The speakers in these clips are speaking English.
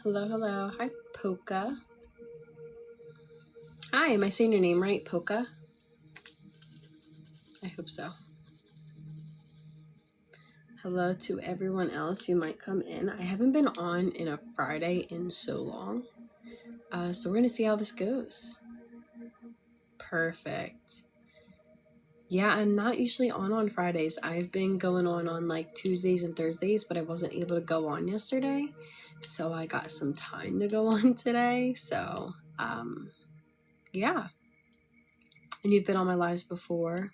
Hello, hello. Hi, Poca. Hi, am I saying your name right, Poca? I hope so. Hello to everyone else who might come in. I haven't been on in a Friday in so long. So we're going to see how this goes. Perfect. Yeah, I'm not usually on Fridays. I've been going on like Tuesdays and Thursdays, but I wasn't able to go on yesterday. So I got some time to go on today. So, yeah. And you've been on my lives before.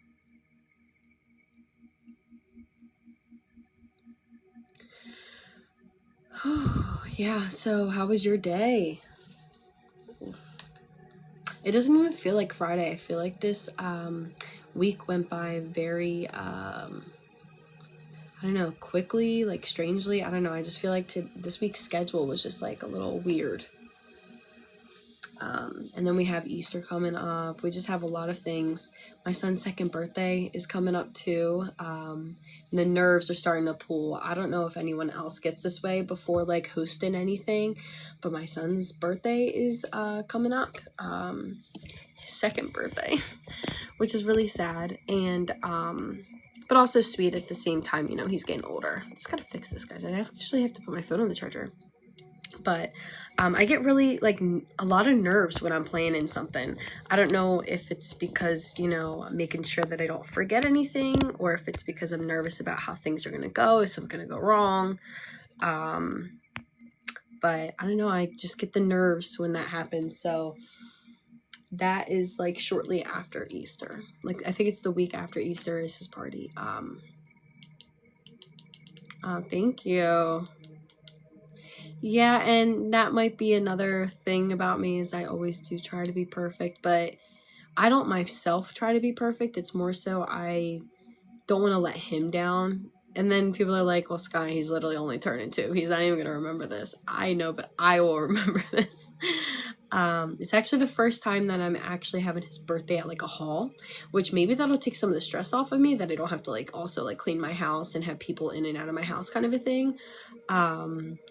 Yeah, so how was your day? It doesn't even feel like Friday. I feel like this week went by very I don't know, quickly, like strangely. I don't know. I just feel like this week's schedule was just like a little weird. And then we have Easter coming up. We just have a lot of things. My son's second birthday is coming up too. And the nerves are starting to pull. I don't know if anyone else gets this way before like hosting anything, but my son's birthday is coming up. His second birthday, which is really sad and but also sweet at the same time. You know, he's getting older. Just gotta fix this, guys. I actually have to put my phone on the charger. But I get really like a lot of nerves when I'm playing in something. I don't know if it's because, you know, I'm making sure that I don't forget anything, or if it's because I'm nervous about how things are gonna go, if something's gonna go wrong. But I don't know, I just get the nerves when that happens. So that is like shortly after Easter. Like I think it's the week after Easter is his party. Thank you. Yeah, and that might be another thing about me is I always do try to be perfect, but I don't myself try to be perfect. It's more so I don't want to let him down. And then people are like, well, Sky, he's literally only turning 2. He's not even going to remember this. I know, but I will remember this. It's actually the first time that I'm actually having his birthday at like a hall, which maybe that'll take some of the stress off of me, that I don't have to like also like clean my house and have people in and out of my house kind of a thing.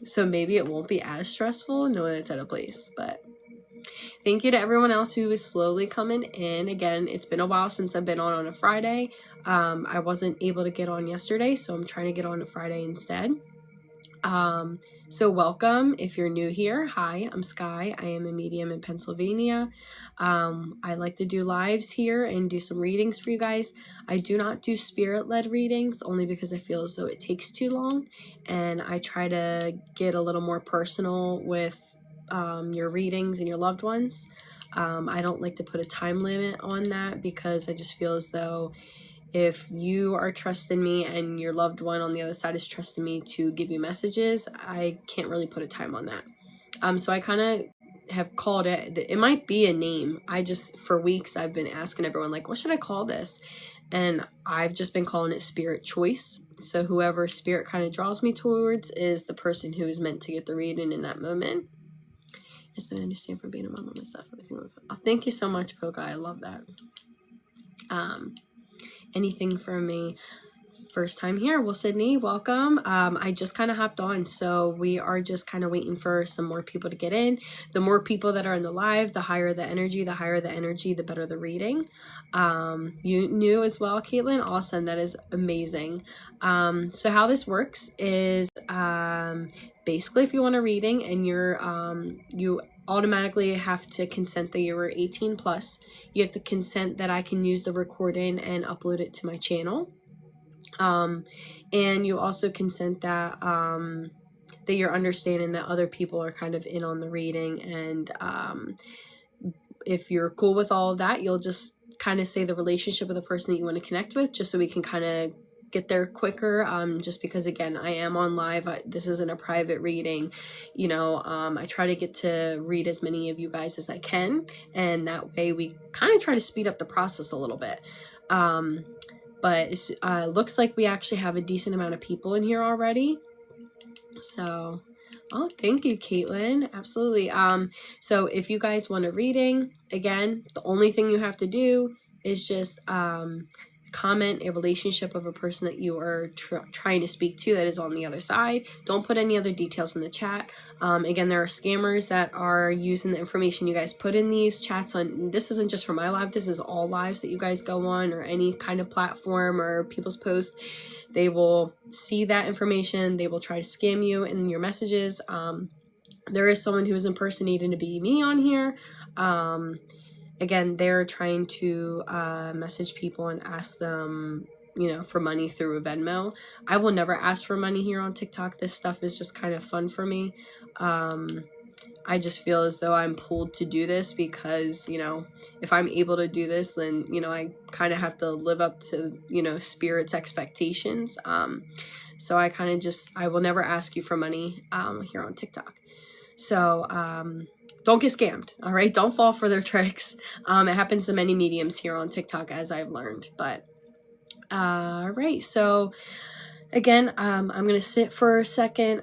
So maybe it won't be as stressful knowing it's at a place, but thank you to everyone else who is slowly coming in. Again, it's been a while since I've been on a Friday. I wasn't able to get on yesterday, so I'm trying to get on a Friday instead. So welcome if you're new here. Hi, I'm Sky. I am a medium in Pennsylvania. I like to do lives here and do some readings for you guys. I do not do spirit-led readings only because I feel as though it takes too long, and I try to get a little more personal with your readings and your loved ones. I don't like to put a time limit on that because I just feel as though if you are trusting me and your loved one on the other side is trusting me to give you messages, I can't really put a time on that. So I kind of have called it might be a name. I just, for weeks, I've been asking everyone, like, what should I call this? And I've just been calling it spirit choice. So whoever spirit kind of draws me towards is the person who is meant to get the reading in that moment. I just didn't understand from being a mom and stuff. Oh, thank you so much, Poca. I love that. Anything from me? First time here. Well, Sydney, welcome. I just kind of hopped on, so we are just kind of waiting for some more people to get in. The more people that are in the live, the higher the energy. The higher the energy, the better the reading. You knew as well, Caitlin. Awesome. That is amazing. So how this works is basically if you want a reading and you automatically have to consent that you were 18 plus. You have to consent that I can use the recording and upload it to my channel. And you also consent that that you're understanding that other people are kind of in on the reading, and if you're cool with all of that, you'll just kind of say the relationship of the person that you want to connect with, just so we can kind of get there quicker. Just because again, I am on live. This isn't a private reading, you know. I try to get to read as many of you guys as I can, and that way we kind of try to speed up the process a little bit. But it looks like we actually have a decent amount of people in here already. So, oh, thank you, Caitlin. Absolutely. So if you guys want a reading, again, the only thing you have to do is just comment a relationship of a person that you are trying to speak to that is on the other side. Don't put any other details in the chat. Again, there are scammers that are using the information you guys put in these chats on. This isn't just for my live, this is all lives that you guys go on, or any kind of platform or people's posts. They will see that information. They will try to scam you in your messages. There is someone who is impersonating to be me on here. Again, they're trying to message people and ask them, for money through a Venmo. I will never ask for money here on TikTok. This stuff is just kind of fun for me. I just feel as though I'm pulled to do this because, if I'm able to do this, then, I kind of have to live up to, Spirit's expectations. So I will never ask you for money here on TikTok. So, don't get scammed, all right? Don't fall for their tricks. It happens to many mediums here on TikTok, as I've learned. But, all right. So, again, I'm going to sit for a second,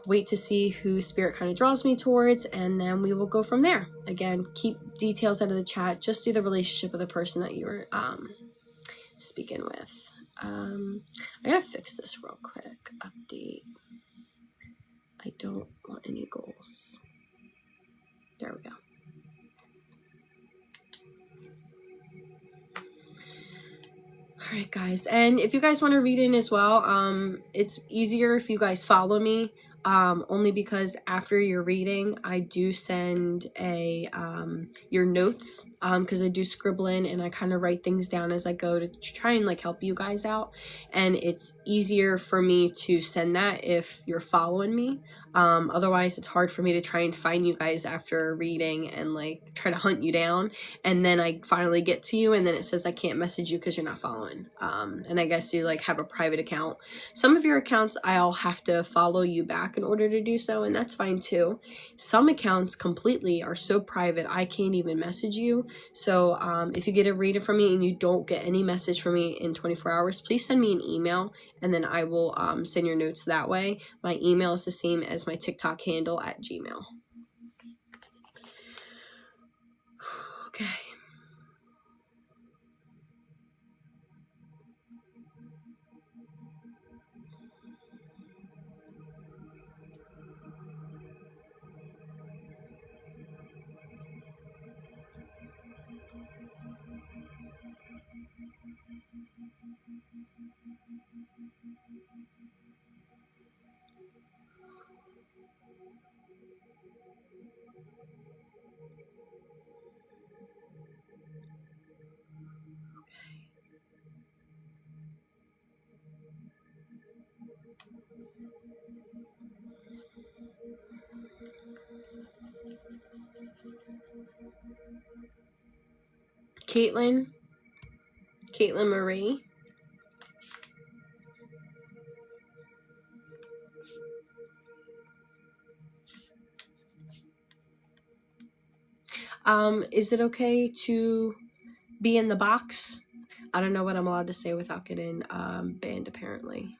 wait to see who Spirit kind of draws me towards, and then we will go from there. Again, keep details out of the chat. Just do the relationship of the person that you're speaking with. I got to fix this real quick. Update. I don't want any goals. There we go. All right, guys. And if you guys want to read in as well, it's easier if you guys follow me, only because after your reading, I do send your notes, because I do scribble in and I kind of write things down as I go to try and help you guys out. And it's easier for me to send that if you're following me. Otherwise it's hard for me to try and find you guys after reading and try to hunt you down, and then I finally get to you and then it says I can't message you because you're not following. And I guess you have a private account. Some of your accounts I'll have to follow you back in order to do so, and that's fine too. Some accounts completely are so private I can't even message you. So if you get a reading from me and you don't get any message from me in 24 hours, please send me an email and then I will send your notes that way. My email is the same as my TikTok handle at Gmail. Okay. Caitlin Marie. Is it okay to be in the box? I don't know what I'm allowed to say without getting banned, apparently.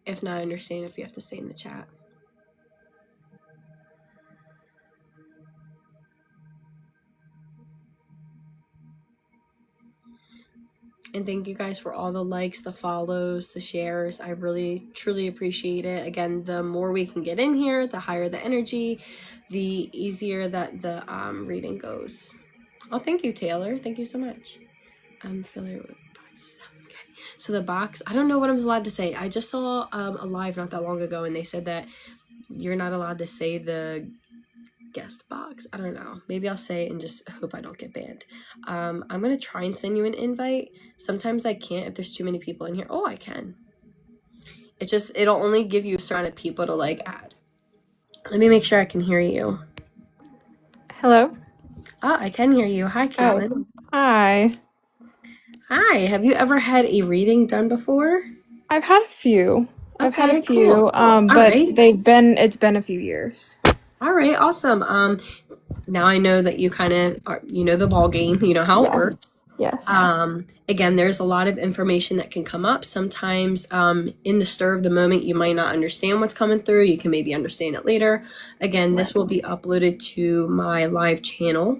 If not, I understand if you have to stay in the chat. And thank you guys for all the likes, the follows, the shares. I really, truly appreciate it. Again, the more we can get in here, the higher the energy, the easier that the reading goes. Oh, thank you, Taylor. Thank you so much. I'm familiar with boxes. Okay. So the box, I don't know what I'm allowed to say. I just saw a live not that long ago, and they said that you're not allowed to say the guest box. I don't know. Maybe I'll say it and just hope I don't get banned. I'm gonna try and send you an invite. Sometimes I can't if there's too many people in here. Oh, I can. It'll only give you a certain amount of people to add. Let me make sure I can hear you. Hello? Ah, I can hear you. Hi, Caitlin. Oh, hi. Hi. Have you ever had a reading done before? I've had a few. I've had a Okay, few, cool. but Alright. it's been a few years. All right, awesome. Now I know that you kind of know the ball game. You know how it works. Yes. Again, there's a lot of information that can come up. Sometimes in the stir of the moment, you might not understand what's coming through. You can maybe understand it later. Again, this will be uploaded to my live channel.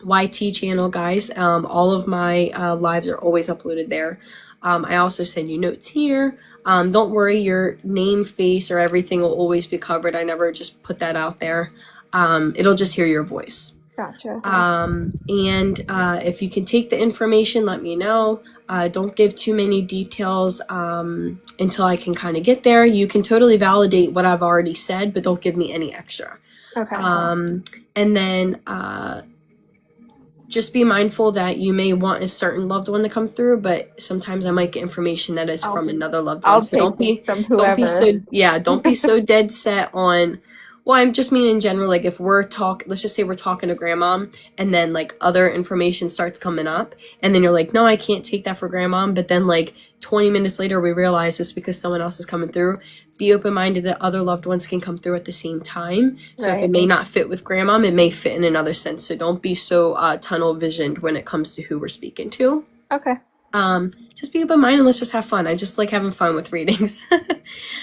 YT channel, guys. All of my lives are always uploaded there. I also send you notes here. Don't worry, your name, face, or everything will always be covered. I never just put that out there. It'll just hear your voice. Gotcha. And if you can take the information, let me know. Don't give too many details until I can kind of get there. You can totally validate what I've already said, but don't give me any extra. Okay. And then just be mindful that you may want a certain loved one to come through, but sometimes I might get information that is from another loved one. I'll So take it from whoever. Don't be so dead set on. Well, I'm just mean in general, like if we're let's just say we're talking to grandma, and then like other information starts coming up, and then you're like, no, I can't take that for grandma, but then like 20 minutes later we realize it's because someone else is coming through. Be open-minded that other loved ones can come through at the same time. So if it may not fit with grandma, it may fit in another sense. So don't be so tunnel visioned when it comes to who we're speaking to. Okay. Just be open-minded and let's just have fun. I just like having fun with readings.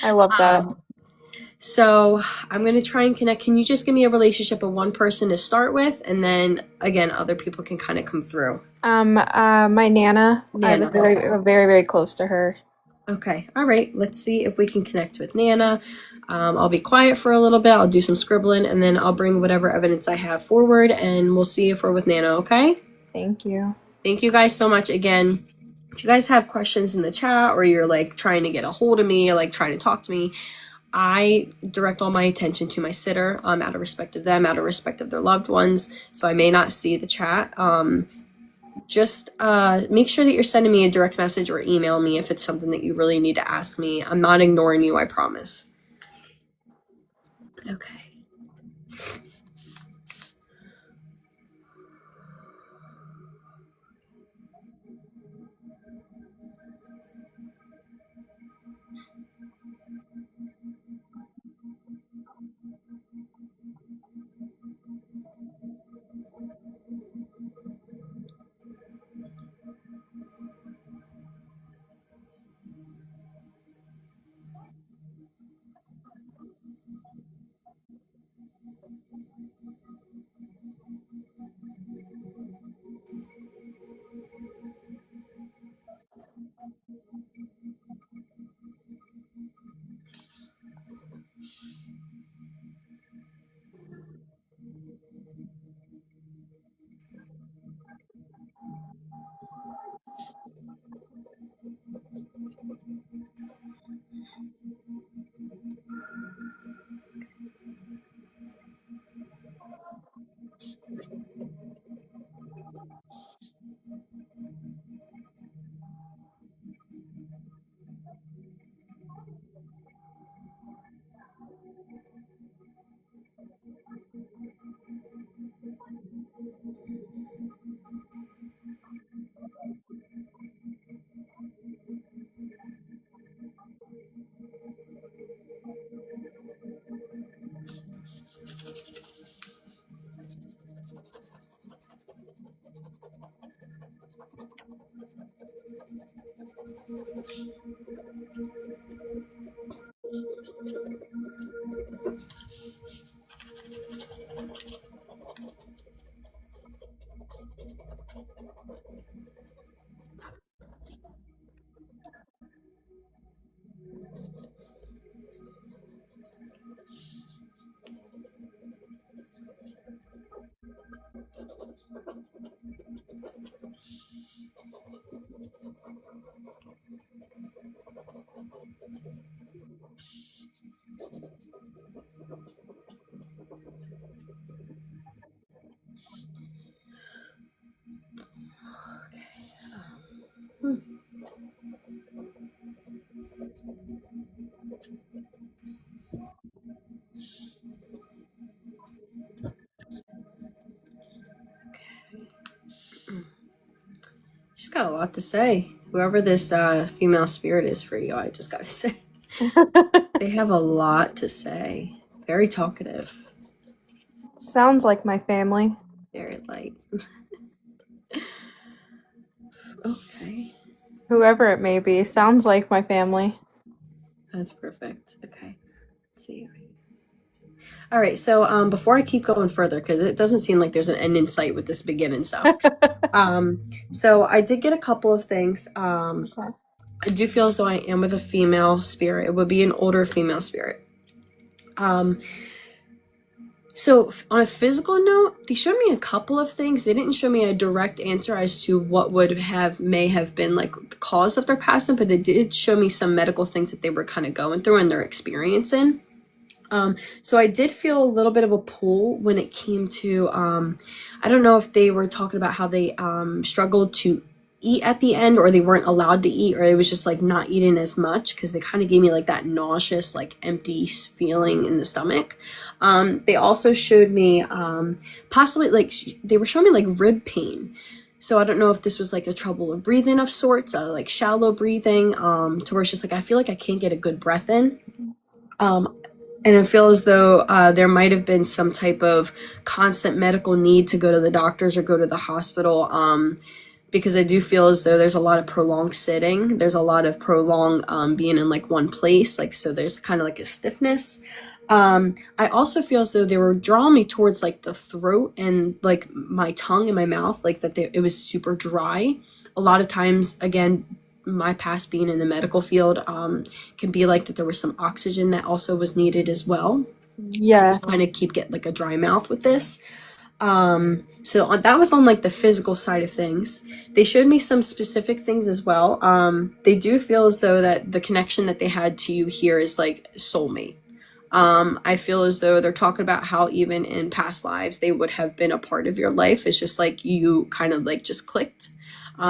I love that. So I'm going to try and connect. Can you just give me a relationship of one person to start with? And then, again, other people can kind of come through. My Nana. I was very, very close to her. Okay. All right. Let's see if we can connect with Nana. I'll be quiet for a little bit. I'll do some scribbling, and then I'll bring whatever evidence I have forward, and we'll see if we're with Nana, okay? Thank you. Thank you guys so much. Again, if you guys have questions in the chat or you're, like, trying to get a hold of me or, like, trying to talk to me, I direct all my attention to my sitter out of respect of them, out of respect of their loved ones. So I may not see the chat. Just make sure that you're sending me a direct message or email me if it's something that you really need to ask me. I'm not ignoring you, I promise. Okay. She's got a lot to say. Whoever this female spirit is for you, I just gotta say. They have a lot to say. Very talkative. Sounds like my family. Very light. Okay. Whoever it may be, sounds like my family. That's perfect. Okay. Let's see. All right, so before I keep going further, because it doesn't seem like there's an end in sight with this beginning stuff. So I did get a couple of things. Okay. I do feel as though I am with a female spirit. It would be an older female spirit. So on a physical note, they showed me a couple of things. They didn't show me a direct answer as to what may have been like the cause of their passing, but they did show me some medical things that they were kind of going through and they're experiencing. So I did feel a little bit of a pull when it came to, I don't know if they were talking about how they struggled to eat at the end, or they weren't allowed to eat, or it was just like not eating as much, because they kind of gave me like that nauseous, like empty feeling in the stomach. They also showed me possibly like they were showing me like rib pain. So I don't know if this was like a trouble of breathing of sorts, like shallow breathing, to where it's just like I feel like I can't get a good breath in. And I feel as though there might have been some type of constant medical need to go to the doctors or go to the hospital, because I do feel as though there's a lot of prolonged sitting. There's a lot of prolonged being in like one place. Like, so there's kind of like a stiffness. I also feel as though they were drawing me towards like the throat and like my tongue and my mouth, like that it was super dry. A lot of times, again, my past being in the medical field, can be like that there was some oxygen that also was needed as well. I Yeah. just kind of keep getting like a dry mouth with this. That was on like the physical side of things. They showed me some specific things as well. They do feel as though that the connection that they had to you here is like soulmate. I feel as though they're talking about how even in past lives they would have been a part of your life. It's just like you kind of like just clicked.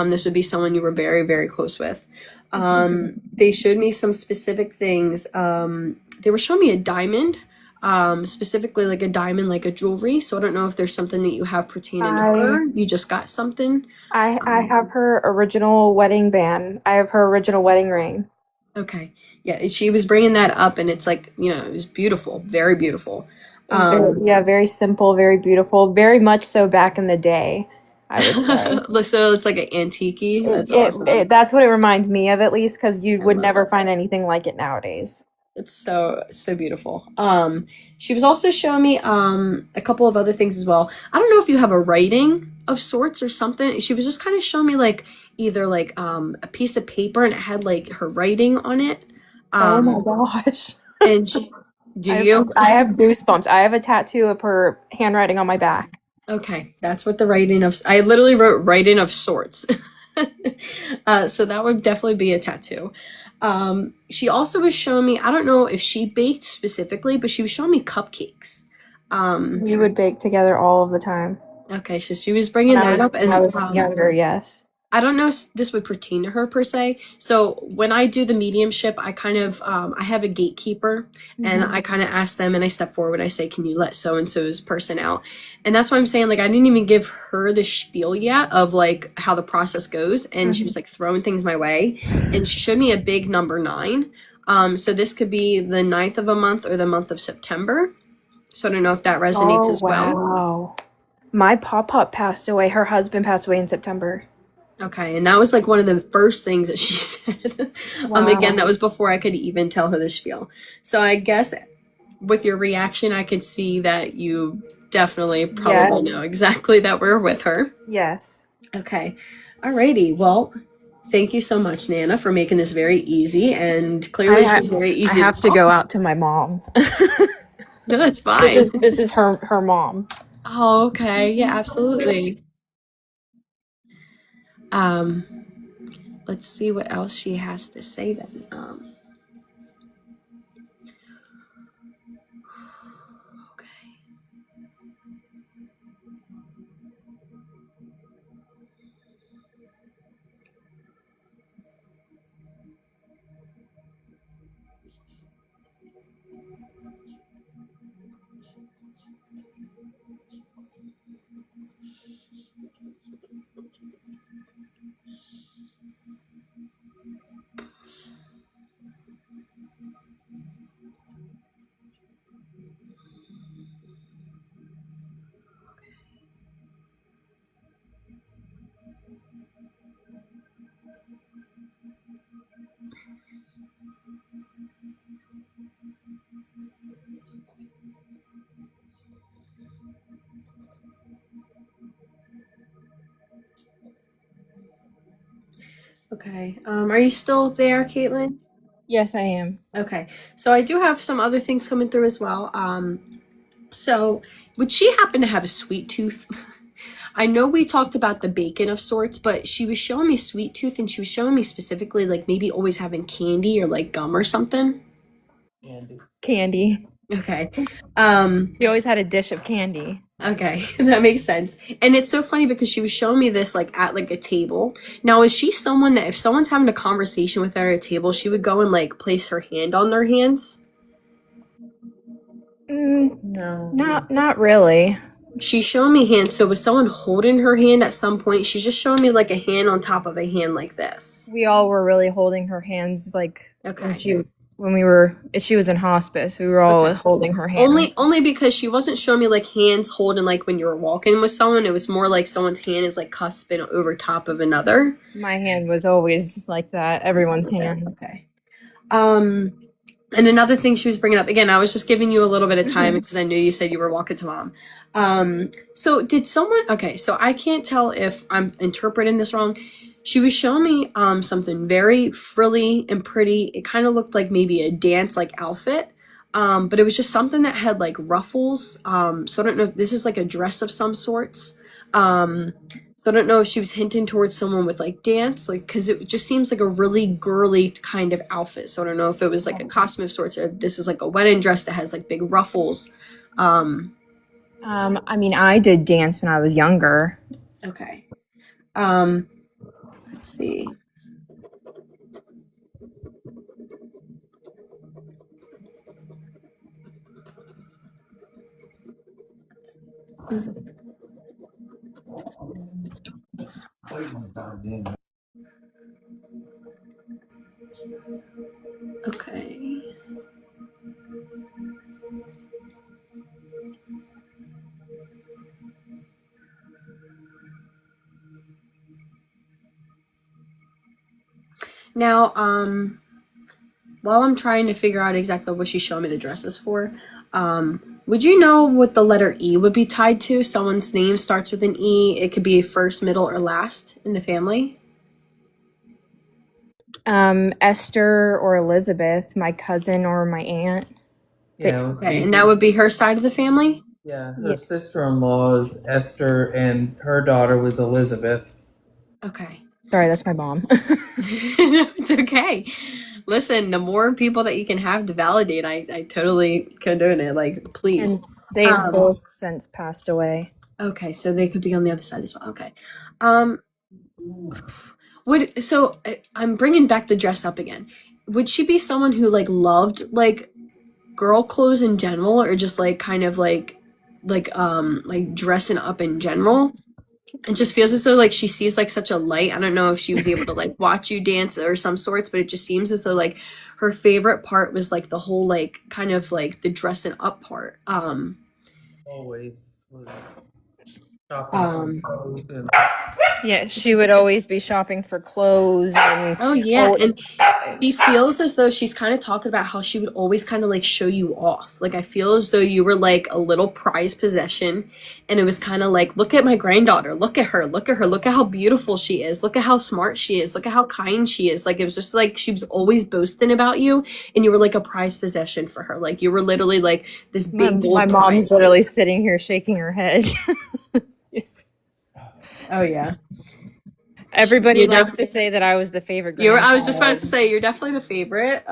This would be someone you were very, very close with. They showed me some specific things. They were showing me a diamond, specifically like a diamond, like a jewelry. So I don't know if there's something that you have pertaining to I her. You just got something. I have her original wedding band. I have her original wedding ring. Okay. Yeah, she was bringing that up, and it's like, it was beautiful, very beautiful. It was very, yeah, very simple, very beautiful, very much so back in the day, I would say. So it's like an antique. That's awesome. That's what it reminds me of, at least, because you I would love never it. find anything like it nowadays. It's so beautiful. She was also showing me a couple of other things as well. I don't know if you have a writing of sorts or something. She was just kind of showing me like either like a piece of paper and it had like her writing on it. Oh my Um, gosh. and she, do you? I have goosebumps. I have a tattoo of her handwriting on my back. Okay, that's what the writing of. I literally wrote writing of sorts. So that would definitely be a tattoo. She also was showing me. I don't know if she baked specifically, but she was showing me cupcakes. Um, We would bake together all of the time. okay, so she was When bringing that up, I and was younger, yes. I don't know if this would pertain to her per se. So when I do the mediumship, I kind of I have a gatekeeper, and Hmm. I kind of ask them, and I step forward. I say, "Can you let so and so's person out?" And that's why I'm saying like I didn't even give her the spiel yet of like how the process goes, and she Hmm. was like throwing things my way, and she showed me a big number 9. So this could be the 9th of a month or the month of September. So I don't know if that resonates Oh, as well. wow. My pop-up passed away. Her husband passed away in September. Okay, and that was like one of the first things that she said. Again, that Wow. was before I could even tell her the spiel. So I guess with your reaction, I could see that you definitely probably Yes. know exactly that we're with her. Yes. Okay, alrighty. Well, thank you so much, Nana, for making this very easy. And I clearly, ha she's very I easy to have to talk go with. out to my mom. No, that's This fine. is this is her mom. Oh, okay. Yeah, absolutely. Um, let's see what else she has to say then. Okay. Okay. Are you still there, Caitlin? Yes, I am. Okay. So I do have some other things coming through as well. So would she happen to have a sweet tooth? I know we talked about the bacon of sorts, but she was showing me sweet tooth and she was showing me specifically like maybe always having candy or like gum or something. Candy. Candy. Okay. Um, She always had a dish of candy. okay, that makes sense. And it's so funny because she was showing me this like at like a table. Now, is she someone that if someone's having a conversation with her at a table, she would go and like place her hand on their hands? No. Not really. She's showing me hands. So was someone holding her hand at some point? She's just showing me like a hand on top of a hand like this. We all were really holding her hands like Okay. when she was in hospice. We were all Okay. holding her hand. Only because she wasn't showing me like hands holding like when you were walking with someone. It was more like someone's hand is like cusping over top of another. My hand was always like that. Everyone's hand. Okay. And another thing she was bringing up again, I was just giving you a little bit of time because I knew you said you were walking to mom. So did someone? Okay, so I can't tell if I'm interpreting this wrong. She was showing me something very frilly and pretty. It kind of looked like maybe a dance like outfit. But it was just something that had like ruffles. So I don't know if this is like a dress of some sorts. So I don't know if she was hinting towards someone with like dance, like because it just seems like a really girly kind of outfit. So I don't know if it was like a costume of sorts or if this is like a wedding dress that has like big ruffles. I mean, I did dance when I was younger. Okay. Let's see. Okay. Now, while I'm trying to figure out exactly what she's showing me the dresses for, would you know what the letter E would be tied to? Someone's name starts with an E. It could be first, middle, or last in the family. Esther or Elizabeth, my cousin or my aunt. Yeah. Okay, and that would be her side of the family? Yeah. Her Yeah. sister-in-law is Esther, and her daughter was Elizabeth. Okay. Sorry, that's my mom. No, it's okay. Listen, the more people that you can have to validate, I totally condone it. Like, please. And they've both since passed away. Okay, so they could be on the other side as well. Okay. I'm bringing back the dress up again. Would she be someone who like loved like girl clothes in general, or just like kind of like dressing up in general? It just feels as though like she sees like such a light. I don't know if she was able to like watch you dance or some sorts, but it just seems as though like her favorite part was like the whole like kind of like the dressing up part. Always was shopping for clothes and Yeah, she would always be shopping for clothes and Oh yeah, and she feels as though she's kind of talking about how she would always kind of like show you off. Like I feel as though you were like a little prized possession, and it was kind of like, look at my granddaughter, look at her, look at her, look at how beautiful she is, look at how smart she is, look at how kind she is. Like it was just like she was always boasting about you, and you were like a prized possession for her. Like you were literally like this big gold my prize. mom's literally sitting here shaking her head. Oh yeah. Everybody You likes to say that I was the favorite. I was just about to say you're definitely the favorite.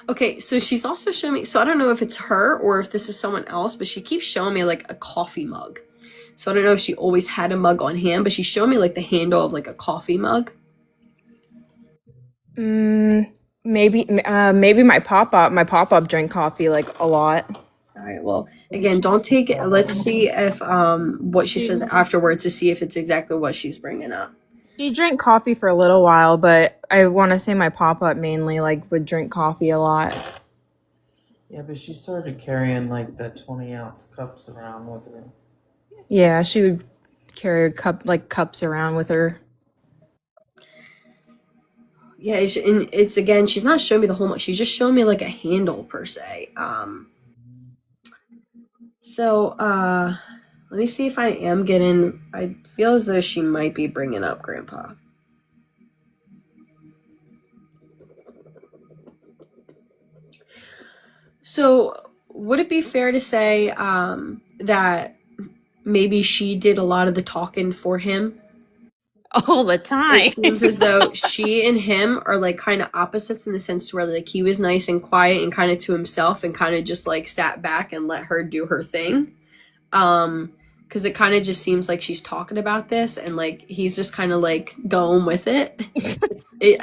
Okay, so she's also showing me. So I don't know if it's her or if this is someone else, but she keeps showing me like a coffee mug. So I don't know if she always had a mug on hand, but she's showing me like the handle of like a coffee mug. Maybe my pop-up drank coffee like a lot. All right. Well, again, don't take it. Let's see if what she says afterwards to see if it's exactly what she's bringing up. She drank coffee for a little while, but I want to say my pop-up mainly like would drink coffee a lot. yeah, but she started carrying like the 20-ounce cups around with her. Yeah, she would carry cups around with her. Yeah, and it's again, she's not showing me the whole mug. She's just showing me like a handle per se. So, let me see if I am getting. I feel as though she might be bringing up Grandpa. So, would it be fair to say that maybe she did a lot of the talking for him? All the time. It seems as though she and him are like kind of opposites in the sense to where like he was nice and quiet and kind of to himself and kind of just like sat back and let her do her thing. Because it kind of just seems like she's talking about this and like he's just kind of like going with it.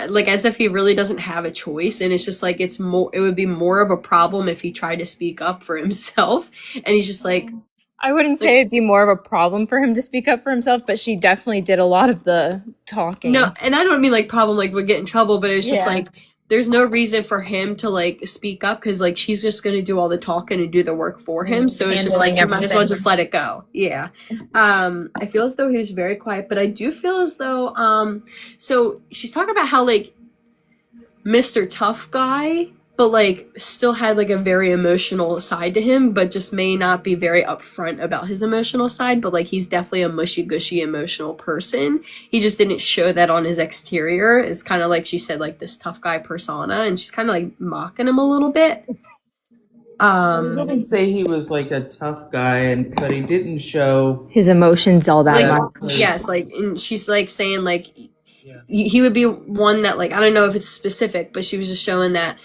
Like as if he really doesn't have a choice, and it's just like it would be more of a problem if he tried to speak up for himself, and he's just like, I wouldn't say it'd be more of a problem for him to speak up for himself, but she definitely did a lot of the talking. no, and I don't mean like problem like would get in trouble, but it was just Yeah. like there's no reason for him to like speak up because like she's just gonna do all the talking and do the work for him. So it's just like you might as well just let it go. Yeah. I feel as though he was very quiet, but I do feel as though so she's talking about how like Mr. Tough Guy, but like still had like a very emotional side to him, but just may not be very upfront about his emotional side, but like he's definitely a mushy gushy emotional person. He just didn't show that on his exterior. It's kind of like she said, like this tough guy persona, and she's kind of like mocking him a little bit. I didn't say he was like a tough guy, but he didn't show His emotions all that like much. yes, like, and she's like saying like Yeah. he would be one that like I don't know if it's specific, but she was just showing that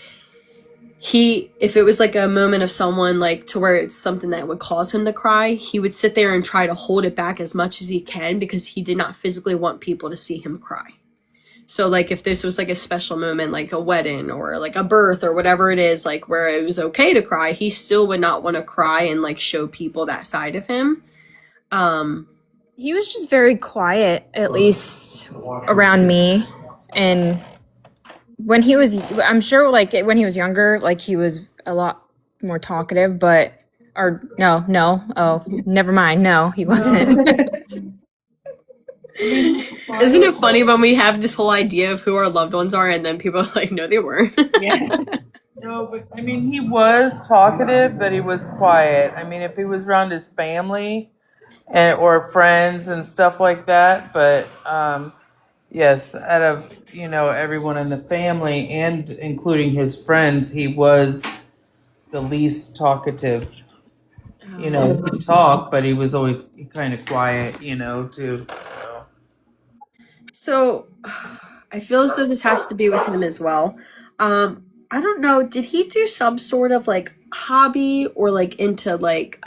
if it was like a moment of someone like to where it's something that would cause him to cry, he would sit there and try to hold it back as much as he can because he did not physically want people to see him cry. So like if this was like a special moment like a wedding or like a birth or whatever it is, like where it was okay to cry, he still would not want to cry and like show people that side of him. He was just very quiet, at least around me. And when he was, I'm sure, like when he was younger, like he was a lot more talkative. But oh, never mind. No, he wasn't. Isn't it funny when we have this whole idea of who our loved ones are and then people are like, no, they weren't. Yeah. No, but I mean, he was talkative, but he was quiet. I mean, if he was around his family or friends and stuff like that, but yes, out of everyone in the family and including his friends, he was the least talkative. He could talk, but he was always kind of quiet, too. So I feel as though this has to be with him as well. I don't know, did he do some sort of like hobby or like into like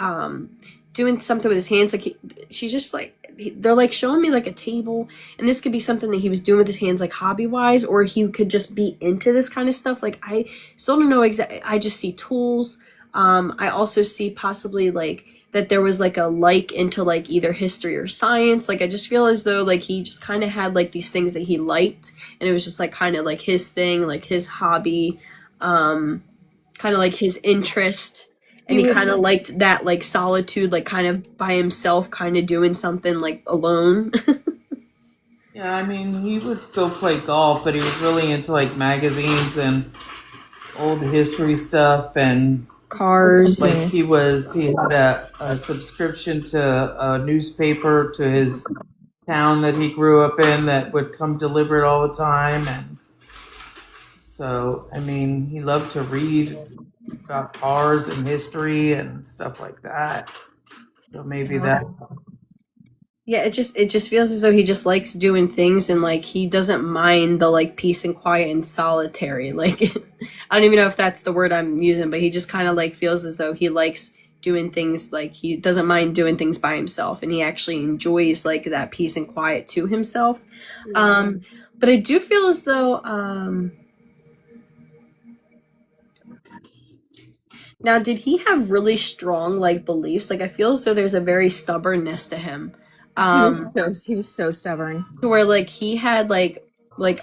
doing something with his hands? Like she's just like they're like showing me like a table, and this could be something that he was doing with his hands like hobby wise, or he could just be into this kind of stuff. Like I still don't know exactly. I just see tools. I also see possibly like that there was like a like into like either history or science. Like I just feel as though like he just kind of had like these things that he liked, and it was just like kind of like his thing, like his hobby, kind of like his interest, and he kind of liked that like solitude, like kind of by himself, kind of doing something like alone. Yeah, I mean, he would go play golf, but he was really into like magazines and old history stuff, and Cars. like he had a subscription to a newspaper to his town that he grew up in that would come deliver it all the time. And so, I mean, he loved to read about cars and history and stuff like that. So maybe that. Yeah, it just feels as though he just likes doing things, and like he doesn't mind the like peace and quiet and solitary. Like I don't even know if that's the word I'm using, but he just kind of like feels as though he likes doing things, like he doesn't mind doing things by himself, and he actually enjoys like that peace and quiet to himself. But I do feel as though now did he have really strong like beliefs? Like I feel as though there's a very stubbornness to him. He was so stubborn. To where like he had like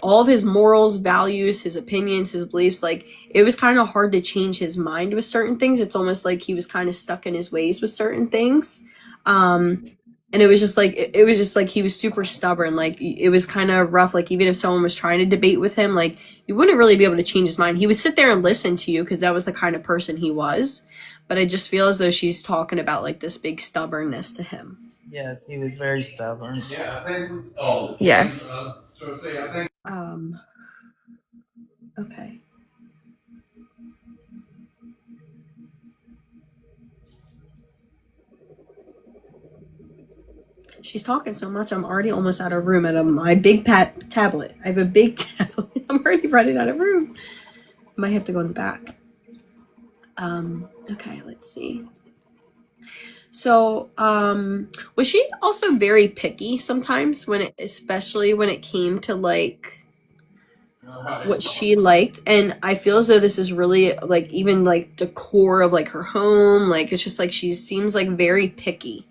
all of his morals, values, his opinions, his beliefs, like it was kind of hard to change his mind with certain things. It's almost like he was kind of stuck in his ways with certain things. And it was just like he was super stubborn. Like it was kind of rough. Like even if someone was trying to debate with him, like you wouldn't really be able to change his mind. He would sit there and listen to you because that was the kind of person he was. but I just feel as though she's talking about like this big stubbornness to him. Yes, he was very stubborn. Yes. Okay. She's talking so much, I'm already almost out of room at my big tablet. I have a big tablet. I'm already running out of room. Might have to go in the back. Okay, let's see. So, was she also very picky sometimes especially when it came to like what she liked? And I feel as though this is really like even like decor of like her home. Like it's just like she seems like very picky.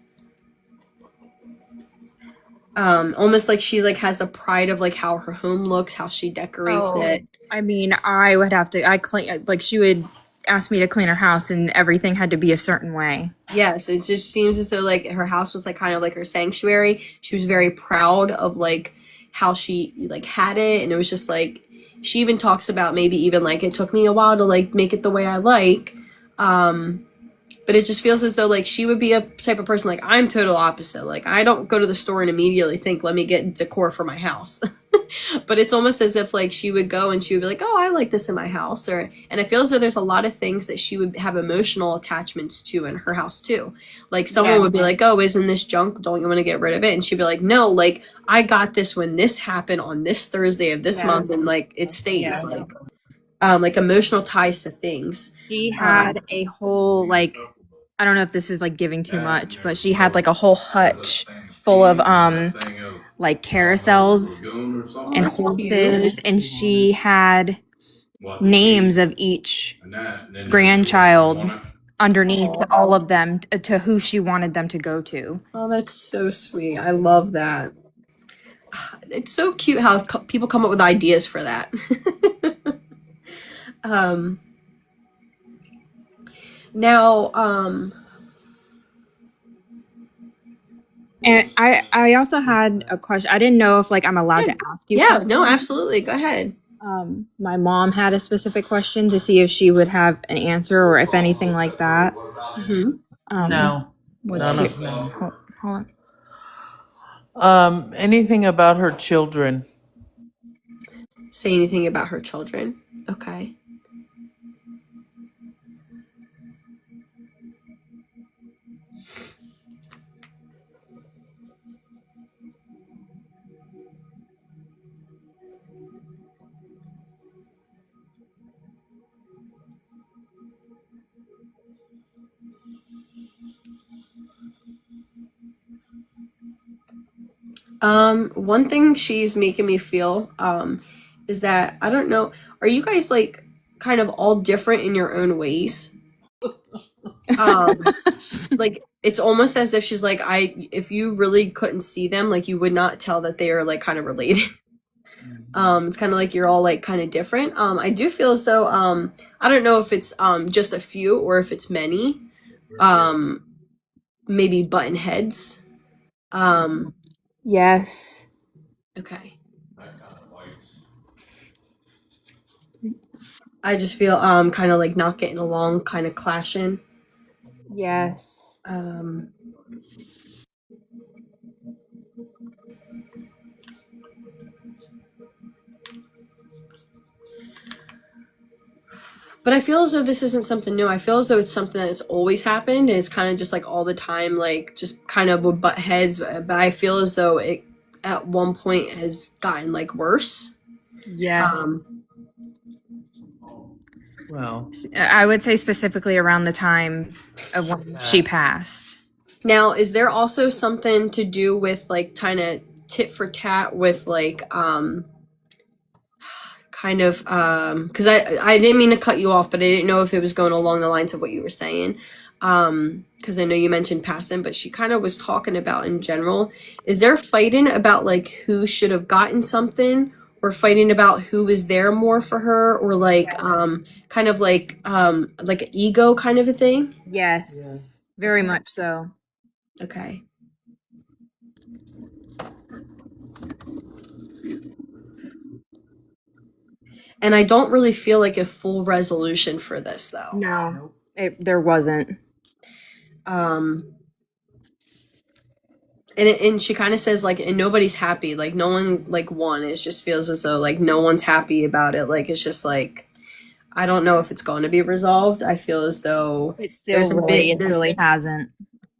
Almost like she like has the pride of like how her home looks, how she decorates it. I mean, I would have to. I clean like she would ask me to clean her house, and everything had to be a certain way. Yes, it just seems as though like her house was like kind of like her sanctuary. She was very proud of like how she like had it, and it was just like she even talks about maybe even like it took me a while to like make it the way I like. But it just feels as though like she would be a type of person like I'm total opposite. Like I don't go to the store and immediately think, let me get decor for my house. But it's almost as if like she would go and she would be like, oh, I like this in my house. And I feel as though there's a lot of things that she would have emotional attachments to in her house too. Like someone would be like, oh, isn't this junk? Don't you want to get rid of it? And she'd be like, no, like I got this when this happened on this Thursday of this month, and like it stays. Like emotional ties to things. She had a whole like, I don't know if this is like giving too much, but she had like a whole hutch full of like carousels and horses, and she had names of each grandchild underneath all of them to who she wanted them to go to. Oh, that's so sweet. I love that. It's so cute how people come up with ideas for that. Now, and I also had a question. I didn't know if like I'm allowed to ask you. Yeah, no, absolutely. Go ahead. My mom had a specific question to see if she would have an answer or if anything like that. Mm-hmm. No. Hold on. Anything about her children? Say anything about her children. Okay. One thing she's making me feel, is that, I don't know, are you guys like kind of all different in your own ways? Like it's almost as if she's like, if you really couldn't see them, like you would not tell that they are like kind of related. It's kind of like you're all like kind of different. I do feel as though, I don't know if it's just a few or if it's many, maybe button heads. Yes. Okay. I just feel kind of like not getting along, kind of clashing. Yes. But I feel as though this isn't something new. I feel as though it's something that's always happened, and it's kind of just like all the time, like just kind of would butt heads. But I feel as though it at one point has gotten like worse. Yes. Well, I would say specifically around the time of when she passed. Now, is there also something to do with like kind of tit for tat with like kind of because I didn't mean to cut you off, but I didn't know if it was going along the lines of what you were saying, because I know you mentioned passing, but she kind of was talking about in general. Is there fighting about like who should have gotten something, or fighting about who was there more for her, or like kind of like an ego kind of a thing? Yes. Very much so. Okay. And I don't really feel like a full resolution for this, though. No. There wasn't. Um, and she kind of says like, and nobody's happy. Like no one like won. It just feels as though like no one's happy about it. Like it's just like I don't know if it's going to be resolved. I feel as though It still really, it there's really hasn't.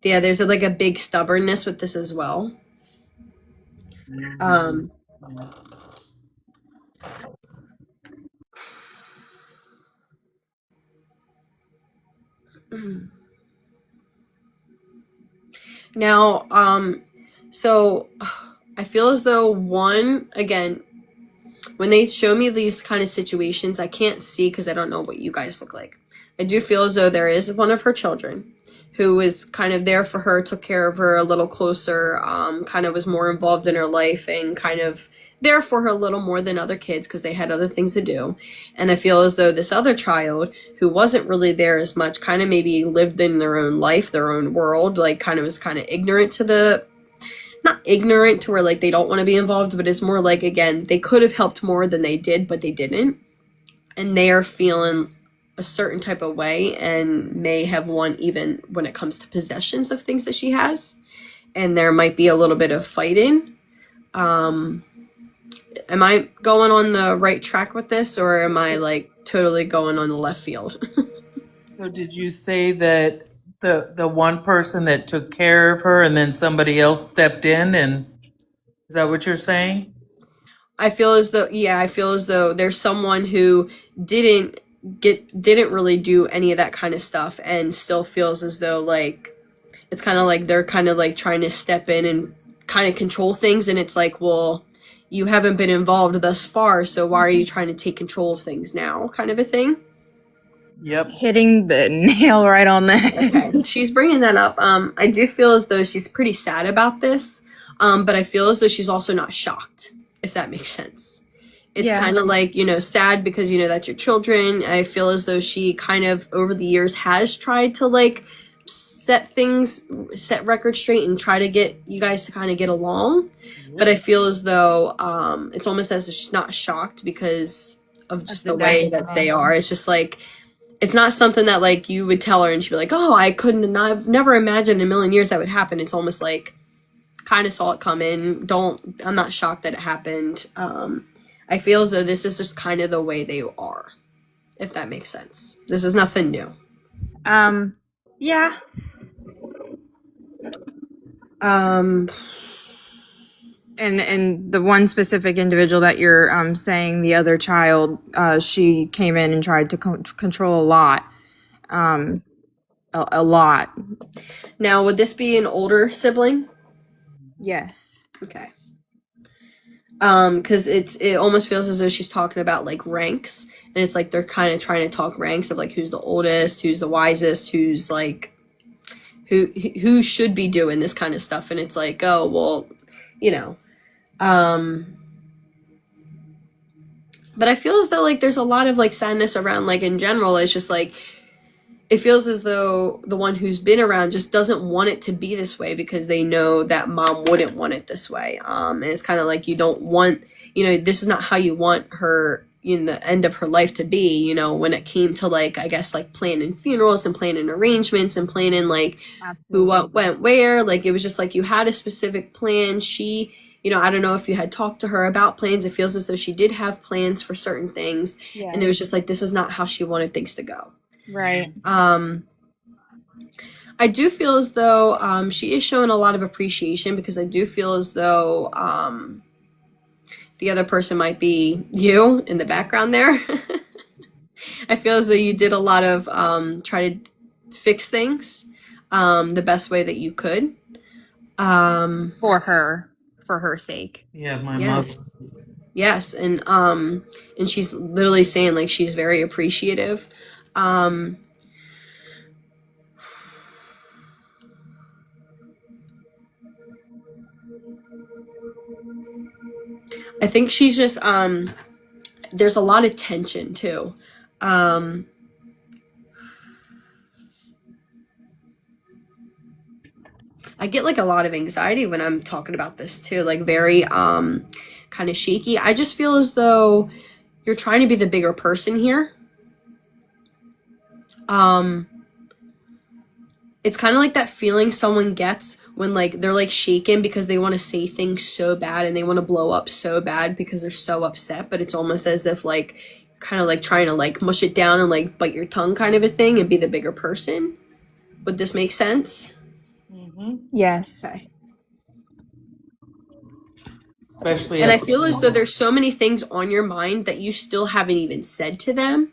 yeah, there's like a big stubbornness with this as well. Um, now, so I feel as though one again when they show me these kind of situations, I can't see because I don't know what you guys look like. I do feel as though there is one of her children who was kind of there for her, took care of her a little closer, kind of was more involved in her life and kind of there for her a little more than other kids because they had other things to do. And I feel as though this other child who wasn't really there as much kind of maybe lived in their own life, their own world, like kind of was kind of ignorant to the not ignorant to where like they don't want to be involved, but it's more like again they could have helped more than they did, but they didn't, and they are feeling a certain type of way and may have won even when it comes to possessions of things that she has, and there might be a little bit of fighting. Am I going on the right track with this, or am I like totally going on the left field? So did you say that the one person that took care of her and then somebody else stepped in, and is that what you're saying? I feel as though there's someone who didn't really do any of that kind of stuff and still feels as though like it's kind of like they're kind of like trying to step in and kind of control things, and it's like, well, you haven't been involved thus far, so why are you trying to take control of things now, kind of a thing. Yep. Hitting the nail right on the head. Okay, she's bringing that up. I do feel as though she's pretty sad about this, but I feel as though she's also not shocked, if that makes sense. It's Yeah. kind of like, sad because, that's your children. I feel as though she kind of, over the years, has tried to, like, set records straight and try to get you guys to kind of get along. But I feel as though it's almost as if she's not shocked because of just the way that they are. It's just like, it's not something that like you would tell her and she'd be like, oh, I've never imagined in a million years that would happen. It's almost like kind of saw it come in. I'm not shocked that it happened. I feel as though this is just kind of the way they are, if that makes sense. This is nothing new. Yeah. And the one specific individual that you're saying, the other child, she came in and tried to control a lot. A lot. Now, would this be an older sibling? Yes. Okay. Because it almost feels as though she's talking about like ranks, and it's like they're kind of trying to talk ranks of like who's the oldest, who's the wisest, who's like who should be doing this kind of stuff, and it's like, oh well, but I feel as though like there's a lot of like sadness around like in general. It's just like it feels as though the one who's been around just doesn't want it to be this way because they know that mom wouldn't want it this way. And it's kind of like you don't want, this is not how you want her in the end of her life to be, when it came to like, I guess like planning funerals and planning arrangements and planning like who what went where. Like it was just like you had a specific plan. She, I don't know if you had talked to her about plans. It feels as though she did have plans for certain things. Yeah. And it was just like, this is not how she wanted things to go. Right. I do feel as though she is showing a lot of appreciation because I do feel as though the other person might be you in the background there. I feel as though you did a lot of try to fix things the best way that you could. For her sake. Yeah, my mother. Yes, and she's literally saying like she's very appreciative. I think she's just there's a lot of tension too. I get like a lot of anxiety when I'm talking about this too, like very kind of shaky. I just feel as though you're trying to be the bigger person here. it's kind of like that feeling someone gets when like they're like shaken because they want to say things so bad and they want to blow up so bad because they're so upset, but it's almost as if like kind of like trying to like mush it down and like bite your tongue kind of a thing and be the bigger person. Would this make sense? Yes. Okay. Especially And I at feel as though there's so many things on your mind that you still haven't even said to them.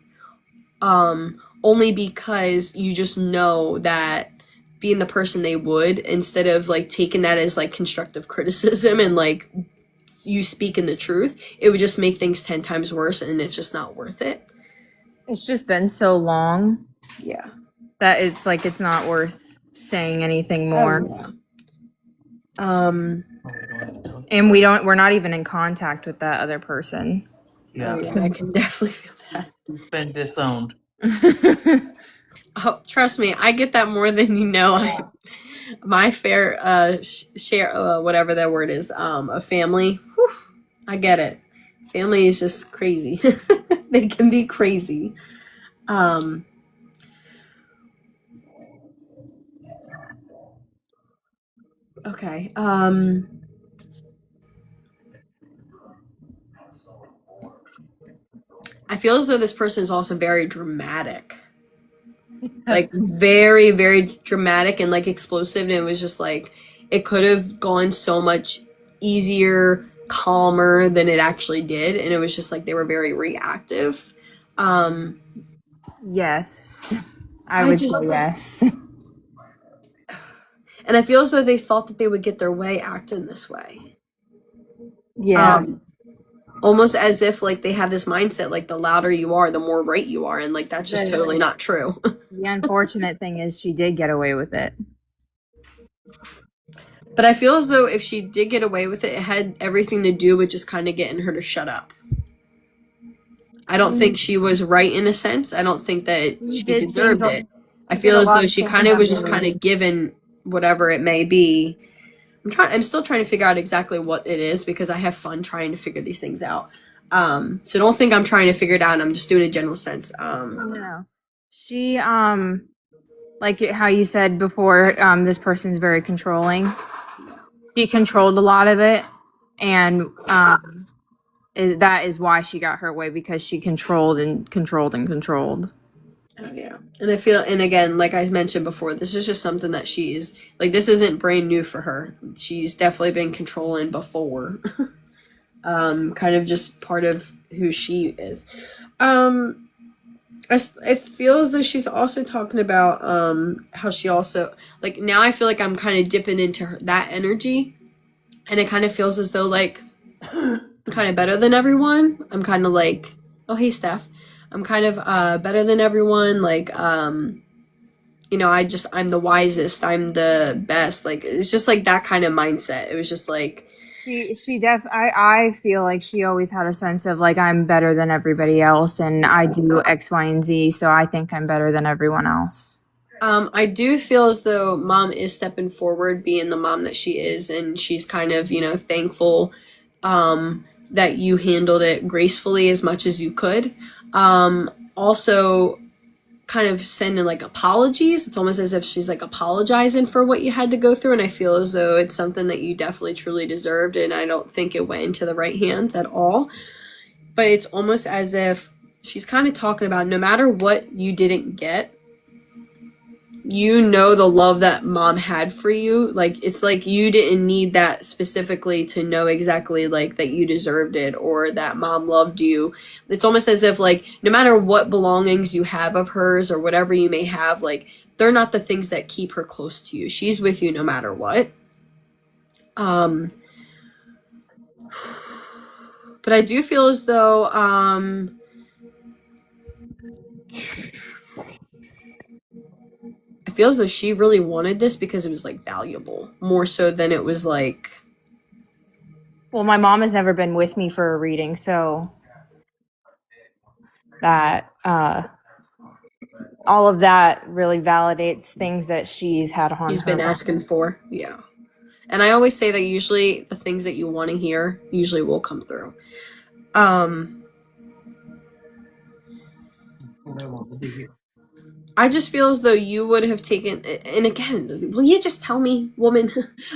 Only because you just know that being the person they would, instead of like taking that as like constructive criticism and like you speaking the truth, it would just make things 10 times worse and it's just not worth it. It's just been so long Yeah. that it's like it's not worth saying anything more. And we're not even in contact with that other person. Yeah, I can definitely feel that. you've been disowned. Oh, trust me, I get that more than you know. My fair share, whatever that word is, a family. Whew, I get it. Family is just crazy. They can be crazy. Okay. I feel as though this person is also very dramatic. Like very, very dramatic and like explosive, and it was just like it could have gone so much easier, calmer than it actually did, and it was just like they were very reactive. Yes. I I would just- say yes. And I feel as though they thought that they would get their way acting this way. Yeah. Almost as if like they have this mindset like the louder you are, the more right you are, and like that's just Right. totally not true. The unfortunate thing is she did get away with it. But I feel as though if she did get away with it, it had everything to do with just kind of getting her to shut up. I don't think she was right in a sense. I don't think that she did deserved things a- it. I did feel a as lot though of she things kind of that was just were- kind of given whatever it may be. I'm still trying to figure out exactly what it is because I have fun trying to figure these things out. So don't think I'm trying to figure it out. I'm just doing a general sense. No. She like how you said before, this person's very controlling. She controlled a lot of it, and that is why she got her way, because she controlled and controlled and controlled. Yeah. And I feel, and again, like I mentioned before, this is just something that she is, like, this isn't brand new for her. She's definitely been controlling before. Kind of just part of who she is. I feel as though she's also talking about, how she also, like, now I feel like I'm kind of dipping into that energy. And it kind of feels as though, like, I'm kind of better than everyone. I'm kind of like, oh, hey, Steph. I'm kind of better than everyone. Like, you know, I'm the wisest. I'm the best. Like, it's just like that kind of mindset. It was just like, I feel like she always had a sense of like, I'm better than everybody else, and I do X, Y, and Z, so I think I'm better than everyone else. I do feel as though mom is stepping forward, being the mom that she is, and she's kind of, you know, thankful that you handled it gracefully as much as you could. Also kind of sending like apologies. It's almost as if she's like apologizing for what you had to go through, and I feel as though it's something that you definitely truly deserved, and I don't think it went into the right hands at all. But it's almost as if she's kind of talking about no matter what you didn't get, you know the love that mom had for you. Like, it's like you didn't need that specifically to know exactly like that you deserved it or that mom loved you. It's almost as if like no matter what belongings you have of hers or whatever you may have, like they're not the things that keep her close to you. She's with you no matter what. But I do feel as though I feel as though she really wanted this because it was like valuable more so than it was like. Well, my mom has never been with me for a reading, so that all of that really validates things that she's had on She's her been mind. asking for. Yeah. And I always say that usually the things that you want to hear usually will come through. I just feel as though you would have taken, and again, will you just tell me, woman,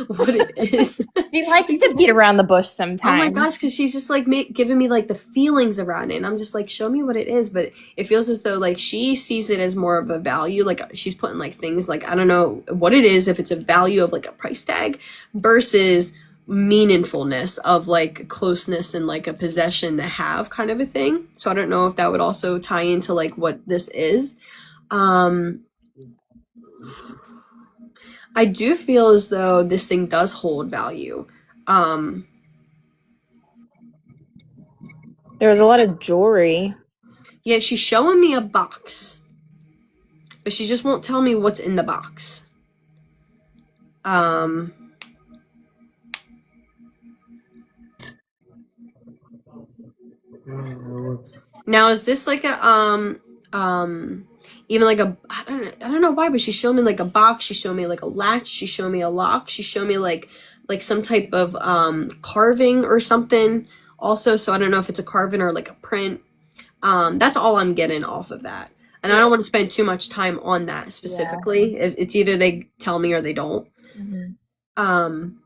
what it is? She likes to beat around the bush Oh my gosh, sometimes. because she's just like giving me like the feelings around it, and I'm just like, show me what it is. But it feels as though like she sees it as more of a value, like she's putting like things like I don't know what it is, if it's a value of like a price tag versus meaningfulness of like closeness and like a possession to have kind of a thing. So I don't know if that would also tie into like what this is. Um, I do feel as though this thing does hold value. Um, There was a lot of jewelry. yeah, she's showing me a box, but she just won't tell me what's in the box. Um, Now is this like a even like a I don't know why, but she showed me like a box, she showed me like a latch, she showed me a lock, she showed me like some type of carving or something also, so I don't know if it's a carving or like a print. That's all I'm getting off of that. And I don't want to spend too much time on that specifically. It's either they tell me or they don't. Um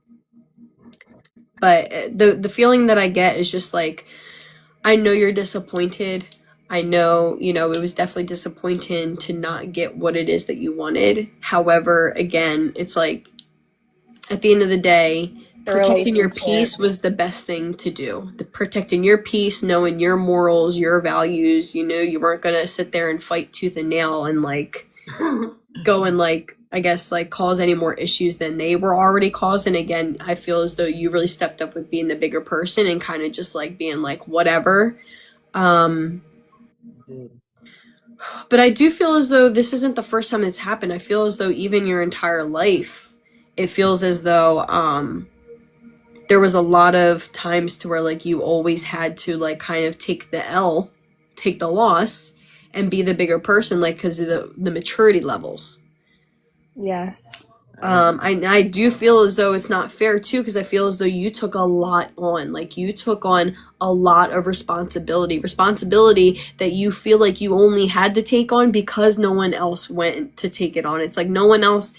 but the feeling that I get is just like I know you're disappointed. I know, you know, it was definitely disappointing to not get what it is that you wanted. However, again, it's like at the end of the day, The protecting your relationship. peace was the best thing to do. Protecting your peace, knowing your morals, your values, you know, you weren't going to sit there and fight tooth and nail and like go and like I guess like cause any more issues than they were already causing. Again, I feel as though you really stepped up with being the bigger person and kind of just like being like whatever. But I do feel as though this isn't the first time it's happened. I feel as though even your entire life, it feels as though there was a lot of times to where like you always had to like kind of take the L, take the loss, and be the bigger person, like because of the maturity levels. Yes. I do feel as though it's not fair too, because I feel as though you took a lot on. Like you took on a lot of responsibility that you feel like you only had to take on because no one else went to take it on. It's like no one else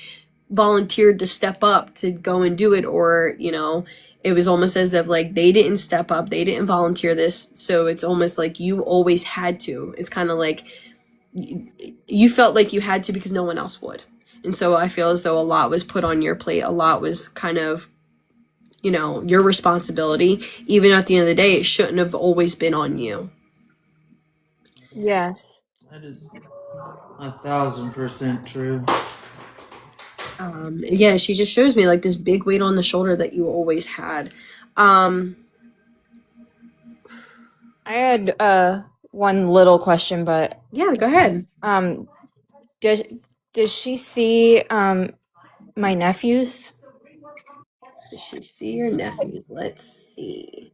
volunteered to step up to go and do it, or you know, it was almost as if like they didn't step up, they didn't volunteer this, so it's almost like you always had to. It's kind of like you felt like you had to because no one else would. And so I feel as though a lot was put on your plate. A lot was kind of, you know, your responsibility. Even at the end of the day, it shouldn't have always been on you. Yes. That is 1,000% true. Yeah, she just shows me like this big weight on the shoulder that you always had. I had one little question, but Yeah, go ahead. does she see my nephews? Does she see your nephews? Let's see.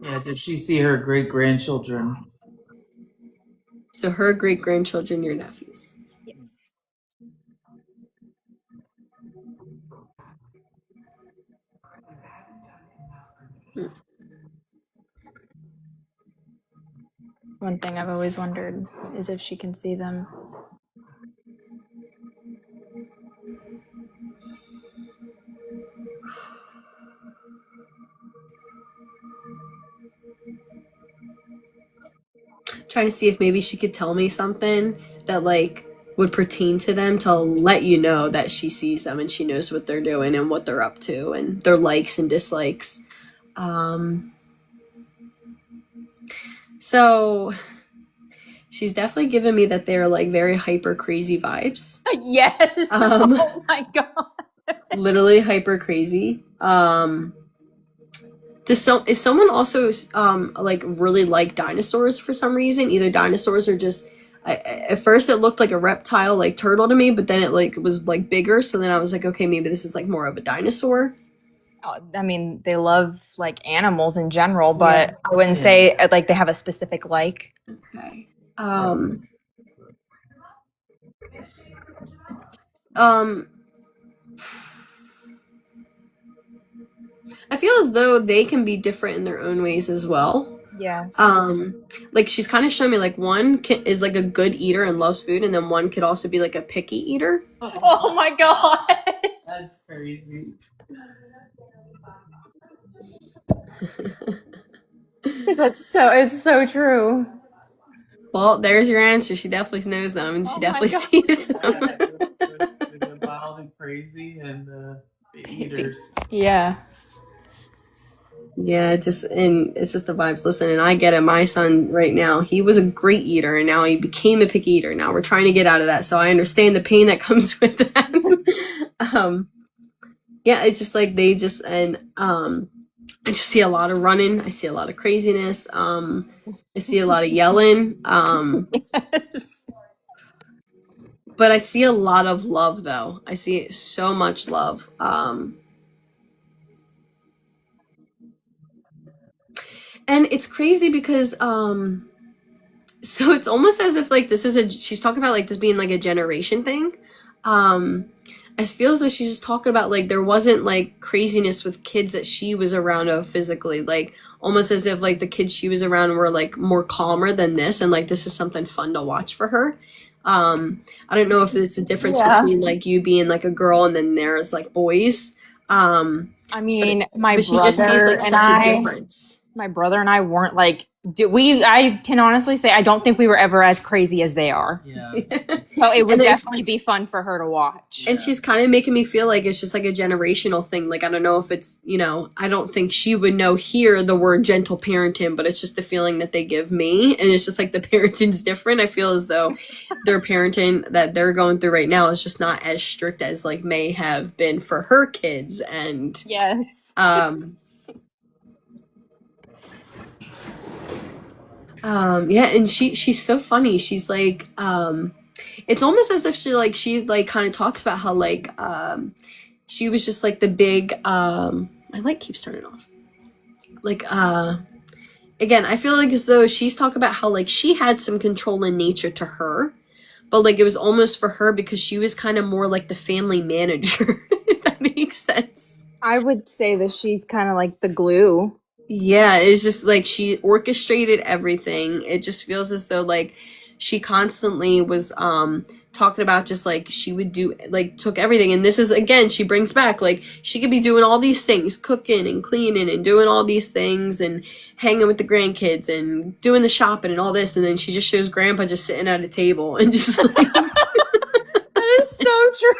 Yeah, did she see her great grandchildren? So her great grandchildren, your nephews. Yes. One thing I've always wondered is if she can see them. Trying to see if maybe she could tell me something that like would pertain to them to let you know that she sees them and she knows what they're doing and what they're up to and their likes and dislikes. So she's definitely given me that they're like very hyper crazy vibes. Yes. Oh my god. Literally hyper crazy. Is someone also like really like dinosaurs for some reason? Either dinosaurs or just at first it looked like a reptile like turtle to me, but then it like was like bigger, so then I was like, okay, maybe this is like more of a dinosaur. I mean, they love like animals in general, but I wouldn't say like they have a specific like. Okay. I feel as though they can be different in their own ways as well. Yes. Like she's kind of showing me like is like a good eater and loves food, and then one could also be like a picky eater. Oh my god. That's crazy. It's so true. Well, there's your answer. She definitely knows them, and she Oh my definitely God. sees them. The wild and crazy and the eaters. Yeah. Yeah, it's just the vibes. Listen, and I get it. My son right now, he was a great eater, and now he became a picky eater. Now we're trying to get out of that, so I understand the pain that comes with that. Yeah, it's just like they just I just see a lot of running. I see a lot of craziness. I see a lot of yelling. Yes. But I see a lot of love, though. I see so much love. And it's crazy because so it's almost as if like she's talking about like this being like a generation thing. I feel as though she's just talking about like there wasn't like craziness with kids that she was around of physically, like almost as if like the kids she was around were like more calmer than this, and like this is something fun to watch for her. I don't know if it's a difference between like you being like a girl and then there's like boys. I mean, But she just sees like such a difference. My brother and I weren't like I can honestly say I don't think we were ever as crazy as they are. Yeah. So it would definitely be fun for her to watch. And she's kind of making me feel like it's just like a generational thing. Like, I don't know if it's, I don't think she would hear the word gentle parenting, but it's just the feeling that they give me. And it's just like the parenting's different. I feel as though their parenting that they're going through right now is just not as strict as like may have been for her kids. And yes. Yeah, and she's so funny. She's like, it's almost as if she kind of talks about how like she was just like the big my light keeps turning off. Like again, I feel like as though she's talking about how like she had some control in nature to her, but like it was almost for her because she was kind of more like the family manager, if that makes sense. I would say that she's kind of like the glue. Yeah, it's just like she orchestrated everything. It just feels as though like she constantly was talking about just like she would do like took everything, and this is again she brings back like she could be doing all these things, cooking and cleaning and doing all these things and hanging with the grandkids and doing the shopping and all this, and then she just shows grandpa just sitting at a table and just like That is so true.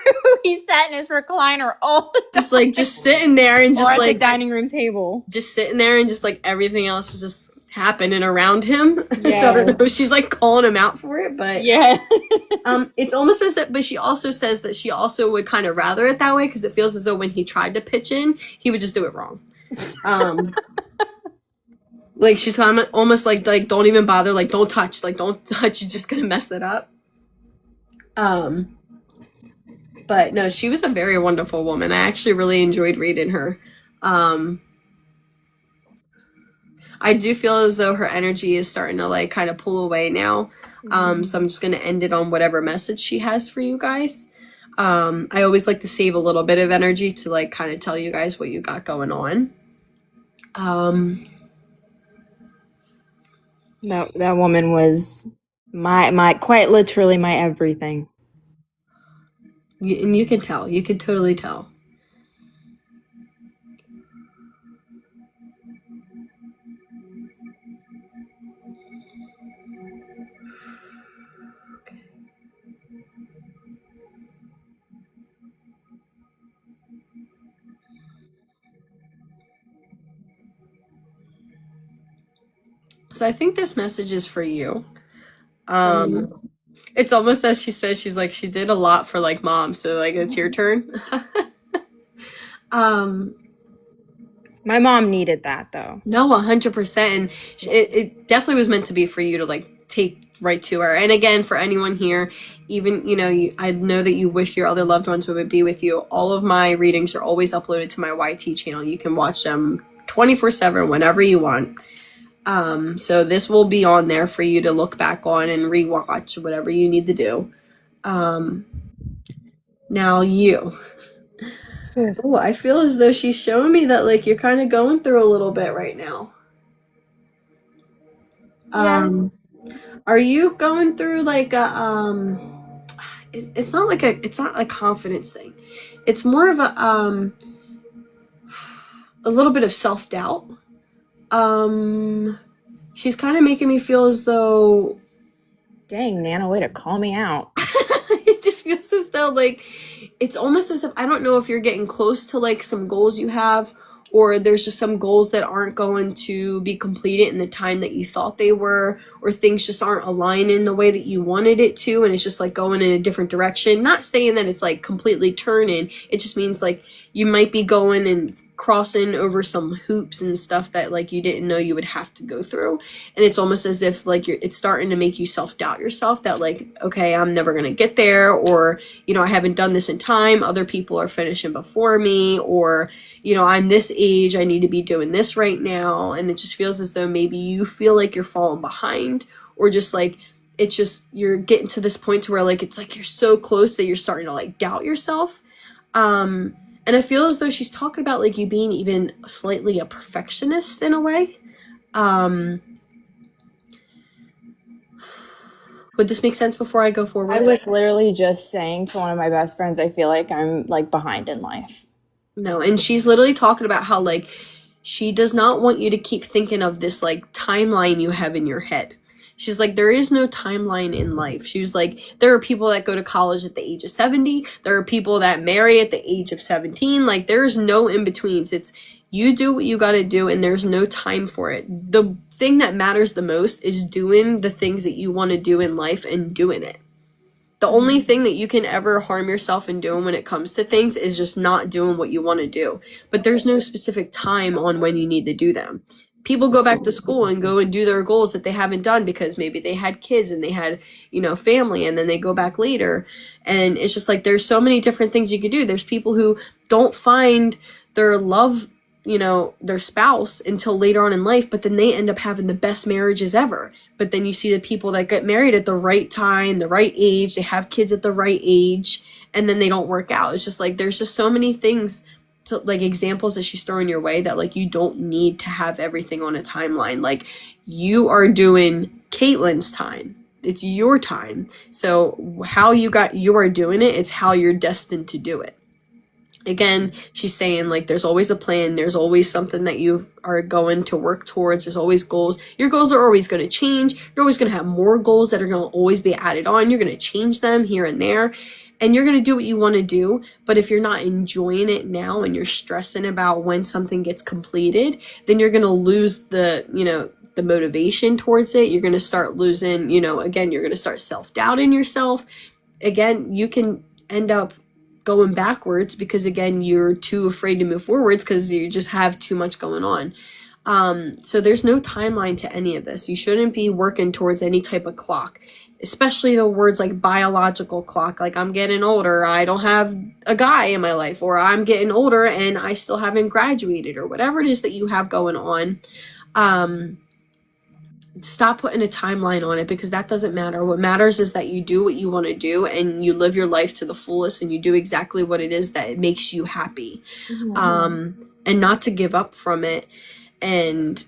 He sat in his recliner all the time. just sitting there and just or at like the dining room table. just sitting there and just like everything else is just happening around him. Yeah. So I don't know if she's like calling him out for it, but yeah. It's almost as if, but she also says that she also would kind of rather it that way because it feels as though when he tried to pitch in, he would just do it wrong. Like she's kind of almost like don't even bother, like don't touch, you're just gonna mess it up. But no, she was a very wonderful woman. I actually really enjoyed reading her. I do feel as though her energy is starting to like kind of pull away now. So I'm just going to end it on whatever message she has for you guys. I always like to save a little bit of energy to like kind of tell you guys what you got going on. That woman was my quite literally my everything. And you can tell. You can totally tell. So I think this message is for you. It's almost as she says, she's like, she did a lot for like mom, so like it's your turn. My mom needed that though. No, 100%. And it definitely was meant to be for you to like take right to her. And again, for anyone here, even, I know that you wish your other loved ones would be with you. All of my readings are always uploaded to my YT channel. You can watch them 24/7 whenever you want. So this will be on there for you to look back on and rewatch whatever you need to do. Now you. Oh, I feel as though she's showing me that like you're kind of going through a little bit right now. Yeah. Um, are you going through like a it's not like a confidence thing. It's more of a little bit of self-doubt. Um, she's kind of making me feel as though Dang, Nana, way to call me out. it just feels as though like it's almost as if I don't know if you're getting close to like some goals you have, or there's just some goals that aren't going to be completed in the time that you thought they were, or things just aren't aligning the way that you wanted it to, and it's just like going in a different direction. Not saying that it's like completely turning, it just means like you might be going and crossing over some hoops and stuff that like you didn't know you would have to go through, and it's almost as if like it's starting to make you self-doubt yourself that like, okay, I'm never gonna get there, or I haven't done this in time, other people are finishing before me, or I'm this age, I need to be doing this right now. And it just feels as though maybe you feel like you're falling behind, or just like it's just you're getting to this point to where like it's like you're so close that you're starting to like doubt yourself. And I feel as though she's talking about like you being even slightly a perfectionist in a way. um would this make sense before I go I forward? was literally just saying to one of my best friends, I feel like I'm like behind in life. No, and she's literally talking about how like she does not want you to keep thinking of this like timeline you have in your head. She's like, there is no timeline in life. She was like, there are people that go to college at the age of 70. There are people that marry at the age of 17. Like, there's no in-betweens. It's you do what you got to do, and there's no time for it. The thing that matters the most is doing the things that you want to do in life and doing it. The only thing that you can ever harm yourself in doing when it comes to things is just not doing what you want to do. But there's no specific time on when you need to do them. People go back to school and go and do their goals that they haven't done because maybe they had kids and they had, family, and then they go back later. And it's just like there's so many different things you could do. There's people who don't find their love, their spouse until later on in life, but then they end up having the best marriages ever. But then you see the people that get married at the right time, the right age, they have kids at the right age, and then they don't work out. It's just like there's just so many things to like examples that she's throwing your way that like you don't need to have everything on a timeline. Like you are doing Caitlin's time. It's your time. So how you are doing it, it's how you're destined to do it. Again, she's saying like there's always a plan, there's always something that you are going to work towards, there's always goals. Your goals are always going to change, you're always going to have more goals that are going to always be added on, you're going to change them here and there, and you're going to do what you want to do. But if you're not enjoying it now and you're stressing about when something gets completed, then you're going to lose the motivation towards it. You're going to start losing, again, you're going to start self-doubting yourself. Again, you can end up going backwards because again you're too afraid to move forwards because you just have too much going on. So there's no timeline to any of this. You shouldn't be working towards any type of clock, especially the words like biological clock, like I'm getting older, I don't have a guy in my life, or I'm getting older and I still haven't graduated, or whatever it is that you have going on. Stop putting a timeline on it because that doesn't matter. What matters is that you do what you want to do and you live your life to the fullest and you do exactly what it is that makes you happy. And not to give up from it. And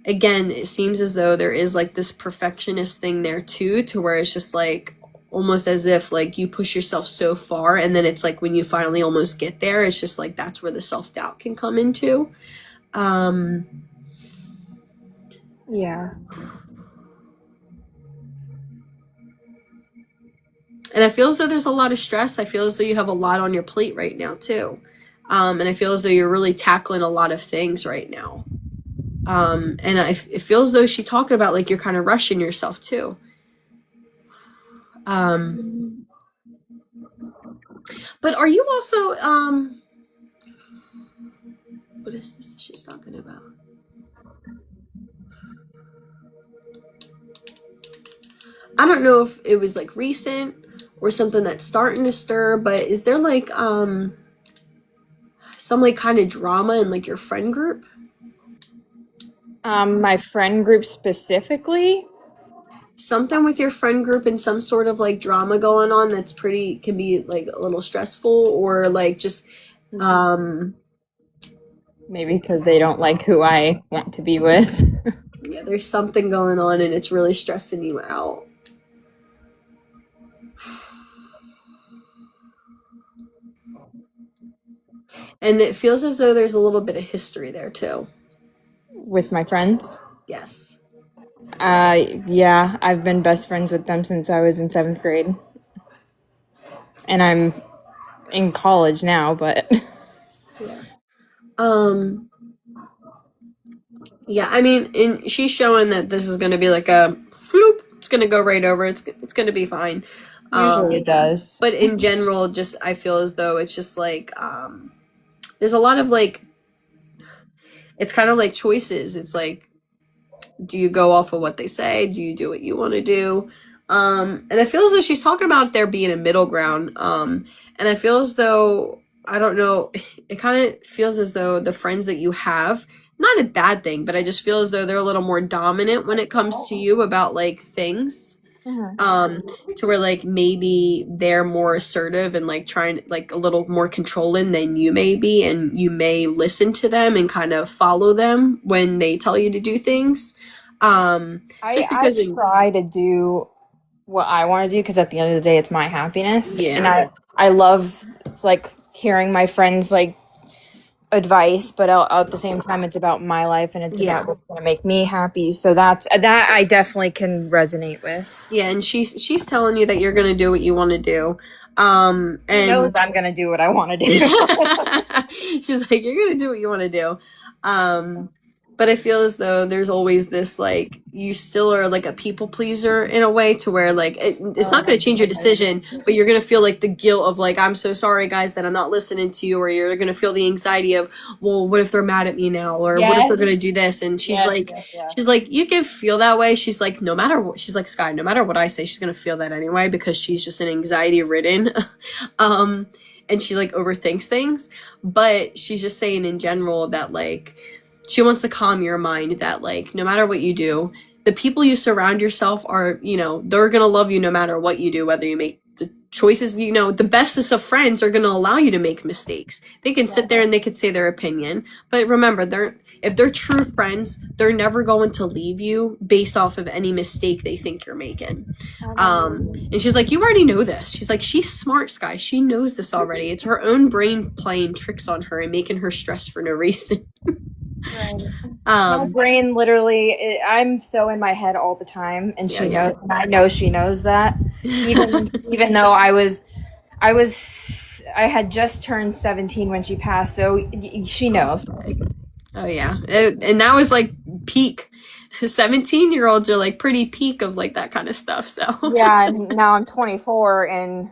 again, it seems as though there is like this perfectionist thing there too, to where it's just like almost as if like you push yourself so far and then it's like when you finally almost get there, it's just like that's where the self-doubt can come into. Yeah. And I feel as though there's a lot of stress. I feel as though you have a lot on your plate right now too. And I feel as though you're really tackling a lot of things right now. And it feels as though she's talking about like you're kind of rushing yourself too. But are you also what is this she's talking about? I don't know if it was like recent or something that's starting to stir, but is there like some like kind of drama in like your friend group? My friend group specifically? Something with your friend group and some sort of like drama going on that's can be like a little stressful, or like just Maybe because they don't like who I want to be with. Yeah, there's something going on and it's really stressing you out. And it feels as though there's a little bit of history there too. With my friends. Yes. Yeah, I've been best friends with them since I was in 7th grade. And I'm in college now, but Yeah, I mean, she's showing that this is going to be like a floop. It's going to go right over. It's going to be fine. usually it does. But in general, just I feel as though it's just like there's a lot of like, it's kind of like choices. It's like, do you go off of what they say? Do you do what you want to do? And I feel as though she's talking about there being a middle ground. And I feel as though, I don't know, it kind of feels as though the friends that you have, not a bad thing, but I just feel as though they're a little more dominant when it comes to you about like things. To where like maybe they're more assertive and like trying like a little more controlling than you may be, and you may listen to them and kind of follow them when they tell you to do things. I try to do what I want to do because at the end of the day, it's my happiness. Yeah. And I love like hearing my friends like advice, but at the same time, it's about my life and it's about what's going to make me happy. So that I definitely can resonate with. Yeah, and she's telling you that you're gonna do what you want to do. And She knows I'm gonna do what I want to do. she's like, you're gonna do what you want to do. But I feel as though there's always this like, you still are like a people pleaser in a way, to where like it's not going to change your decision, but you're going to feel like the guilt of like, I'm so sorry guys that I'm not listening to you, or you're going to feel the anxiety of, well, what if they're mad at me now, or what if they're going to do this? And she's she's like, you can feel that way. She's like, no matter what, she's like, Sky, no matter what I say, she's going to feel that anyway, because she's just an anxiety ridden. And she like overthinks things, but she's just saying in general that like, she wants to calm your mind that like, no matter what you do, the people you surround yourself are, you know, they're going to love you no matter what you do, whether you make the choices, you know, the bestest of friends are going to allow you to make mistakes. They can sit there and they could say their opinion, but remember, if they're true friends, they're never going to leave you based off of any mistake they think you're making. And she's like, you already know this. She's like, she's smart, Sky. She knows this already. It's her own brain playing tricks on her and making her stressed for no reason. Right. My brain literally, I'm so in my head all the time, and she knows. And I know she knows that. Even though I had just turned 17 when she passed, so she knows. Oh yeah, and that was like peak. 17-year-olds are like pretty peak of like that kind of stuff. So yeah, and now I'm 24 and.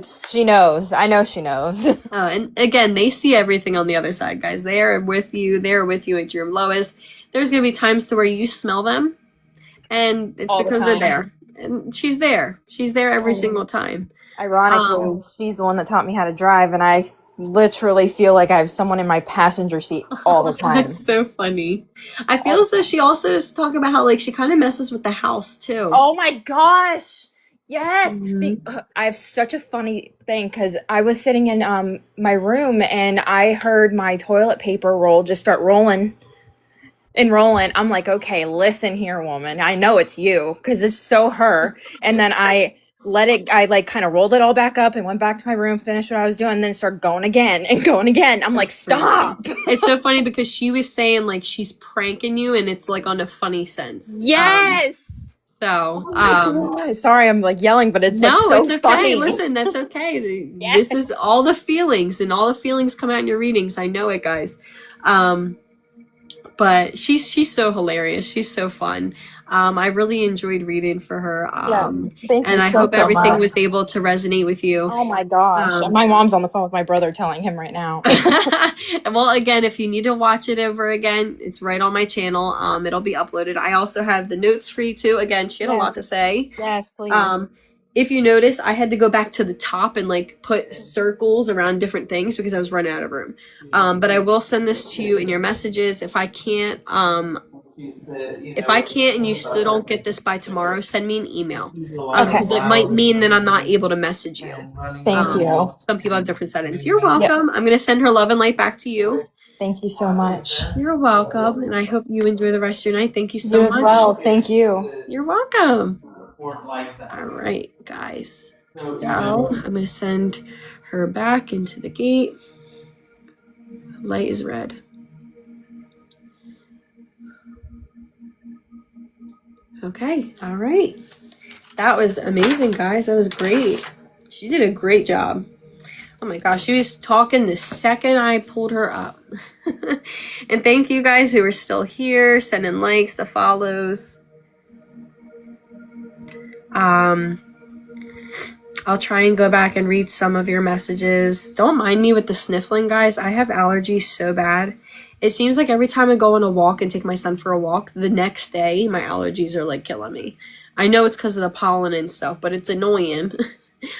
She knows. I know she knows. And again, they see everything on the other side, guys. They are with you. They're with you at your lowest. There's going to be times to where you smell them, and it's all because they're there. And she's there. She's there every single time. Ironically, she's the one that taught me how to drive, and I literally feel like I have someone in my passenger seat all the time. That's so funny. I feel as though she also is talking about how like she kind of messes with the house too. Oh my gosh. Yes, I have such a funny thing because I was sitting in my room and I heard my toilet paper roll just start rolling and rolling. I'm like, okay, listen here, woman. I know it's you because it's so her. And then I like kind of rolled it all back up and went back to my room, finished what I was doing, and then started going again and going again. I'm like, stop. It's so funny because she was saying like she's pranking you and it's like on a funny sense. Yes. So, sorry, I'm like yelling, but it's no, like, so it's okay. funny. Listen, that's okay. Yes. This is all the feelings, and all the feelings come out in your readings. I know it, guys. But she's so hilarious. She's so fun. I really enjoyed reading for her. Thank you and I so hope everything much. was able to resonate with you. Oh my gosh. My mom's on the phone with my brother telling him right now. And well, again, if you need to watch it over again, it's right on my channel. It'll be uploaded. I also have the notes for you too. Again, she had a lot to say. Yes, please. If you notice, I had to go back to the top and like put circles around different things because I was running out of room. But I will send this to you in your messages. If I can't, and you still don't get this by tomorrow, send me an email. Because it might mean that I'm not able to message you. Thank you. Some people have different settings. You're welcome. I'm going to send her love and light back to you. Thank you so much. You're welcome, and I hope you enjoy the rest of your night. Thank you You so as much. well. Thank you. You're welcome. All right, guys. So I'm going to send her back into the gate. Light is red. Okay, all right. That was amazing, guys. That was great. She did a great job. Oh my gosh, she was talking the second I pulled her up. And thank you guys who are still here, sending likes, the follows. I'll try and go back and read some of your messages. Don't mind me with the sniffling, guys. I have allergies so bad. It seems like every time I go on a walk and take my son for a walk, the next day my allergies are like killing me. I know it's because of the pollen and stuff, but it's annoying.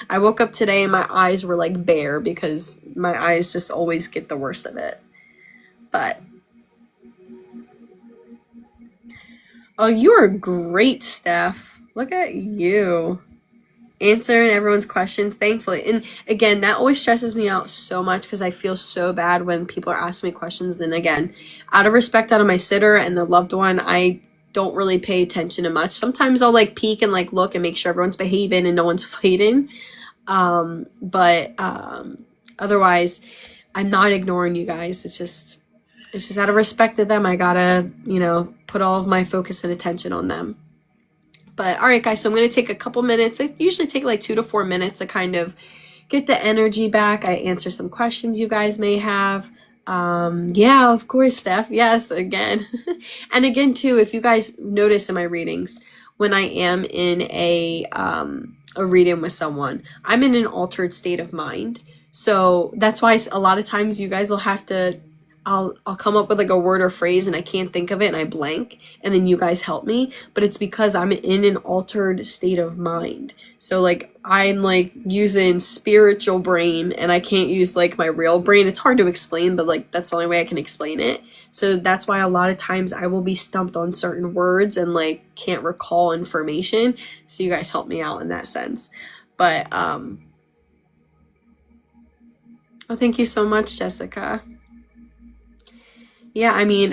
I woke up today and my eyes were like bare because my eyes just always get the worst of it. But oh, you are great, Steph. Look at you. Answering everyone's questions, thankfully. And again, that always stresses me out so much because I feel so bad when people are asking me questions. And again, out of respect out of my sitter and the loved one, I don't really pay attention to much. Sometimes I'll like peek and like look and make sure everyone's behaving and no one's fighting. But otherwise, I'm not ignoring you guys. It's just out of respect to them. I gotta, put all of my focus and attention on them. But all right, guys, so I'm going to take a couple minutes. I usually take like 2 to 4 minutes to kind of get the energy back. I answer some questions you guys may have. Yeah, of course, Steph. Yes, again. And again, too, if you guys notice in my readings, when I am in a reading with someone, I'm in an altered state of mind. So that's why a lot of times you guys will have to, I'll come up with like a word or phrase and I can't think of it and I blank and then you guys help me, but it's because I'm in an altered state of mind. So like I'm like using spiritual brain and I can't use like my real brain. It's hard to explain, but like that's the only way I can explain it. So that's why a lot of times I will be stumped on certain words and like can't recall information. So you guys help me out in that sense. But oh, thank you so much, Jessica. Yeah, I mean,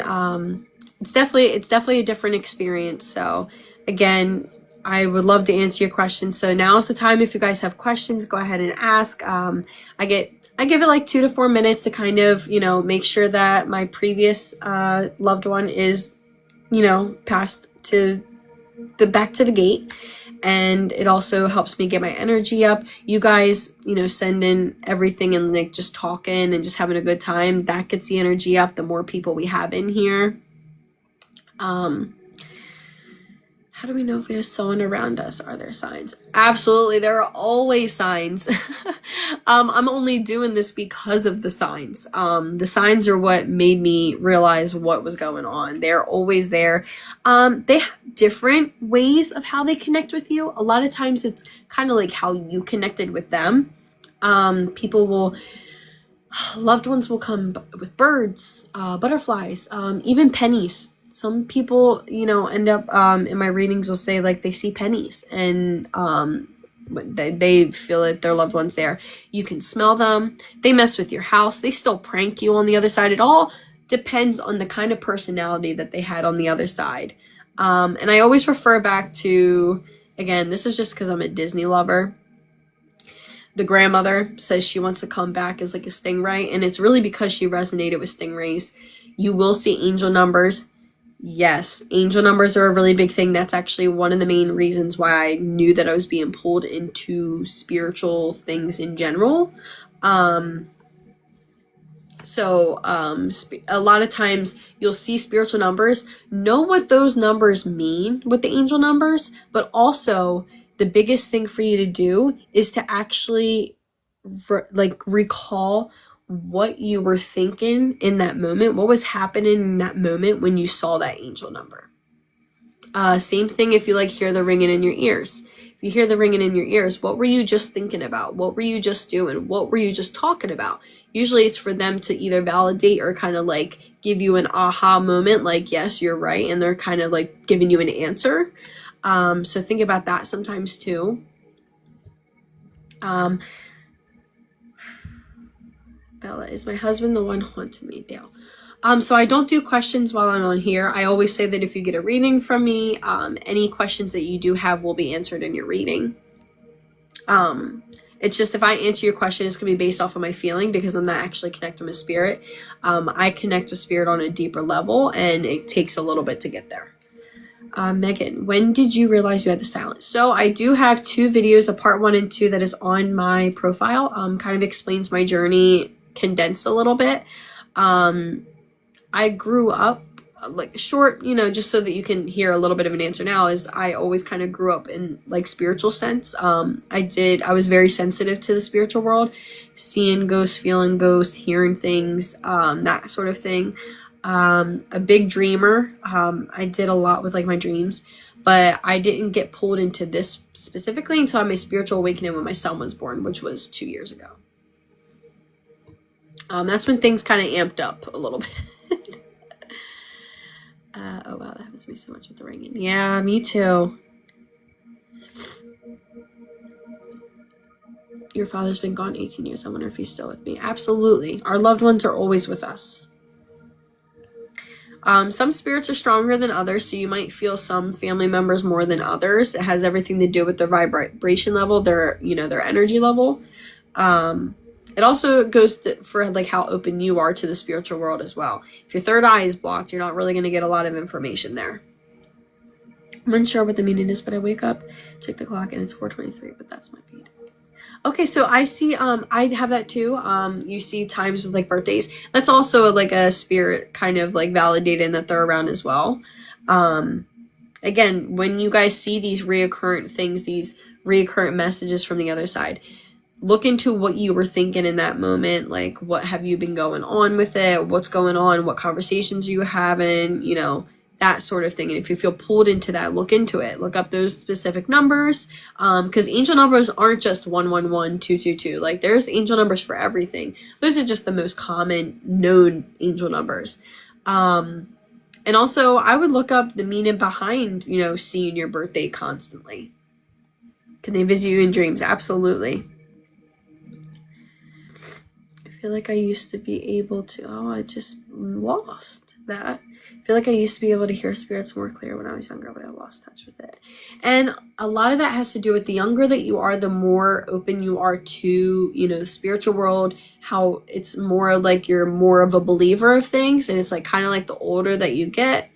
it's definitely a different experience. So again, I would love to answer your questions. So now's the time. If you guys have questions, go ahead and ask. I give it like 2 to 4 minutes to kind of, make sure that my previous loved one is, passed to back to the gate. And it also helps me get my energy up. You guys, send in everything and like just talking and just having a good time. That gets the energy up the more people we have in here. How do we know if there's someone around us? Are there signs? Absolutely, there are always signs. I'm only doing this because of the signs. The signs are what made me realize what was going on. They're always there. They have different ways of how they connect with you. A lot of times it's kind of like how you connected with them. Loved ones will come with birds, butterflies, even pennies. Some people, end up in my readings will say like they see pennies and they feel like their loved one's there. You can smell them. They mess with your house. They still prank you on the other side. It all depends on the kind of personality that they had on the other side. And I always refer back to, again, this is just because I'm a Disney lover. The grandmother says she wants to come back as like a stingray, and it's really because she resonated with stingrays. You will see angel numbers. Yes, angel numbers are a really big thing. That's actually one of the main reasons why I knew that I was being pulled into spiritual things in general. A lot of times you'll see spiritual numbers, know what those numbers mean with the angel numbers, but also the biggest thing for you to do is to actually recall what you were thinking in that moment, what was happening in that moment when you saw that angel number. Same thing if you hear the ringing in your ears. If you hear the ringing in your ears, what were you just thinking about? What were you just doing? What were you just talking about? Usually it's for them to either validate or kind of give you an aha moment, yes, you're right, and they're kind of giving you an answer. So think about that sometimes too. Bella, is my husband the one haunting me? Dale. So I don't do questions while I'm on here. I always say that if you get a reading from me, any questions that you do have will be answered in your reading. It's just if I answer your question, it's going to be based off of my feeling because I'm not actually connecting with spirit. I connect with spirit on a deeper level, and it takes a little bit to get there. Megan, when did you realize you had this talent? So I do have 2 videos, a part 1 and 2 that is on my profile. Kind of explains my journey condensed a little bit. I grew up like short, just so that you can hear a little bit of an answer now, is I always kind of grew up in like spiritual sense. I was very sensitive to the spiritual world, seeing ghosts, feeling ghosts, hearing things, that sort of thing. A big dreamer. I did a lot with like my dreams, but I didn't get pulled into this specifically until I had my spiritual awakening when my son was born, which was 2 years ago. That's when things kind of amped up a little bit. Oh wow, that happens to me so much with the ringing. Yeah, me too. Your father's been gone 18 years. I wonder if he's still with me. Absolutely. Our loved ones are always with us. Some spirits are stronger than others, so you might feel some family members more than others. It has everything to do with their vibration level, their energy level. It also goes for like how open you are to the spiritual world as well. If your third eye is blocked, you're not really going to get a lot of information there. I'm unsure what the meaning is, but I wake up, check the clock, and it's 4:23, but that's my beat. Okay, so I see, I have that too. You see times with like birthdays. That's also like a spirit kind of like validating that they're around as well. Again, when you guys see these reoccurrent things, these reoccurrent messages from the other side, look into what you were thinking in that moment. Like, what have you been going on with it? What's going on? What conversations are you having? That sort of thing. And if you feel pulled into that, look into it. Look up those specific numbers. Because angel numbers aren't just 111, 222. Like, there's angel numbers for everything. Those are just the most common known angel numbers. And also, I would look up the meaning behind, seeing your birthday constantly. Can they visit you in dreams? Absolutely. I feel like I used to be able to, I just lost that. I feel like I used to be able to hear spirits more clear when I was younger, but I lost touch with it. And a lot of that has to do with the younger that you are, the more open you are to, the spiritual world, how it's more like you're more of a believer of things. And it's like kind of like the older that you get,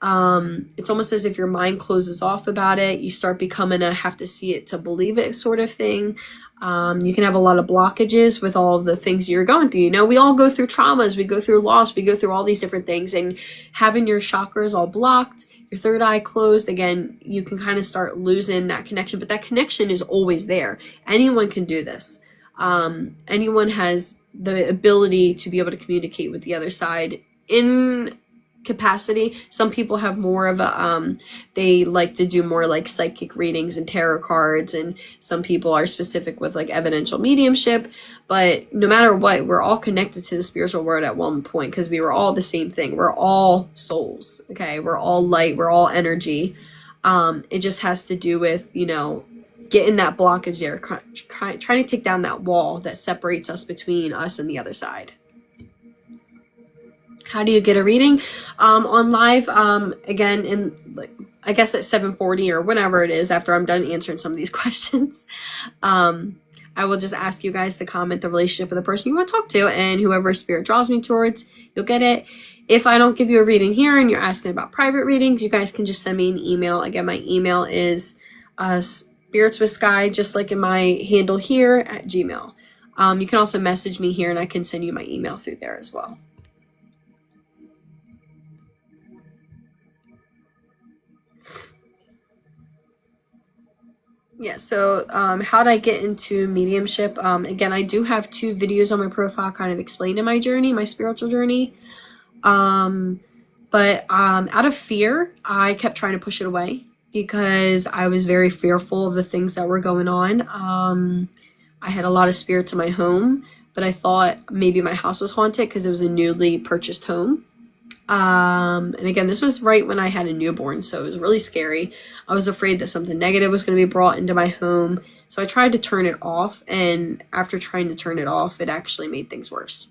it's almost as if your mind closes off about it. You start becoming a have to see it to believe it sort of thing. You can have a lot of blockages with all of the things you're going through. We all go through traumas, we go through loss, we go through all these different things, and having your chakras all blocked, your third eye closed, again, you can kind of start losing that connection, but that connection is always there. Anyone can do this. Anyone has the ability to be able to communicate with the other side in capacity. Some people have more of a they like to do more like psychic readings and tarot cards, and some people are specific with like evidential mediumship. But no matter what, we're all connected to the spiritual world at one point, because we were all the same thing. We're all souls. Okay, we're all light, we're all energy. It just has to do with getting that blockage there, trying to take down that wall that separates us between us and the other side. How do you get a reading? On live, again, in like, I guess at 7:40 or whenever it is after I'm done answering some of these questions. I will just ask you guys to comment the relationship of the person you want to talk to, and whoever spirit draws me towards, you'll get it. If I don't give you a reading here and you're asking about private readings, you guys can just send me an email. Again, my email is spiritswithsky, just like in my handle here at Gmail. You can also message me here and I can send you my email through there as well. Yeah, so how'd I get into mediumship? Again, I do have 2 videos on my profile kind of explaining my journey, my spiritual journey. But out of fear, I kept trying to push it away because I was very fearful of the things that were going on. I had a lot of spirits in my home, but I thought maybe my house was haunted because it was a newly purchased home. And again, this was right when I had a newborn, so it was really scary. I was afraid that something negative was going to be brought into my home. So I tried to turn it off, and after trying to turn it off, it actually made things worse.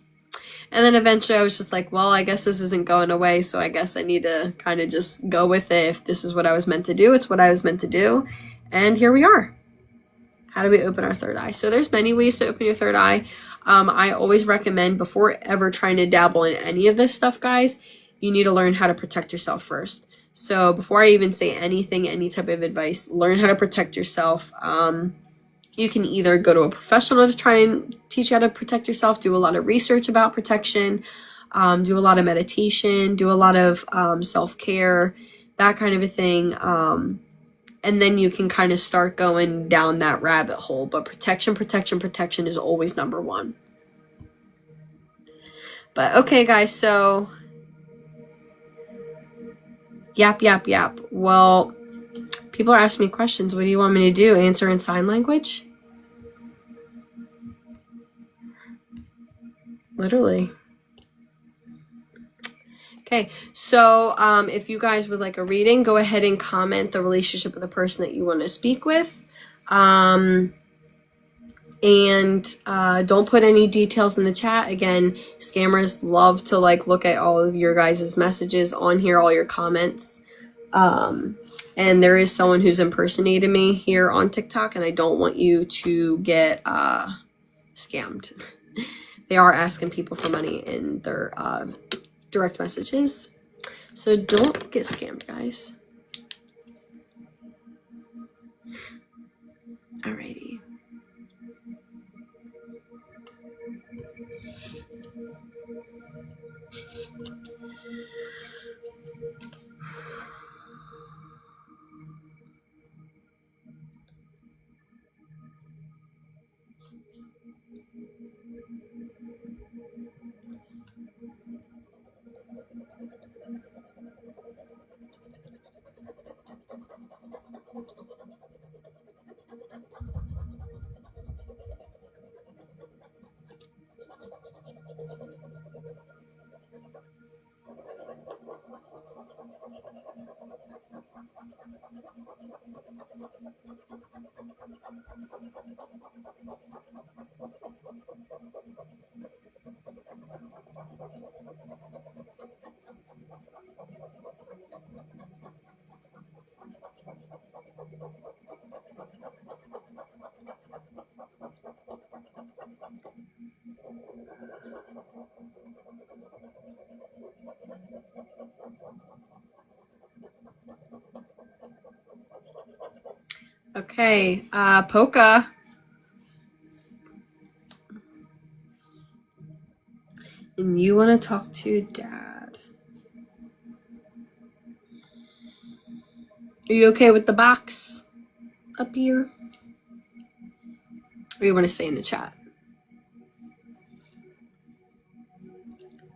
And then eventually I was just like, well, I guess this isn't going away, so I guess I need to kind of just go with it. If this is what I was meant to do, it's what I was meant to do. And here we are. How do we open our third eye? So there's many ways to open your third eye. I always recommend, before ever trying to dabble in any of this stuff, guys, you need to learn how to protect yourself first. So before I even say anything, any type of advice, learn how to protect yourself. You can either go to a professional to try and teach you how to protect yourself, do a lot of research about protection, do a lot of meditation, do a lot of self-care, that kind of a thing. And then you can kind of start going down that rabbit hole. But protection is always number one. But okay, guys, so yap. Well, people are asking me questions. What do you want me to do? Answer in sign language? Literally. Okay, so if you guys would like a reading, go ahead and comment the relationship of the person that you want to speak with. And don't put any details in the chat. Again, scammers love to like look at all of your guys' messages on here, all your comments. And there is someone who's impersonated me here on TikTok, and I don't want you to get scammed. They are asking people for money in their direct messages. So don't get scammed, guys. Alrighty. Okay, Polka. And you want to talk to Dad. Are you okay with the box up here? Or you want to stay in the chat?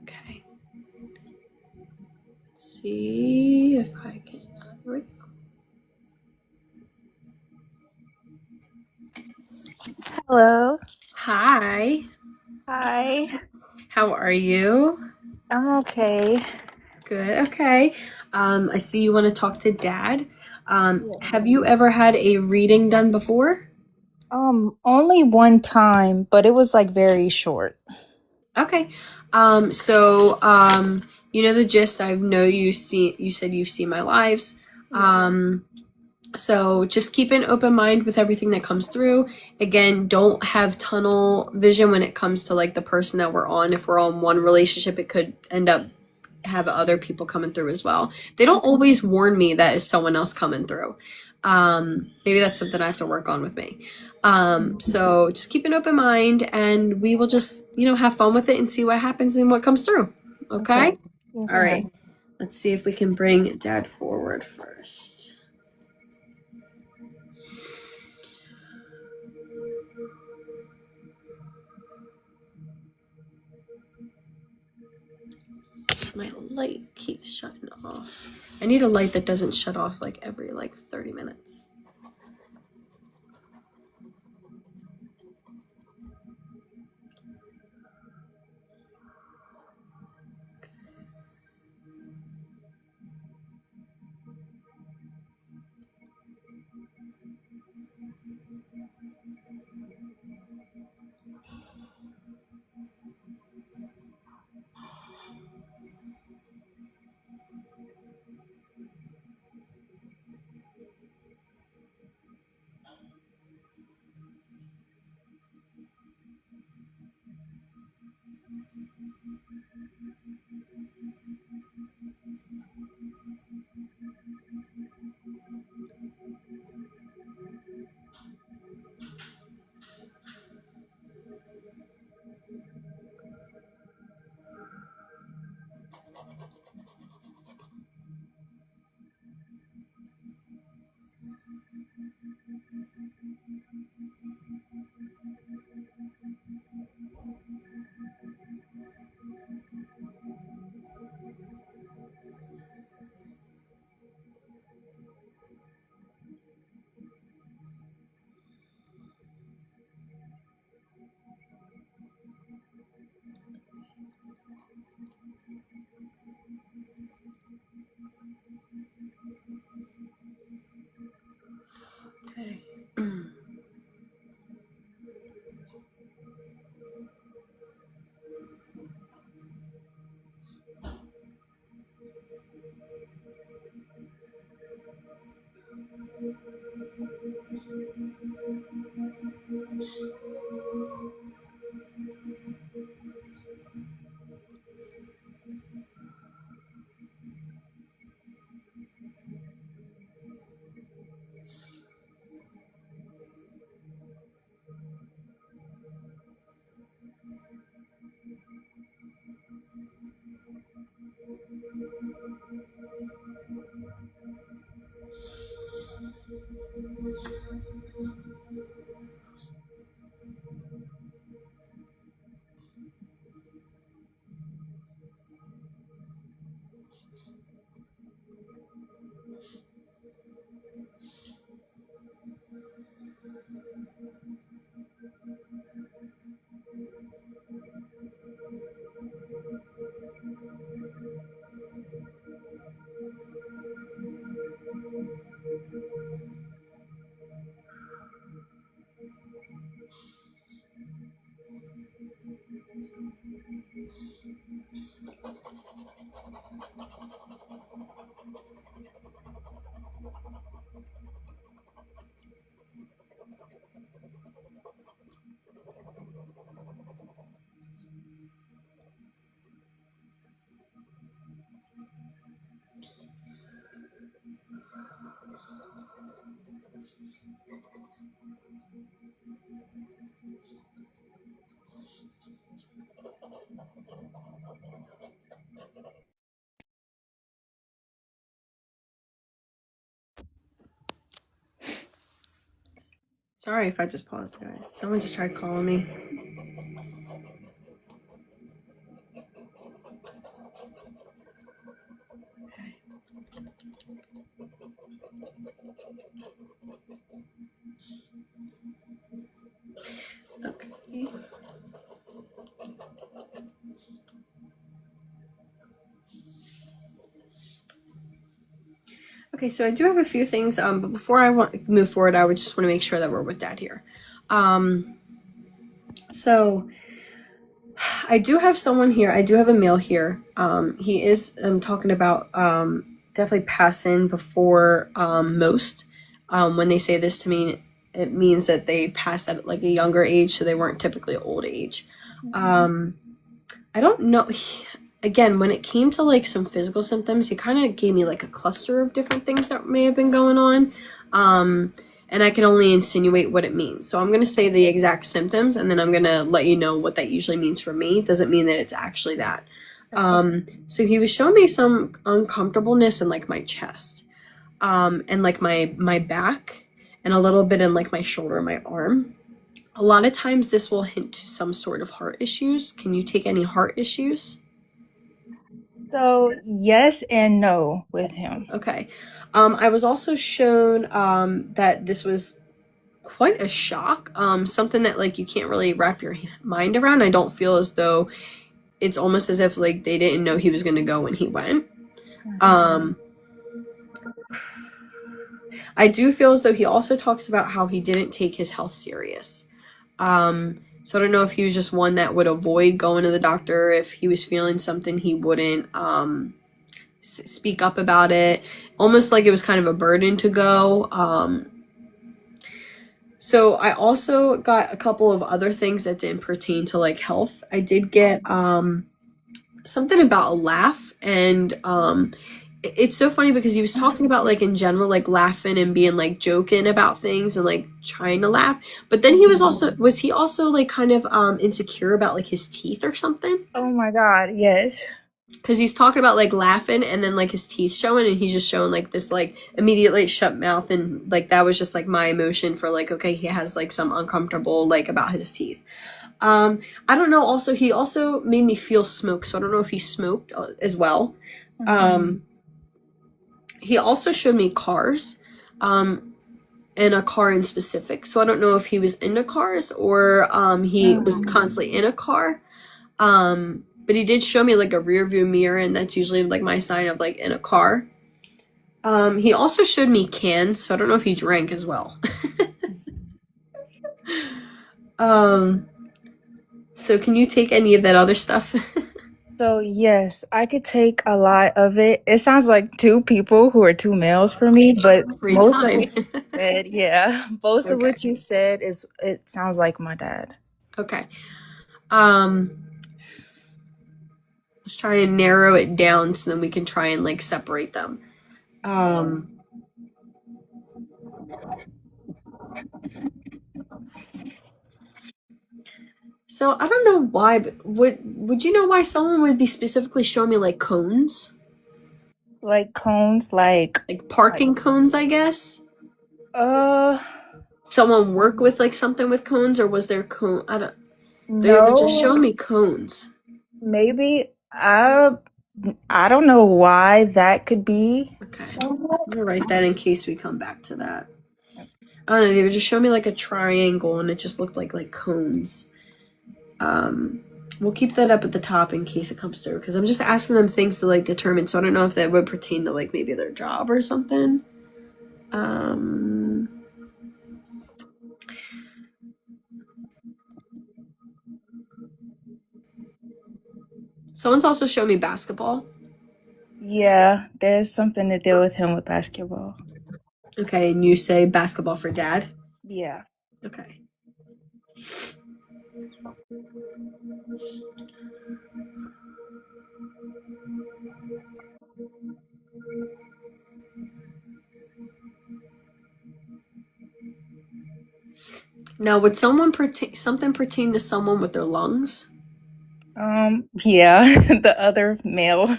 Okay. Let's see if I can. Hello. Hi. Hi. How are you? I'm okay. Good. Okay. I see you want to talk to Dad. Have you ever had a reading done before? Only one time, but it was like very short. Okay. So you know the gist. I know you said you've seen my lives. Yes. So just keep an open mind with everything that comes through. Again, don't have tunnel vision when it comes to like the person that we're on. If we're on one relationship, it could end up have other people coming through as well. They don't always warn me that is someone else coming through. Maybe that's something I have to work on with me. So just keep an open mind, and we will just, have fun with it and see what happens and what comes through. Okay? Yes, All right. Let's see if we can bring Dad forward first. My light keeps shutting off. I need a light that doesn't shut off like every 30 minutes. Sorry if I just paused, guys. Someone just tried calling me. Okay. Okay. Okay, so I do have a few things, but before I move forward, I would just want to make sure that we're with Dad here. So I do have someone here. I do have a male here. He is talking about definitely passing before most. When they say this to me, it means that they passed at like a younger age, so they weren't typically old age. I don't know. Again, when it came to like some physical symptoms, he kind of gave me like a cluster of different things that may have been going on. And I can only insinuate what it means. So I'm going to say the exact symptoms, and then I'm going to let you know what that usually means for me. It doesn't mean that it's actually that. So he was showing me some uncomfortableness in like my chest, and like my back, and a little bit in like my shoulder, my arm. A lot of times this will hint to some sort of heart issues. Can you take any heart issues? So yes and no with him. Okay. I was also shown that this was quite a shock, something that like you can't really wrap your mind around. I don't feel as though it's almost as if like they didn't know he was going to go when he went. I do feel as though he also talks about how he didn't take his health serious. So I don't know if he was just one that would avoid going to the doctor. If he was feeling something, he wouldn't speak up about it. Almost like it was kind of a burden to go. So I also got a couple of other things that didn't pertain to like health. I did get something about a laugh, and it's so funny because he was talking about like in general like laughing and being like joking about things and like trying to laugh, but then he was he also like kind of insecure about like his teeth or something? Oh my God, yes. Because he's talking about like laughing and then like his teeth showing, and he's just showing like this like immediately shut mouth, and like that was just like my emotion for like, okay, he has like some uncomfortable like about his teeth. I don't know. Also, he also made me feel smoke, so I don't know if he smoked as well. He also showed me cars, and a car in specific. So I don't know if he was into cars or he was constantly in a car. But he did show me like a rear view mirror, and that's usually like my sign of like in a car. He also showed me cans, so I don't know if he drank as well. So can you take any of that other stuff? So yes, I could take a lot of it. It sounds like two people who are two males for me, but Free most of time. what you said, yeah, most of Okay. what you said is it sounds like my dad. Okay. Um, let's try and narrow it down so then we can try and like separate them. Um, so I don't know why, but would you know why someone would be specifically showing me like cones? Like cones, Like parking cones, I guess? uh Someone work with like something with cones, or was there cone? They were just no, showing me cones. maybe I don't know why that could be. Okay. I'm gonna write that in case we come back to that. I don't know, they were just showing me like a triangle and it just looked like cones. We'll keep that up at the top in case it comes through because I'm just asking them things to like determine. So I don't know if that would pertain to like maybe their job or something. Um, Someone's also showing me basketball. Yeah, there's something to do with him with basketball. Okay, and you say basketball for dad. Yeah. Okay. Now, would something pertain to someone with their lungs? Yeah, the other male.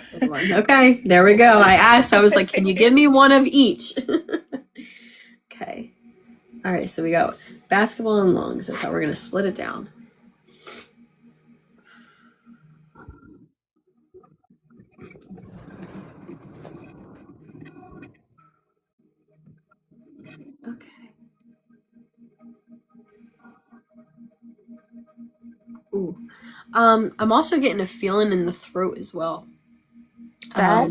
Okay, there we go. I asked. I was like, "Can you give me one of each?" Okay. All right. So we got basketball and lungs. That's how we're gonna split it down. Okay. Ooh. I'm also getting a feeling in the throat as well. That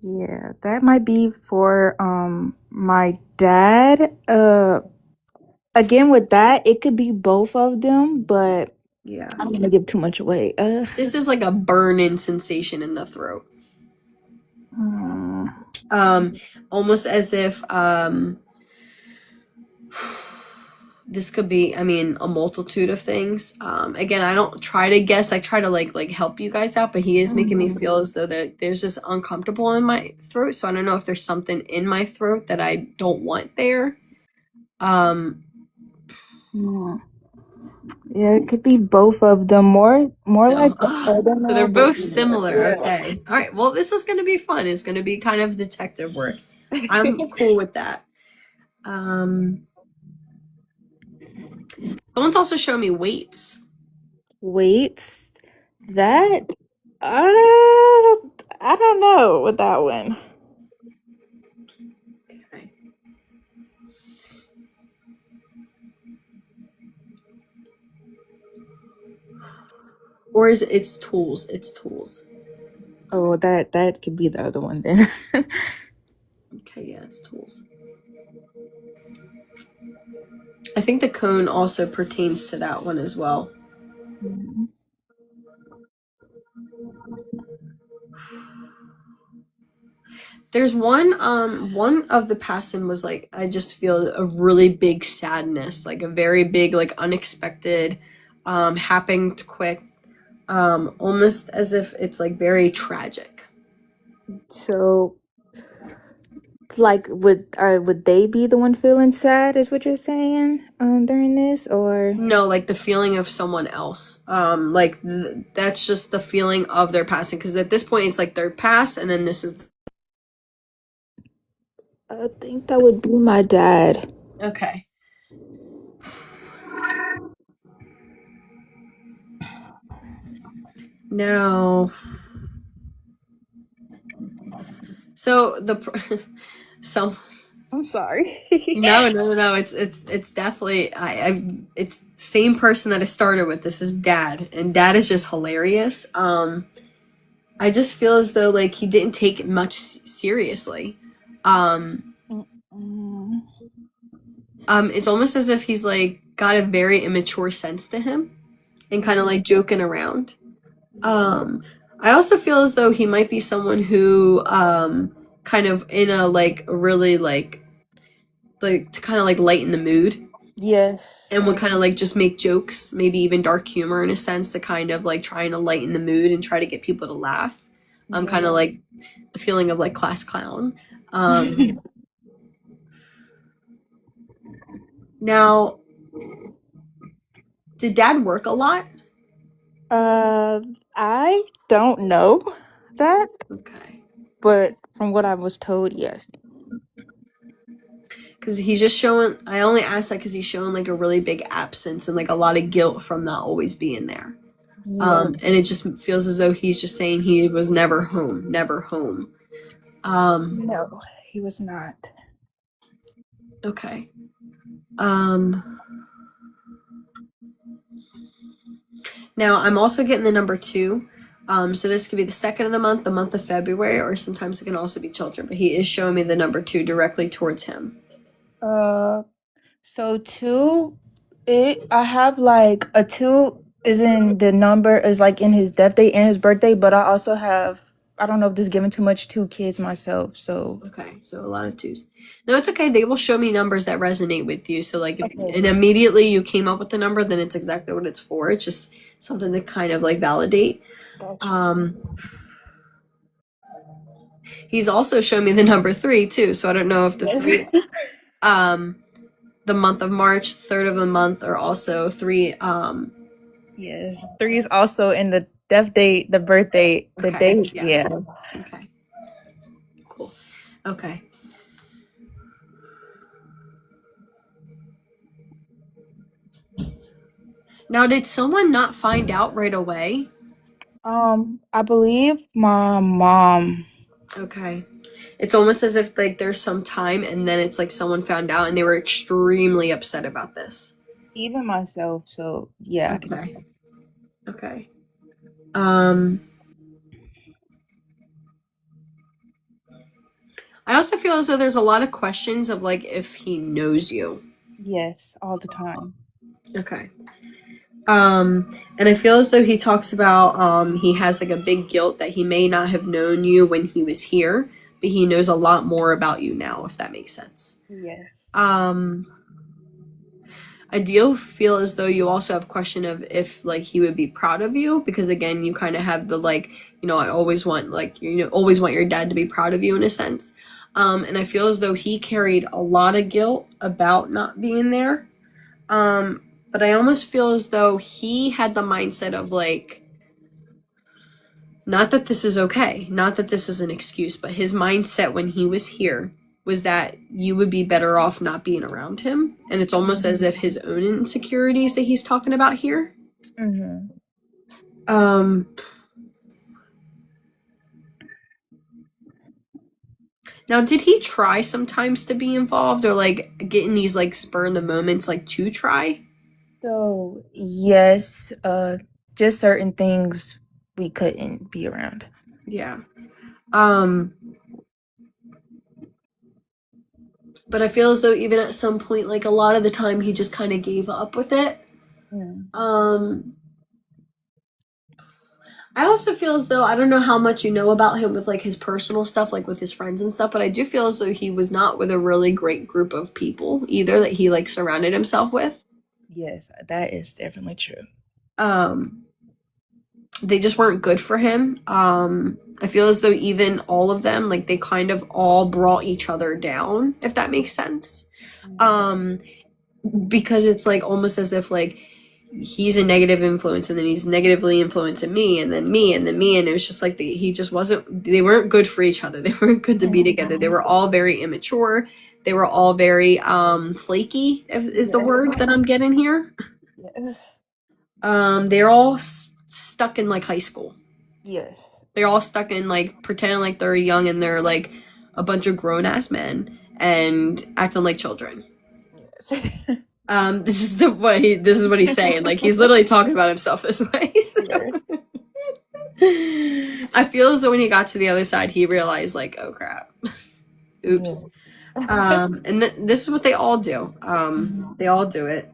Yeah, that might be for my dad. Again with that, it could be both of them, but Yeah. I'm gonna give too much away. This is like a burning sensation in the throat. Hmm. Almost as if this could be, I mean, a multitude of things. Again, I don't try to guess. I try to like help you guys out, but he is making me feel as though that there's just uncomfortable in my throat. So I don't know if there's something in my throat that I don't want there. Hmm. Yeah, it could be both of them. More like the other So they're male, but both similar. yeah. Okay. All right. Well, this is going to be fun. It's going to be kind of detective work. I'm cool with that. Someone's also showing me weights. Weights. That I don't know with that one. Okay. Or is it's tools? It's tools. Oh, that could be the other one then. Okay, yeah, it's tools. I think the cone also pertains to that one as well. Mhm. There's one of the passing was like I just feel a really big sadness, like a very big, like unexpected, happened quick, almost as if it's like very tragic. So, like, would they be the one feeling sad? Is what you're saying? During this, or No, like the feeling of someone else. That's just the feeling of their passing. Because at this point, it's like their pass, and then this is I think that would be my dad. okay. Now, so so I'm sorry. no. It's definitely it's the same person that I started with. This is Dad, and Dad is just hilarious. I just feel as though like he didn't take it much seriously. Um, Mm, it's almost as if he's like got a very immature sense to him, and kind of like joking around. Um, I also feel as though he might be someone who kind of in a like really like to kind of like lighten the mood Yes. and would kind of like just make jokes, maybe even dark humor in a sense to kind of like trying to lighten the mood and try to get people to laugh. Kind of like the feeling of like class clown. Now, did dad work a lot? I don't know that, Okay. but from what I was told, yes. Because he's just showing, I only asked that because he's showing like a really big absence and like a lot of guilt from not always being there. Yeah. And it just feels as though he's just saying he was never home, never home. No, he was not. Okay. Now I'm also getting the number 2. So this could be the 2nd of the month of February, or sometimes it can also be children. But he is showing me the number 2 directly towards him. So 2, I have like a 2 is in the number is like in his death date and his birthday, but I also have, I don't know if this is giving too much 2 kids myself, so. Okay, so a lot of 2s. No, it's okay. They will show me numbers that resonate with you. So like, Okay. and immediately you came up with the number, then it's exactly what it's for. It's just something to kind of like validate. Gotcha. He's also shown me the number 3 too. So I don't know if the Yes. 3, the month of March, 3rd of the month, are also 3. Yes, 3 is also in the death date, the birthday, the Okay, date. yes. Yeah. Okay. Cool. Okay. Now, did someone not find out right away? I believe my mom. Okay. It's almost as if like there's some time and then it's like someone found out and they were extremely upset about this. Even myself, so yeah. Okay. Okay. I also feel as though there's a lot of questions of like if he knows you. Yes, all the time. Okay. And I feel as though he talks about he has like a big guilt that he may not have known you when he was here, but he knows a lot more about you now, if that makes sense. Yes. I do feel as though you also have a question of if like he would be proud of you, because again you kind of have the like, you know, I always want like, you know, always want your dad to be proud of you in a sense. And I feel as though he carried a lot of guilt about not being there. But I almost feel as though he had the mindset of like, not that this is okay, not that this is an excuse, but his mindset when he was here was that you would be better off not being around him. And it's almost as if his own insecurities that he's talking about here. Now, did he try sometimes to be involved or like get in these like spur in the moments like to try? So yes, just certain things we couldn't be around. Yeah. But I feel as though even at some point, like a lot of the time, he just kind of gave up with it. I also feel as though, I don't know how much you know about him with like his personal stuff, like with his friends and stuff, but I do feel as though he was not with a really great group of people either that he like surrounded himself with. Yes, that is definitely true. They just weren't good for him. I feel as though even all of them, like they kind of all brought each other down, if that makes sense. Because it's like almost as if like he's a negative influence and then he's negatively influencing me and then me and then me, and it was just like they weren't good for each other. They weren't good to be together. They were all very immature. They were all very flaky, is the word that I'm getting here. Yes. They're all stuck in like high school. Yes. They're all stuck in like pretending like they're young and they're like a bunch of grown ass men and acting like children. Yes. This is what he's saying. Like he's literally talking about himself this way. So. I feel as though when he got to the other side, he realized like, oh crap, oops. And this is what they all do. They all do it.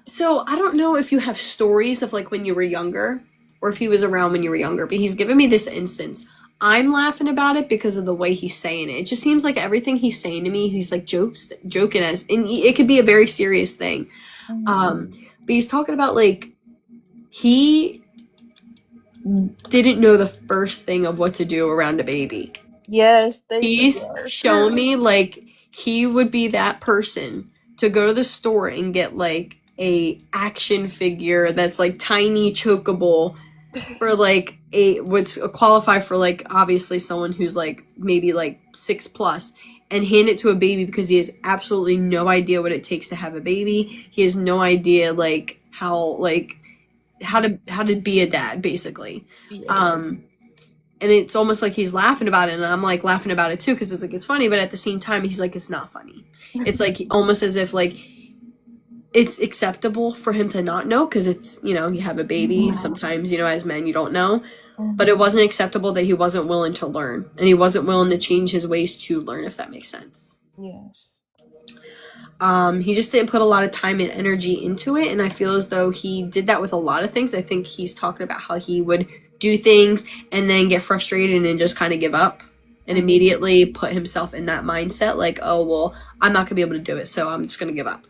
So I don't know if you have stories of like when you were younger or if he was around when you were younger, but he's given me this instance. I'm laughing about it because of the way he's saying it. It just seems like everything he's saying to me, he's like joking as, and it could be a very serious thing. But he's talking about like he didn't know the first thing of what to do around a baby. Yes, He's shown me like he would be that person to go to the store and get like a action figure that's like tiny chokeable for like what's qualify for like obviously someone who's like maybe like 6+ and hand it to a baby because he has absolutely no idea what it takes to have a baby. He has no idea like how to be a dad basically. And it's almost like he's laughing about it, and I'm like laughing about it too because it's like it's funny, but at the same time he's like it's not funny. It's like almost as if like it's acceptable for him to not know because it's, you know, you have a baby. Sometimes, you know, as men you don't know, but it wasn't acceptable that he wasn't willing to learn and he wasn't willing to change his ways to learn, if that makes sense. Yes. He just didn't put a lot of time and energy into it, and I feel as though he did that with a lot of things. I think he's talking about how he would do things and then get frustrated and just kind of give up and immediately put himself in that mindset like, oh well, I'm not gonna be able to do it, so I'm just gonna give up.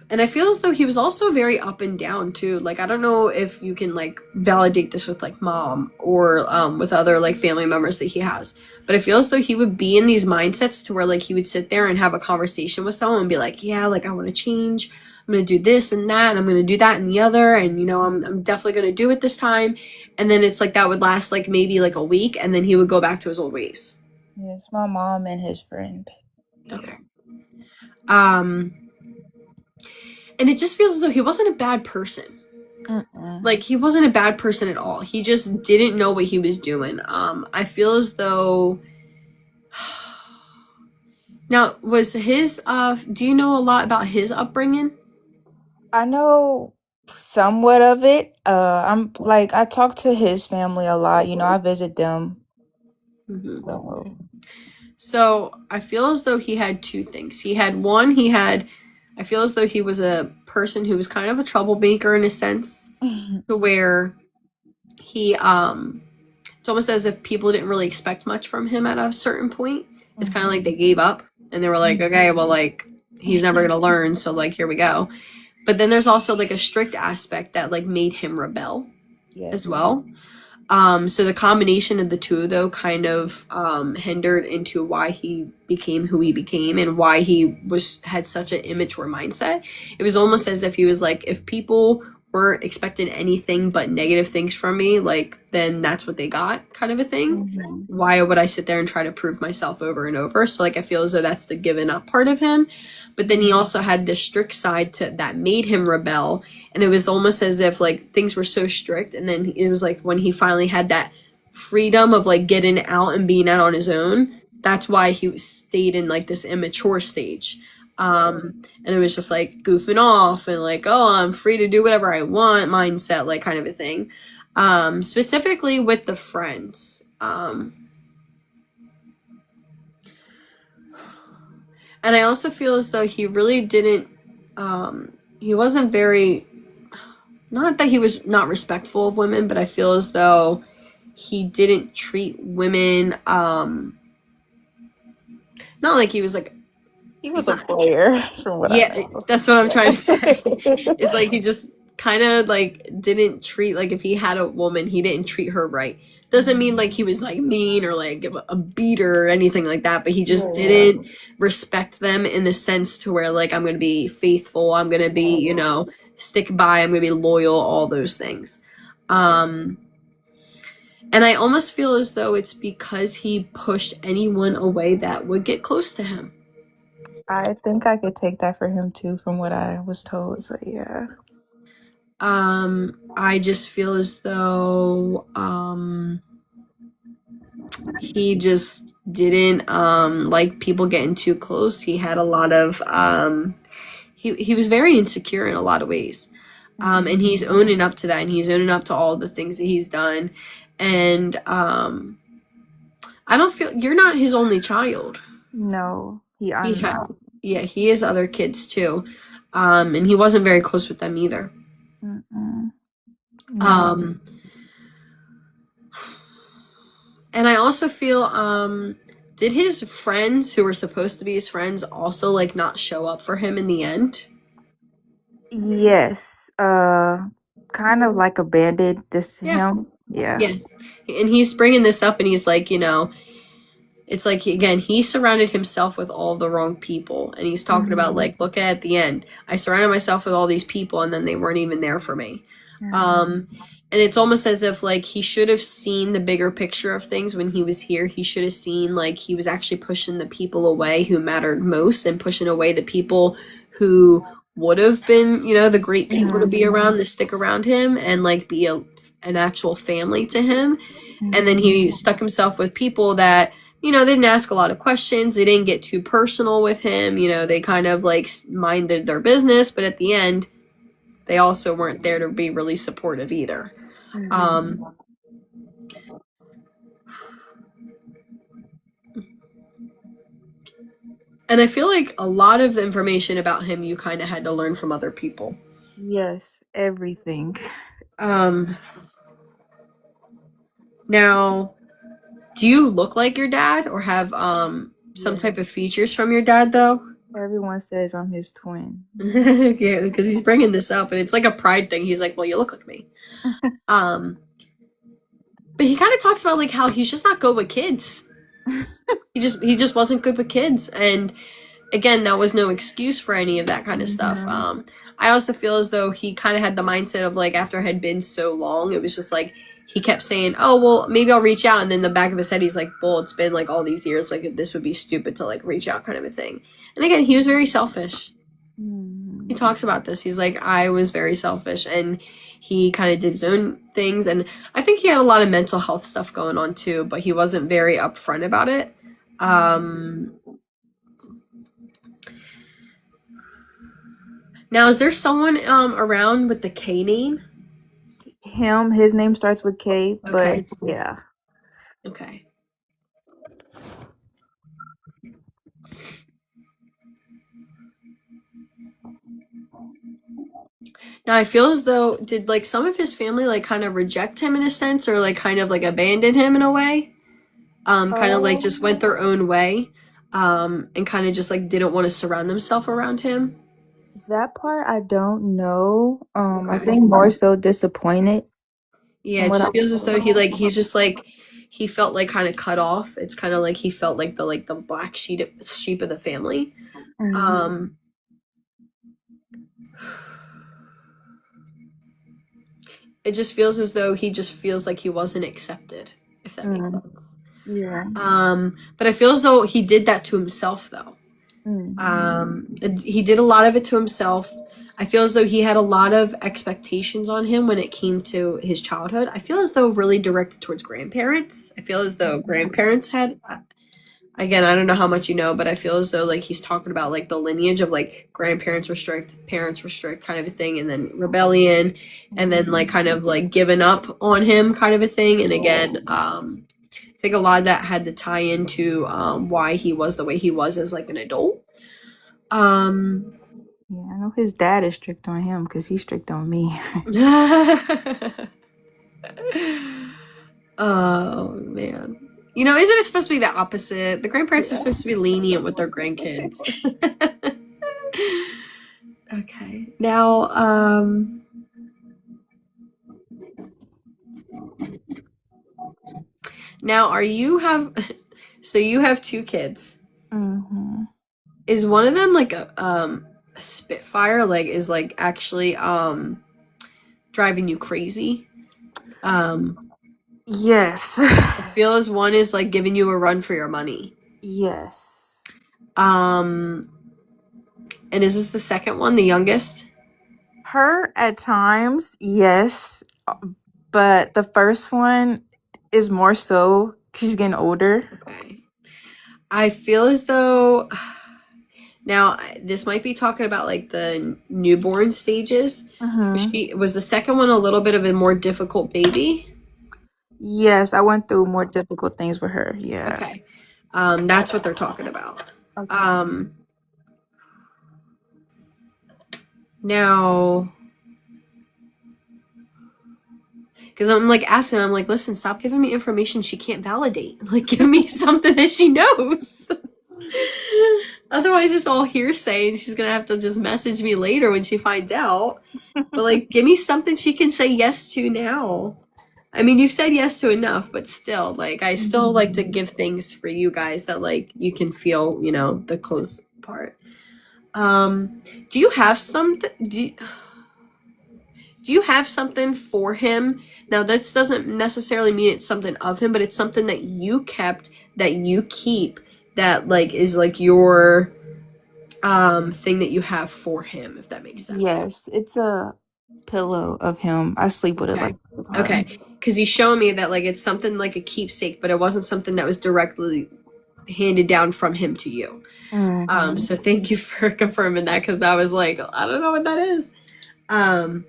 And I feel as though he was also very up and down too. Like, I don't know if you can like validate this with like mom or with other like family members that he has, but I feel as though he would be in these mindsets to where like he would sit there and have a conversation with someone and be like, yeah, like I want to change. I'm going to do this and that, and I'm going to do that and the other, and you know, I'm definitely going to do it this time. And then it's like that would last like maybe like a week, and then he would go back to his old ways. Yes, my mom and his friend. Okay. And it just feels as though he wasn't a bad person. Like, he wasn't a bad person at all. He just didn't know what he was doing. I feel as though... Now, was his... do you know a lot about his upbringing? I know somewhat of it. I'm like I talk to his family a lot. You know, I visit them. So, I feel as though he had two things. I feel as though he was a person who was kind of a troublemaker in a sense, to where he, it's almost as if people didn't really expect much from him at a certain point. It's kind of like they gave up and they were like, okay, well, like, he's never going to learn. So like, here we go. But then there's also like a strict aspect that like made him rebel as well. So the combination of the two, though, kind of hindered into why he became who he became and why he had such an immature mindset. It was almost as if he was like, if people weren't expecting anything but negative things from me, like, then that's what they got, kind of a thing. Why would I sit there and try to prove myself over and over? So like, I feel as though that's the given up part of him. But then he also had this strict side that made him rebel. And it was almost as if like things were so strict. And then it was like when he finally had that freedom of like getting out and being out on his own, that's why he stayed in like this immature stage. And it was just like goofing off and like, oh, I'm free to do whatever I want mindset, like kind of a thing. Specifically with the friends. And I also feel as though he really didn't, he wasn't very, not that he was not respectful of women, but I feel as though he didn't treat women, not like he was like, he was a player from what I know. That's what I'm trying to say. It's like he just kind of like didn't treat, like if he had a woman, he didn't treat her right. Doesn't mean like he was like mean or like a beater or anything like that, but he just didn't respect them in the sense to where like I'm going to be faithful, I'm going to be, you know, stick by, I'm going to be loyal, all those things. And I almost feel as though it's because he pushed anyone away that would get close to him. I think I could take that for him too, from what I was told. So yeah. I just feel as though he just didn't like people getting too close. He had a lot of he was very insecure in a lot of ways. And he's owning up to that, and he's owning up to all the things that he's done. And I don't feel you're not his only child. No, He I'm had, not. yeah, he has other kids too. And he wasn't very close with them either. Mm-mm. No. Um, and I also feel, did his friends who were supposed to be his friends also like not show up for him in the end? Yes. Kind of like abandoned this Yeah, him. Yeah. yeah. And he's bringing this up and he's like, it's like, again, he surrounded himself with all the wrong people. And he's talking about, like, look at the end. I surrounded myself with all these people and then they weren't even there for me. And it's almost as if, like, he should have seen the bigger picture of things when he was here. He should have seen, like, he was actually pushing the people away who mattered most and pushing away the people who would have been, the great people to be around, to stick around him and, like, be an actual family to him. And then he stuck himself with people that, they didn't ask a lot of questions. They didn't get too personal with him. They kind of, like, minded their business. But at the end, they also weren't there to be really supportive either. And I feel like a lot of the information about him you kind of had to learn from other people. Yes, everything. Now, do you look like your dad or have some type of features from your dad though? Everyone says I'm his twin. Yeah, because he's bringing this up and it's like a pride thing. He's like, well, you look like me. But he kind of talks about like how he's just not good with kids. he just wasn't good with kids. And again, that was no excuse for any of that kind of stuff. I also feel as though he kind of had the mindset of like after it had been so long, it was just like he kept saying, oh, well, maybe I'll reach out. And then the back of his head, he's like, well, it's been like all these years. Like this would be stupid to like reach out kind of a thing. And again, he was very selfish. He talks about this. He's like, I was very selfish. And he kind of did his own things. And I think he had a lot of mental health stuff going on too, but he wasn't very upfront about it. Now, is there someone around with the K name? His name starts with K, but Okay. yeah. Okay. Now, I feel as though, did like some of his family like kind of reject him in a sense or like kind of like abandon him in a way? Kind of like just went their own way and kind of just like didn't want to surround themselves around him? That part I don't know. I think more so disappointed. Yeah, it just feels as though he's just like he felt like kind of cut off. It's kind of like he felt like the black sheep of the family. It just feels as though he just feels like he wasn't accepted, if that makes sense. Yeah. But I feel as though he did that to himself though. He did a lot of it to himself. I feel as though he had a lot of expectations on him when it came to his childhood. I feel as though really directed towards grandparents. I feel as though grandparents had, again, I don't know how much you know, but I feel as though like he's talking about like the lineage of like grandparents were strict, parents were strict kind of a thing, and then rebellion, and then like kind of like giving up on him kind of a thing. And again, I think a lot of that had to tie into why he was the way he was as like an adult. Yeah, I know his dad is strict on him because he's strict on me. Oh man. Isn't it supposed to be the opposite? The grandparents are supposed to be lenient with their grandkids. Okay. Now, you have two kids. Is one of them like a Spitfire? Like is like actually driving you crazy? Yes. I feel as one is like giving you a run for your money. Yes. And is this the second one, the youngest? Her at times, yes. But the first one is more so she's getting older. Okay. I feel as though now this might be talking about like the newborn stages. Was the second one a little bit of a more difficult baby? Yes, I went through more difficult things with her. Yeah. Okay. That's what they're talking about. Okay. Now, because I'm like asking, I'm like, listen, stop giving me information she can't validate. Like, give me something that she knows. Otherwise, it's all hearsay, and she's gonna have to just message me later when she finds out. But like, give me something she can say yes to now. I mean, you've said yes to enough, but still, like, I still like to give things for you guys that like you can feel, the close part. Do you have something? Do you have something for him? Now, this doesn't necessarily mean it's something of him, but it's something that you kept, that you keep, that like is like your thing that you have for him, if that makes sense. Yes, it's a pillow of him. I sleep with it Okay. like all the time. Okay, because he's showing me that like it's something like a keepsake, but it wasn't something that was directly handed down from him to you. Mhm. So thank you for confirming that, because I was like, I don't know what that is. And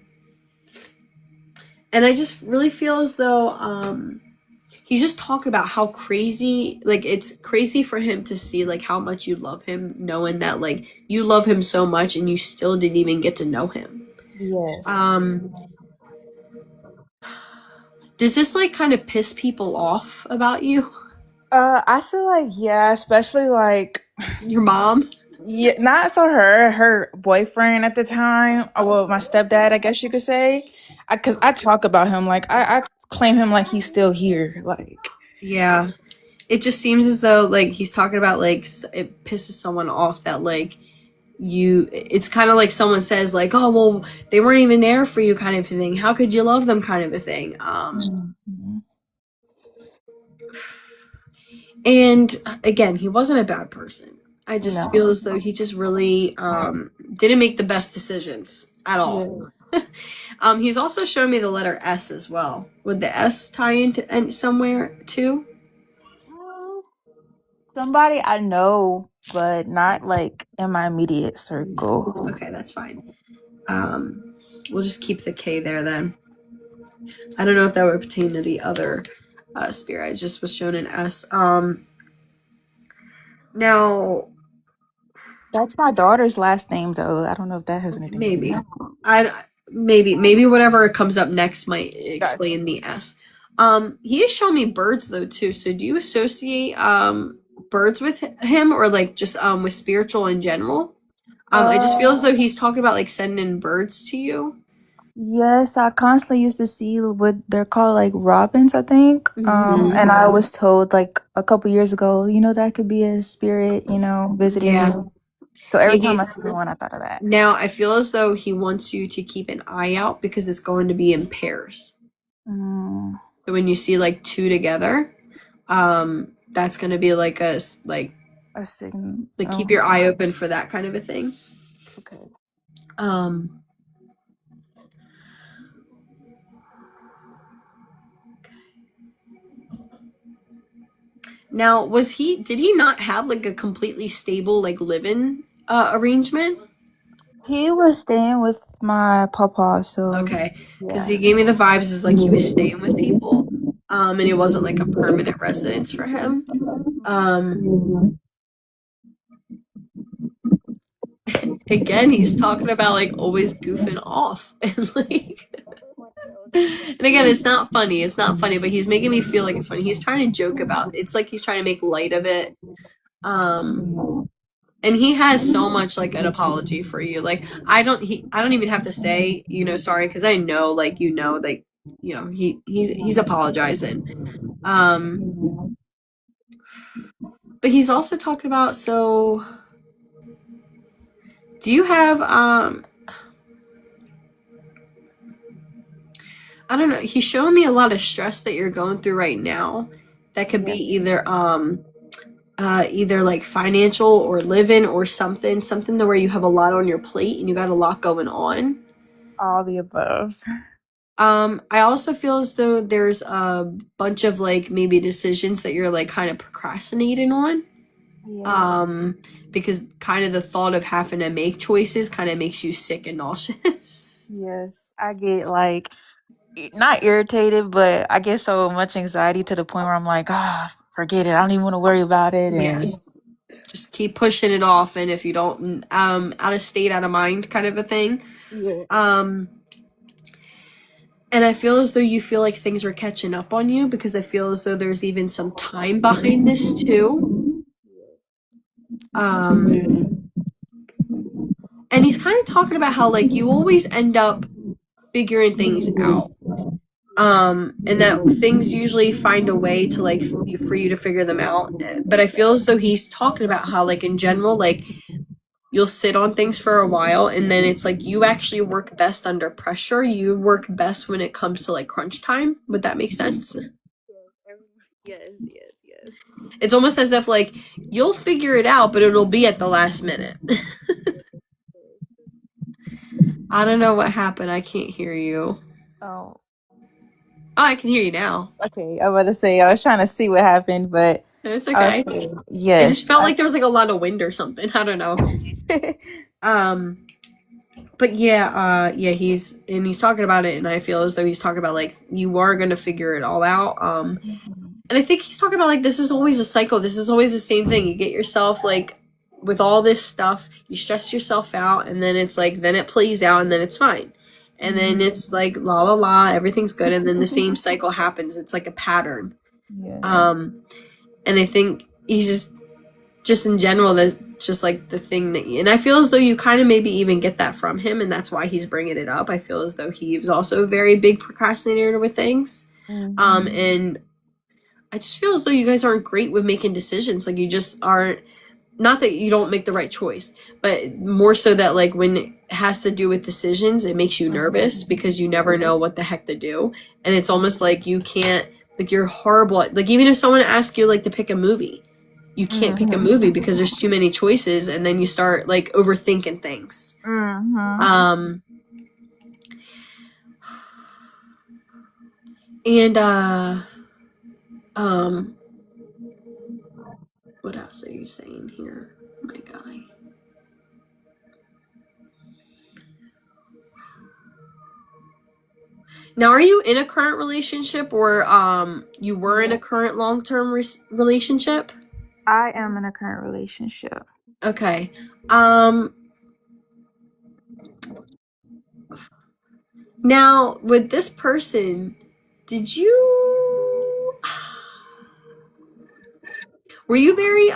I just really feel as though he's just talking about how crazy, like it's crazy for him to see like how much you love him, knowing that like you love him so much and you still didn't even get to know him. Yes. Does this like kind of piss people off about you? I feel like yeah, especially like Your mom? yeah, not so her boyfriend at the time. Well, my stepdad, I guess you could say, because I talk about him like I claim him like he's still here. Like Yeah. It just seems as though like he's talking about like it pisses someone off that like it's kind of like someone says like, oh well, they weren't even there for you kind of a thing, how could you love them kind of a thing. Mhm. And again, he wasn't a bad person. I just No. feel as though he just really didn't make the best decisions at all. He's also showing me the letter S as well. Would the S tie into somewhere too? Somebody I know, but not like in my immediate circle. Okay, that's fine. We'll just keep the K there then. I don't know if that would pertain to the other spirit. I just was shown an S. Now, That's my daughter's last name, though. I don't know if that has anything to do with maybe that. maybe whatever comes up next might explain Gotcha. the S. He has shown me birds though too. So do you associate birds with him, or like just with spiritual in general? I just feel as though he's talking about like sending in birds to you. Yes, I constantly used to see what they're called, like robins, I think. Mhm. And I was told like a couple years ago, that could be a spirit, visiting Yeah. you. So every Yeah, time I see one, I thought of that. now I feel as though he wants you to keep an eye out because it's going to be in pairs. Mm, So when you see like two together, that's going to be like like a signal. keep your eye open for that kind of a thing. Okay. Now, did he not have like a completely stable like live-in arrangement? He was staying with my papa, so Okay, because yeah. he gave me the vibes as like he was staying with people, and it wasn't like a permanent residence for him. Again, he's talking about like always goofing off and like. And again, it's not funny. It's not funny, but he's making me feel like it's funny. He's trying to joke about. It's like he's trying to make light of it. And he has so much like an apology for you. Like I don't even have to say, sorry, because I know like like he's apologizing. But he's also talking about, so do you have I don't know, he's showing me a lot of stress that you're going through right now that could be either like financial or living or something to where you have a lot on your plate and you got a lot going on. All the above. I also feel as though there's a bunch of like maybe decisions that you're like kind of procrastinating on. Yes. Because kind of the thought of having to make choices kind of makes you sick and nauseous. Yes. I get like not irritated, but I get so much anxiety to the point where I'm like, forget it. I don't even want to worry about it. And Just keep pushing it off, and if you don't, out of state, out of mind kind of a thing. yes. And I feel as though you feel like things are catching up on you, because I feel as though there's even some time behind this too. And he's kind of talking about how like you always end up figuring things out. And that things usually find a way to like for you to figure them out. But I feel as though he's talking about how like in general, like you'll sit on things for a while, and then it's like you actually work best under pressure. You work best when it comes to like crunch time. Would that make sense? Yes. It's almost as if like you'll figure it out, but it'll be at the last minute. I don't know what happened. I can't hear you. Oh, Oh, I can hear you now. okay. I was about to say, I was trying to see what happened, but It's I okay. was saying, It yes. just felt like there was like a lot of wind or something. I don't know. But yeah, he's talking about it, and I feel as though he's talking about like you are gonna figure it all out. And I think he's talking about like this is always a cycle. This is always the same thing. You get yourself like with all this stuff, you stress yourself out, and then it's like then it plays out, and then it's fine. And then it's like la la la, everything's good, and then the same cycle happens. It's like a pattern. Yes. And I think he's just in general, that's just like the thing that, and I feel as though you kind of maybe even get that from him, and that's why he's bringing it up. I feel as though he was also a very big procrastinator with things. And I just feel as though you guys aren't great with making decisions. Like you just aren't, not that you don't make the right choice, but more so that like when it has to do with decisions, it makes you nervous because you never know what the heck to do. And it's almost like you can't, like you're horrible at, like even if someone asks you like to pick a movie, you can't pick a movie because there's too many choices, and then you start like overthinking things. What else are you saying here, my guy? Now, are you in a current relationship, or you were in a current long-term relationship? I am in a current relationship. Okay. Now, with this person, were you very,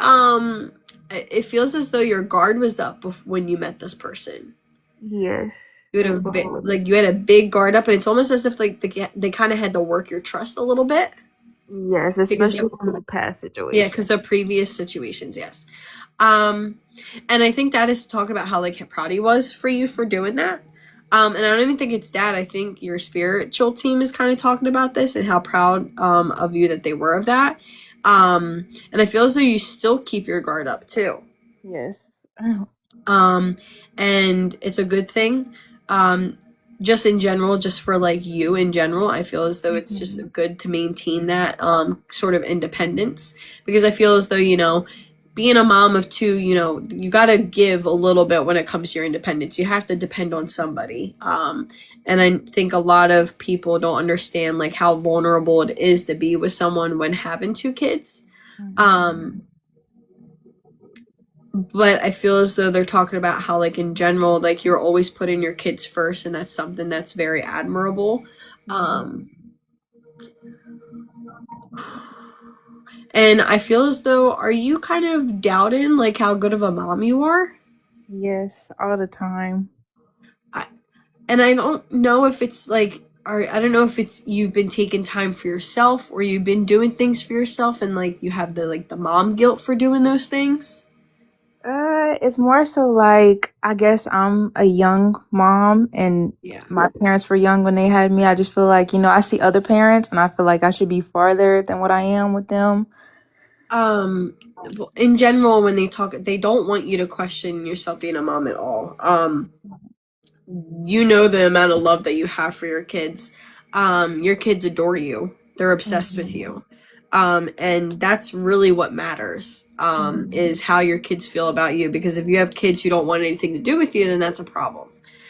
it feels as though your guard was up when you met this person. Yes. You had you had a big guard up, and it's almost as if like they kind of had to work your trust a little bit. Yes, especially from the past situation. Yeah, because of previous situations, yes. And I think that is to talk about how like proud he was for you for doing that. And I don't even think it's dad. I think your spiritual team is kind of talking about this and how proud of you that they were of that. And I feel as though you still keep your guard up too. Yes. And it's a good thing. Just in general, just for like you in general, I feel as though it's just good to maintain that sort of independence, because I feel as though, you know, being a mom of two, you know, you got to give a little bit when it comes to your independence. You have to depend on somebody. And I think a lot of people don't understand like how vulnerable it is to be with someone when having two kids. But I feel as though they're talking about how like in general, like you're always putting your kids first, and that's something that's very admirable. And I feel as though, are you kind of doubting like how good of a mom you are? Yes, all the time. And I don't know if it's like, I don't know if it's you've been taking time for yourself, or you've been doing things for yourself, and like you have the mom guilt for doing those things. It's more so like, I guess I'm a young mom, and my parents were young when they had me. I just feel like, you know, I see other parents and I feel like I should be farther than what I am with them. In general, when they talk, they don't want you to question yourself being a mom at all. You know the amount of love that you have for your kids. Your kids adore you. They're obsessed with you. And that's really what matters, is how your kids feel about you. Because if you have kids who don't want anything to do with you, then that's a problem.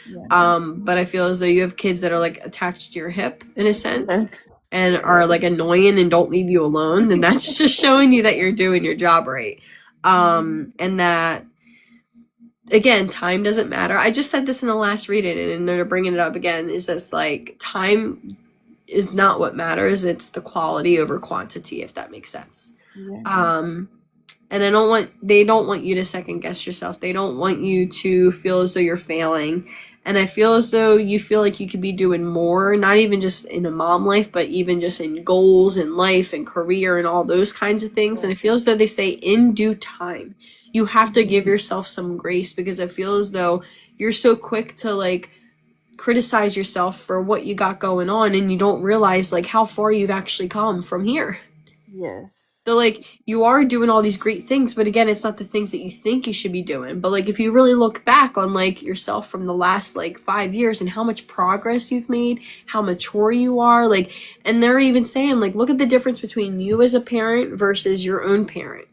Yeah. But I feel as though you have kids that are like attached to your hip in a sense Yes. and are like annoying and don't leave you alone, then that's just showing you that you're doing your job right. And that again, time doesn't matter. I just said this in the last reading, and they're bringing it up again. Is this like time is not what matters? It's the quality over quantity, if that makes sense. Yeah. And they don't want you to second guess yourself. They don't want you to feel as though you're failing. And I feel as though you feel like you could be doing more, not even just in a mom life, but even just in goals and life and career and all those kinds of things. And I feel as though they say in due time, you have to give yourself some grace, because I feel as though you're so quick to like criticize yourself for what you got going on, and you don't realize like how far you've actually come from here. Yes. So like you are doing all these great things, but again, it's not the things that you think you should be doing. But like if you really look back on like yourself from the last like 5 years and how much progress you've made, how mature you are, like, and they're even saying like look at the difference between you as a parent versus your own parent.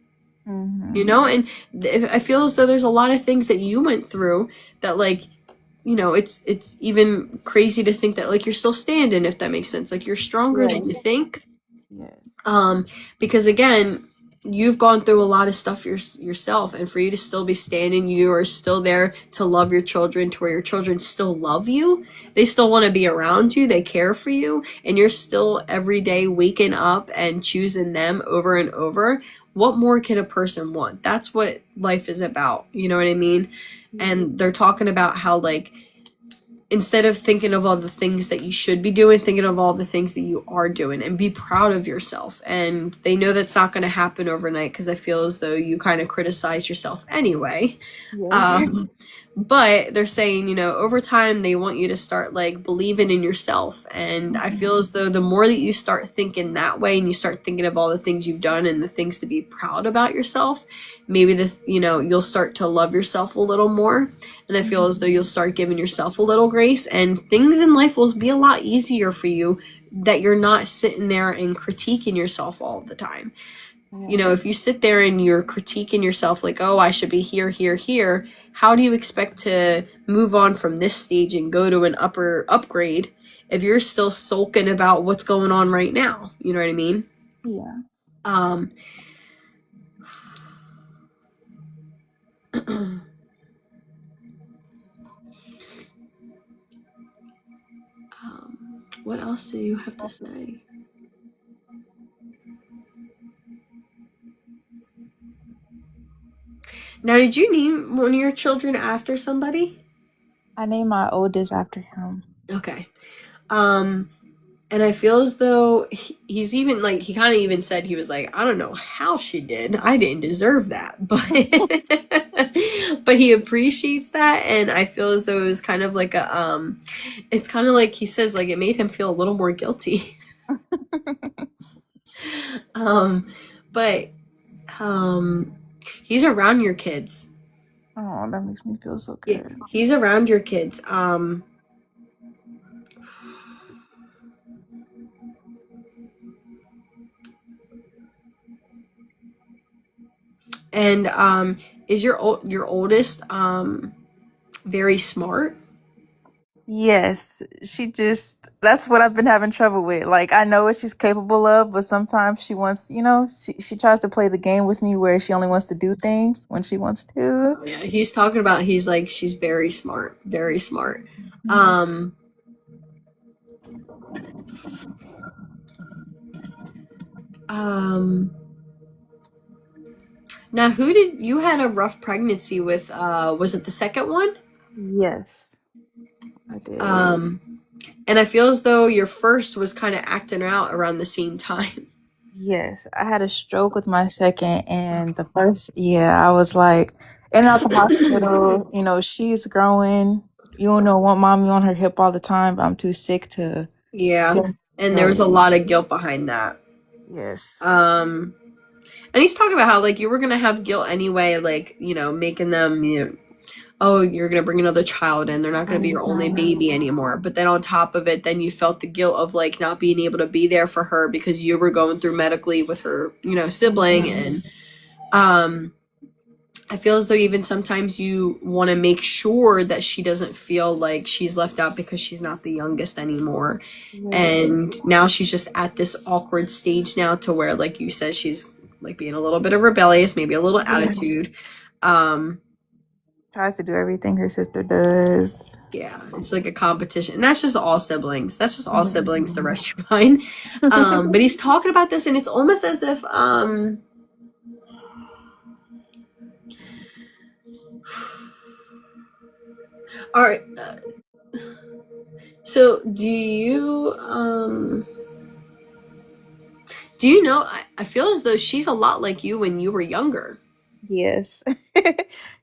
You know, and I feel as though there's a lot of things that you went through that like, you know, it's even crazy to think that like you're still standing, if that makes sense. Like you're stronger than you think. Yes. Because again, you've gone through a lot of stuff yourself, and for you to still be standing, you are still there to love your children, to where your children still love you. They still want to be around you. They care for you, and you're still every day waking up and choosing them over and over. What more can a person want? That's what life is about. You know what I mean? And they're talking about how like, instead of thinking of all the things that you should be doing, thinking of all the things that you are doing, and be proud of yourself. And they know that's not going to happen overnight, because I feel as though you kind of criticize yourself anyway. Yes. But they're saying, you know, over time, they want you to start like believing in yourself. And I feel as though the more that you start thinking that way, and you start thinking of all the things you've done and the things to be proud about yourself, maybe you'll start to love yourself a little more. And I feel as though you'll start giving yourself a little grace, and things in life will be a lot easier for you, that you're not sitting there and critiquing yourself all the time. You know, if you sit there and you're critiquing yourself like, oh, I should be here, here, here, how do you expect to move on from this stage and go to an upgrade if you're still sulking about what's going on right now? You know what I mean? Yeah. What else do you have to say? Now, did you name one of your children after somebody? I named my oldest after him. Okay. And I feel as though he's even like, he kind of even said, he was like, I don't know how she did. I didn't deserve that. But but he appreciates that. And I feel as though it was kind of like it's kind of like he says, like it made him feel a little more guilty. But he's around your kids. Oh, that makes me feel so Yeah, good. he's around your kids. And is your oldest very smart? Yes, that's what I've been having trouble with. Like, I know what she's capable of, but sometimes she wants, she tries to play the game with me where she only wants to do things when she wants to. Yeah, he's talking about, he's like, she's very smart, very smart. Now, who did you had a rough pregnancy with? Was it the second one? Yes, I did. And I feel as though your first was kind of acting out around the same time. Yes, I had a stroke with my second, and the first, I was like in and out the hospital. She's growing. You don't want mommy on her hip all the time, but I'm too sick to. Yeah, and there was a lot of guilt behind that. Yes. And he's talking about how like you were gonna have guilt anyway, like making them oh, you're gonna bring another child in, they're not gonna be your only baby anymore. But then on top of it, then you felt the guilt of like not being able to be there for her because you were going through medically with her sibling. And I feel as though even sometimes you want to make sure that she doesn't feel like she's left out because she's not the youngest anymore. And now she's just at this awkward stage now to where, like you said, she's like being a little bit of rebellious, maybe a little attitude. Tries to do everything her sister does. Yeah, it's like a competition. And that's just all siblings. That's just all siblings, the rest you're fine. But he's talking about this, and it's almost as if all right. So do you know, I feel as though she's a lot like you when you were younger. Yes.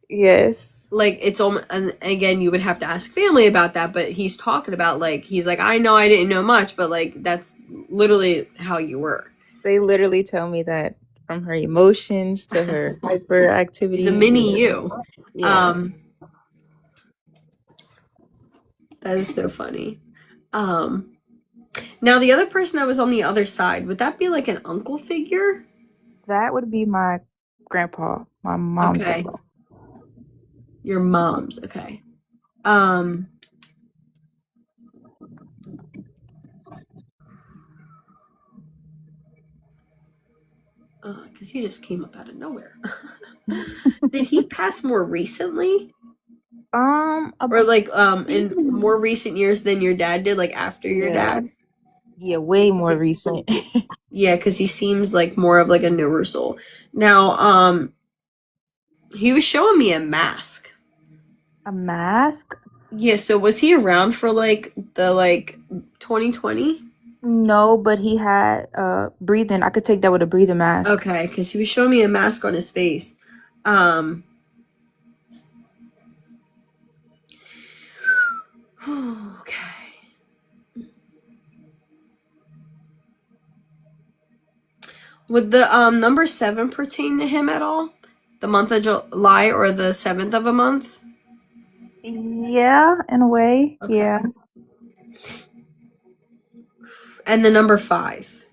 Yes. Like it's almost, and again, you would have to ask family about that, but he's talking about like, he's like, I know I didn't know much, but like that's literally how you were. They literally tell me that from her emotions to her hyperactivity. He's a mini you. Yes. That is so funny. Now the other person that was on the other side, would that be like an uncle figure? That would be my grandpa, my mom's Okay. grandpa. Your mom's, okay. Because he just came up out of nowhere. Did he pass more recently? Or like in more recent years than your dad did, like after your dad? Yeah, way more recent. Yeah, because he seems like more of like a newer soul. Now, he was showing me a mask. A mask? Yeah, so was he around for like the 2020? No, but he had breathing. I could take that with a breathing mask. Okay, because he was showing me a mask on his face. Okay. Would the number 7 pertain to him at all? The month of July or the 7th of a month? Yeah, in a way. Okay. Yeah. And the number 5?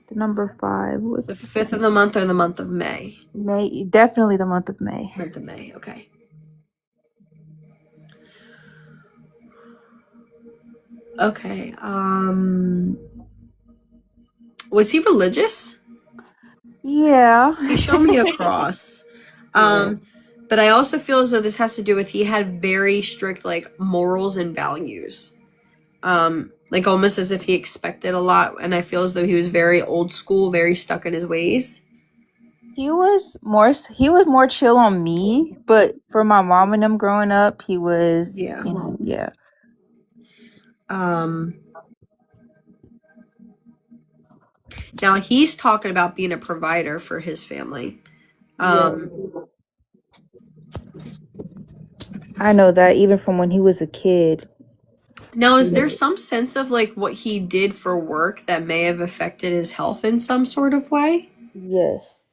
The number 5 was The 5th of the month or the month of May? May. Definitely the month of May. Month of May, okay. Okay. Was he religious? Yeah. He showed me a cross. But I also feel as though this has to do with he had very strict like morals and values. Like almost as if he expected a lot, and I feel as though he was very old school, very stuck in his ways. He was more chill on me, but for my mom and them growing up, he was Yeah. Yeah. Now he's talking about being a provider for his family. I know that even from when he was a kid. Now, is there some sense of like what he did for work that may have affected his health in some sort of way? Yes.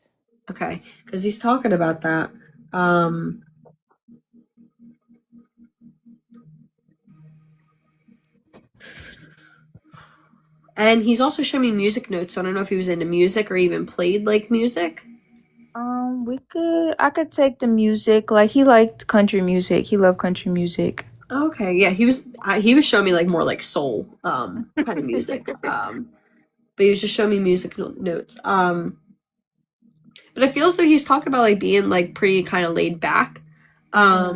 Okay, because he's talking about that. And he's also showing me music notes, so I don't know if he was into music or even played like music. I could take the music. Like he liked country music. He loved country music. Okay, yeah, he was showing me like more like soul kind of music. But he was just showing me music notes. But I feel as though he's talking about like being like pretty kind of laid back. I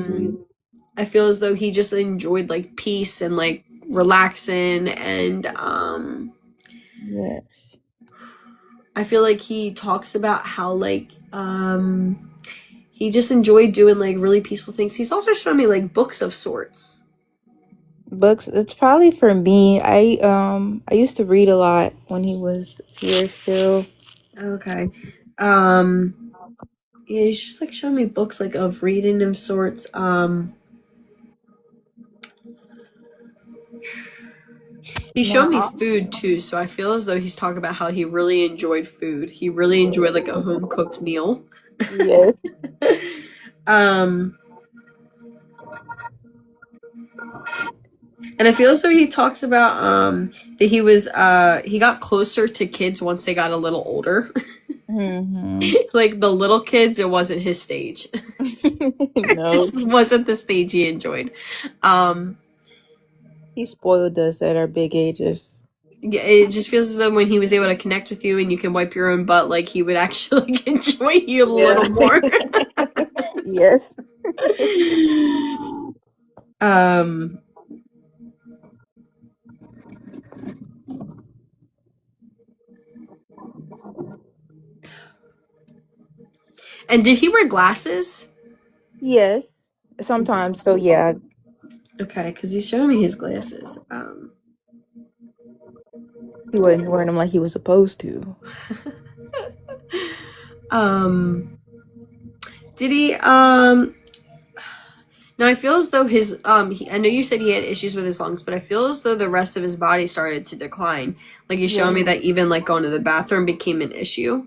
feel as though he just enjoyed like peace and like relaxing and Yes. I feel like he talks about how like he just enjoyed doing like really peaceful things. He's also showing me like books of sorts. Books. It's probably for me. I used to read a lot when he was here still. Okay. Yeah, he's just like showing me books like of reading of sorts. He showed me food too, so I feel as though he's talking about how he really enjoyed food. He really enjoyed like a home cooked meal. Yes. And I feel as though he talks about that he got closer to kids once they got a little older. Like the little kids, it wasn't his stage. It No, just wasn't the stage he enjoyed. Um he spoiled us at our big ages. yeah, it just feels as though when he was able to connect with you and you can wipe your own butt, like he would actually like, enjoy you a little more. Yes. um and did he wear glasses? Yes. Sometimes. So yeah, Okay, because he's showing me his glasses. he wasn't wearing them like he was supposed to. Did he now I feel as though his I know you said he had issues with his lungs, but I feel as though the rest of his body started to decline. Like you showed me that even like going to the bathroom became an issue.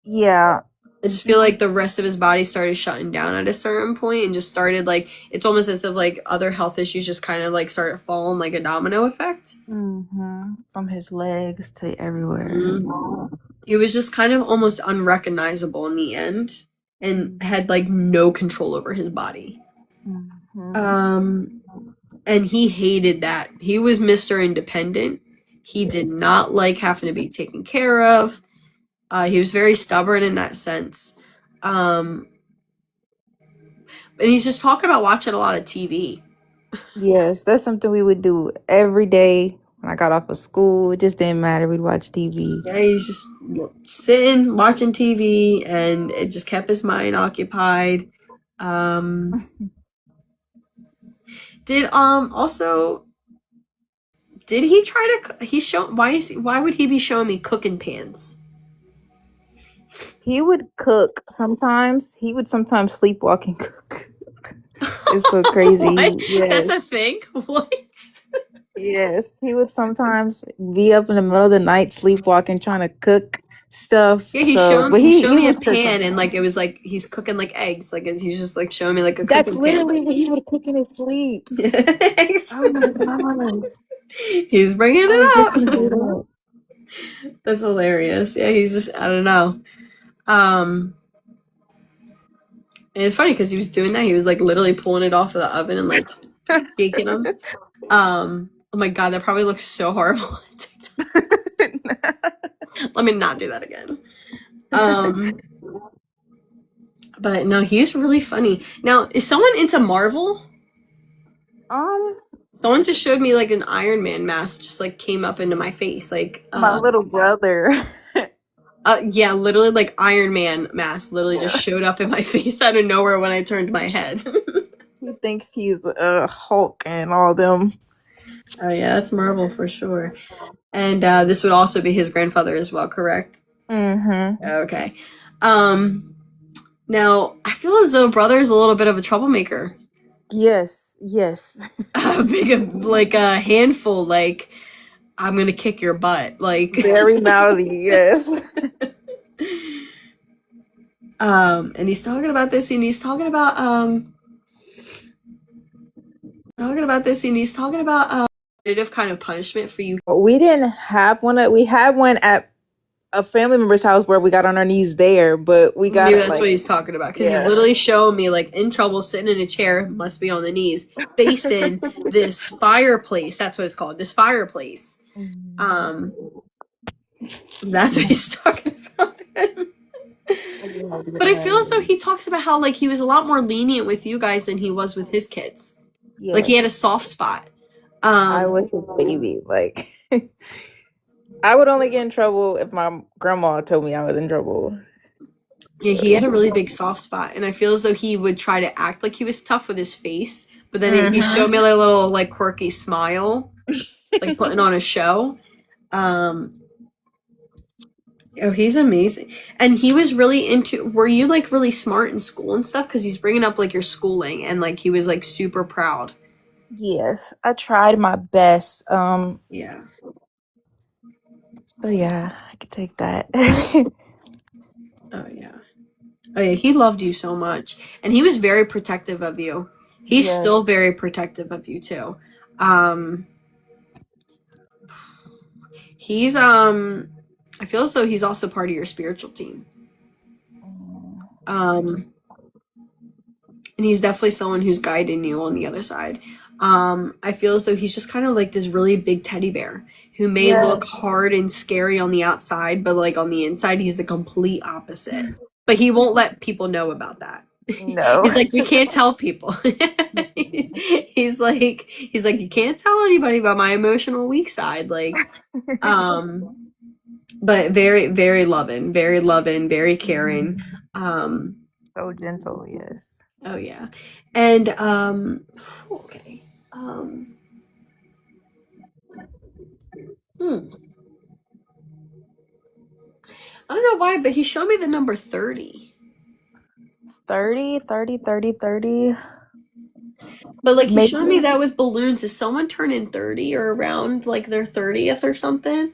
Yeah. I just feel like the rest of his body started shutting down at a certain point and just started like it's almost as if like other health issues just kind of like started falling like a domino effect. From his legs to everywhere. He was just kind of almost unrecognizable in the end and had like no control over his body. And he hated that. He was Mr. Independent. He did not like having to be taken care of. He was very stubborn in that sense. And he's just talking about watching a lot of TV. Yes, that's something we would do every day when I got off of school. It just didn't matter. We'd watch TV. Yeah, he's just sitting, watching TV, and it just kept his mind occupied. Did he try to why would he be showing me cooking pans? He would cook sometimes. He would sometimes sleepwalk and cook. It's so crazy. What? Yes. That's a thing? What? Yes. He would sometimes be up in the middle of the night sleepwalking, trying to cook stuff. Yeah, he So- showed but me a would cook pan them. and like it was like he's cooking like eggs. Like he's just like showing me like a That's cooking pan. literally what he would cook in his sleep. Eggs. Oh my god. He's bringing it I up. just can't believe That's hilarious. Yeah, he's just I don't know. And it's funny because he was doing that. He was like literally pulling it off of the oven and like baking them. Oh my god, that probably looks so horrible on TikTok. Let me not do that again. But no, he's really funny. Now, is someone into Marvel? Someone just showed me like an Iron Man mask just like came up into my face. Like my little brother. yeah, literally like Iron Man mask literally just showed up in my face out of nowhere when I turned my head. He thinks he's Hulk and all them. Oh yeah, that's Marvel for sure. And this would also be his grandfather as well, correct? Okay. Now I feel as though brother is a little bit of a troublemaker. Yes. Like a handful. Like I'm gonna kick your butt. Like Very mouthy. Yes. And he's talking about this, and he's talking about kind of punishment for you. We didn't have one. We had one at a family member's house where we got on our knees there, but we got Maybe that's what he's talking about because he's literally showing me like in trouble, sitting in a chair, must be on the knees, facing this fireplace. That's what it's called. This fireplace. That's what he's talking about. But I feel as though he talks about how like he was a lot more lenient with you guys than he was with his kids. Yeah. Like he had a soft spot. I was his baby. Like I would only get in trouble if my grandma told me I was in trouble. Yeah, he had a really big soft spot, and I feel as though he would try to act like he was tough with his face, but then he showed me like a little like quirky smile, like putting on a show. Oh, he's amazing. And he was really into, were you like really smart in school and stuff? Because he's bringing up like your schooling and like he was like super proud. Yes, I tried my best. Yeah. So yeah, I could take that. Oh, yeah. Oh, yeah. He loved you so much. And he was very protective of you. He's Yes. still very protective of you too. Um, he's I feel as though he's also part of your spiritual team. Um, and he's definitely someone who's guiding you on the other side. I feel as though he's just kind of like this really big teddy bear who may Yes. look hard and scary on the outside, but like on the inside, he's the complete opposite. But he won't let people know about that. No. He's like, we can't tell people. he's like, you can't tell anybody about my emotional weak side. Like, but very, very loving, very caring. So gentle, yes. Oh yeah. And okay. I don't know why, but he showed me the number 30. 30, 30, 30, 30. But like he Maybe. showed me that with balloons. Is someone turning 30 or around like their 30th or something?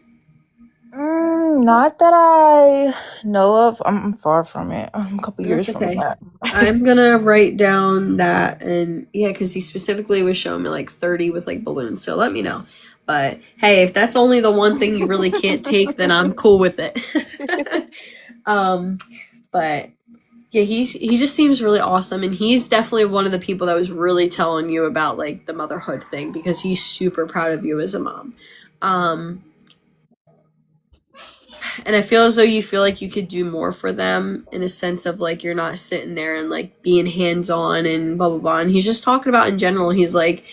Not that I know of. I'm far from it. I'm a couple years That's from okay. that. I'm gonna write down that, and yeah, because he specifically was showing me like 30 with like balloons. So let me know. But hey, if that's only the one thing you really can't take, then I'm cool with it. But yeah, he just seems really awesome, and he's definitely one of the people that was really telling you about like the motherhood thing because he's super proud of you as a mom. And I feel as though you feel like you could do more for them in a sense of like you're not sitting there and like being hands on and blah blah blah. And he's just talking about in general. He's like,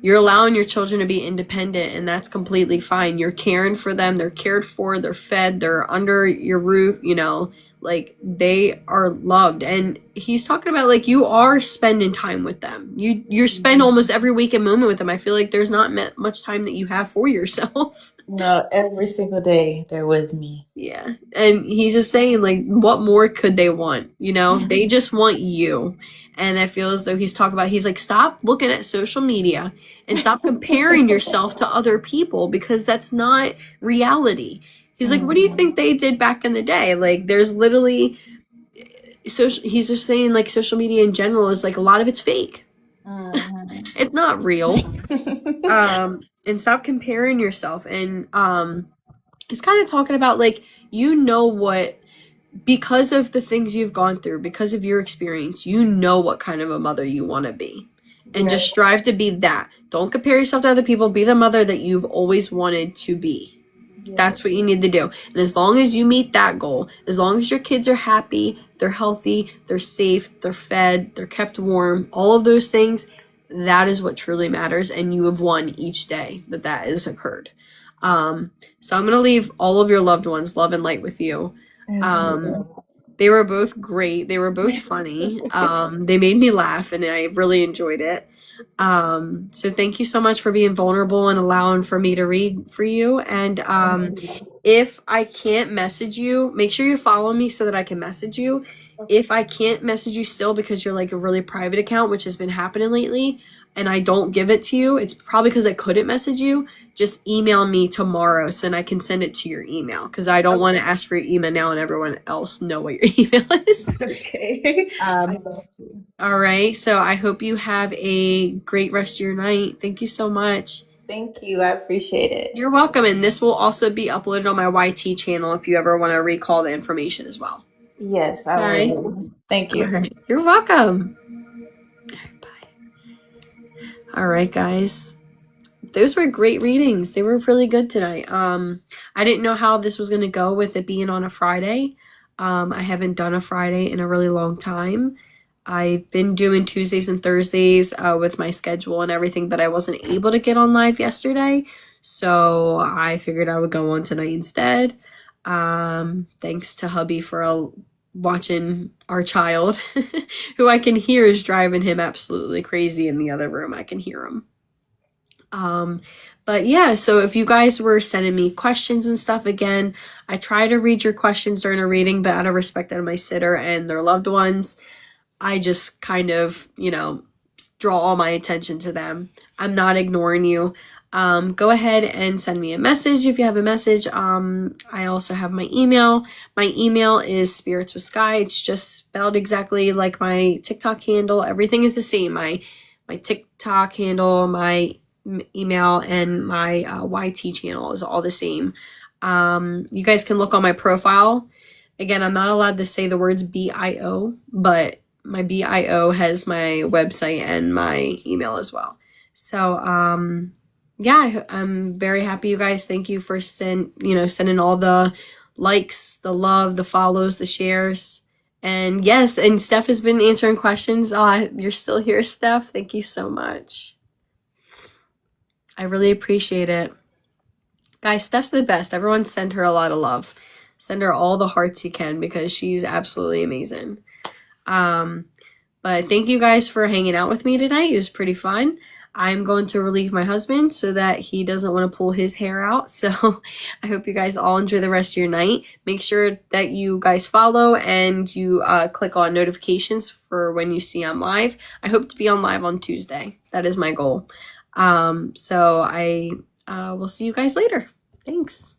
you're allowing your children to be independent, and that's completely fine. You're caring for them. They're cared for. They're fed. They're under your roof. You know, like they are loved. And he's talking about like you are spending time with them. You spend almost every weekend moment with them. I feel like there's not much time that you have for yourself. No, every single day they're with me. Yeah. And he's just saying, like, what more could they want? You know, they just want you. And I feel as though he's talking about, he's like, stop looking at social media and stop comparing yourself to other people because that's not reality. He's like, what do you think they did back in the day? Like, there's literally, he's just saying, like, social media in general is like a lot of it's fake. It's not real. And stop comparing yourself. And it's kind of talking about like, you know what, because of the things you've gone through, because of your experience, you know what kind of a mother you want to be. And just strive to be that. Don't compare yourself to other people. Be the mother that you've always wanted to be. That's what you need to do. And as long as you meet that goal, as long as your kids are happy, they're healthy, they're safe, they're fed, they're kept warm, all of those things, that is what truly matters. And you have won each day that has occurred. So I'm going to leave all of your loved ones love and light with you. They were both great. They were both funny. They made me laugh and I really enjoyed it. So thank you so much for being vulnerable and allowing for me to read for you. And if I can't message you, make sure you follow me so that I can message you. If I can't message you still because you're like a really private account, which has been happening lately, and I don't give it to you, it's probably because I couldn't message you. Just email me tomorrow so then I can send it to your email because I don't want to ask for your email now and everyone else know what your email is. Okay. All right. So I hope you have a great rest of your night. Thank you so much. Thank you. I appreciate it. You're welcome. And this will also be uploaded on my YT channel if you ever want to recall the information as well. Yes, I All will. right. Thank you. All right. You're welcome. All right, bye. All right, guys. Those were great readings. They were really good tonight. I didn't know how this was going to go with it being on a Friday. I haven't done a Friday in a really long time. I've been doing Tuesdays and Thursdays with my schedule and everything, but I wasn't able to get on live yesterday. So I figured I would go on tonight instead. Thanks to hubby for watching our child, who I can hear is driving him absolutely crazy in the other room. I can hear him. But yeah, so if you guys were sending me questions and stuff, again, I try to read your questions during a reading, but out of respect of my sitter and their loved ones, I just kind of, draw all my attention to them. I'm not ignoring you. Go ahead and send me a message if you have a message. I also have my email. My email is Spirits with Sky. It's just spelled exactly like my TikTok handle. Everything is the same. my TikTok handle, my email, and my YT channel is all the same. You guys can look on my profile. Again, I'm not allowed to say the words BIO, but my BIO has my website and my email as well. So, yeah, I'm very happy, you guys. Thank you for sending all the likes, the love, the follows, the shares. And yes, and Steph has been answering questions. Oh, you're still here, Steph. Thank you so much. I really appreciate it. Guys, Steph's the best. Everyone send her a lot of love. Send her all the hearts you can because she's absolutely amazing. But thank you guys for hanging out with me tonight. It was pretty fun. I'm going to relieve my husband so that he doesn't want to pull his hair out. So I hope you guys all enjoy the rest of your night. Make sure that you guys follow and you click on notifications for when you see I'm live. I hope to be on live on Tuesday. That is my goal. So I will see you guys later. Thanks.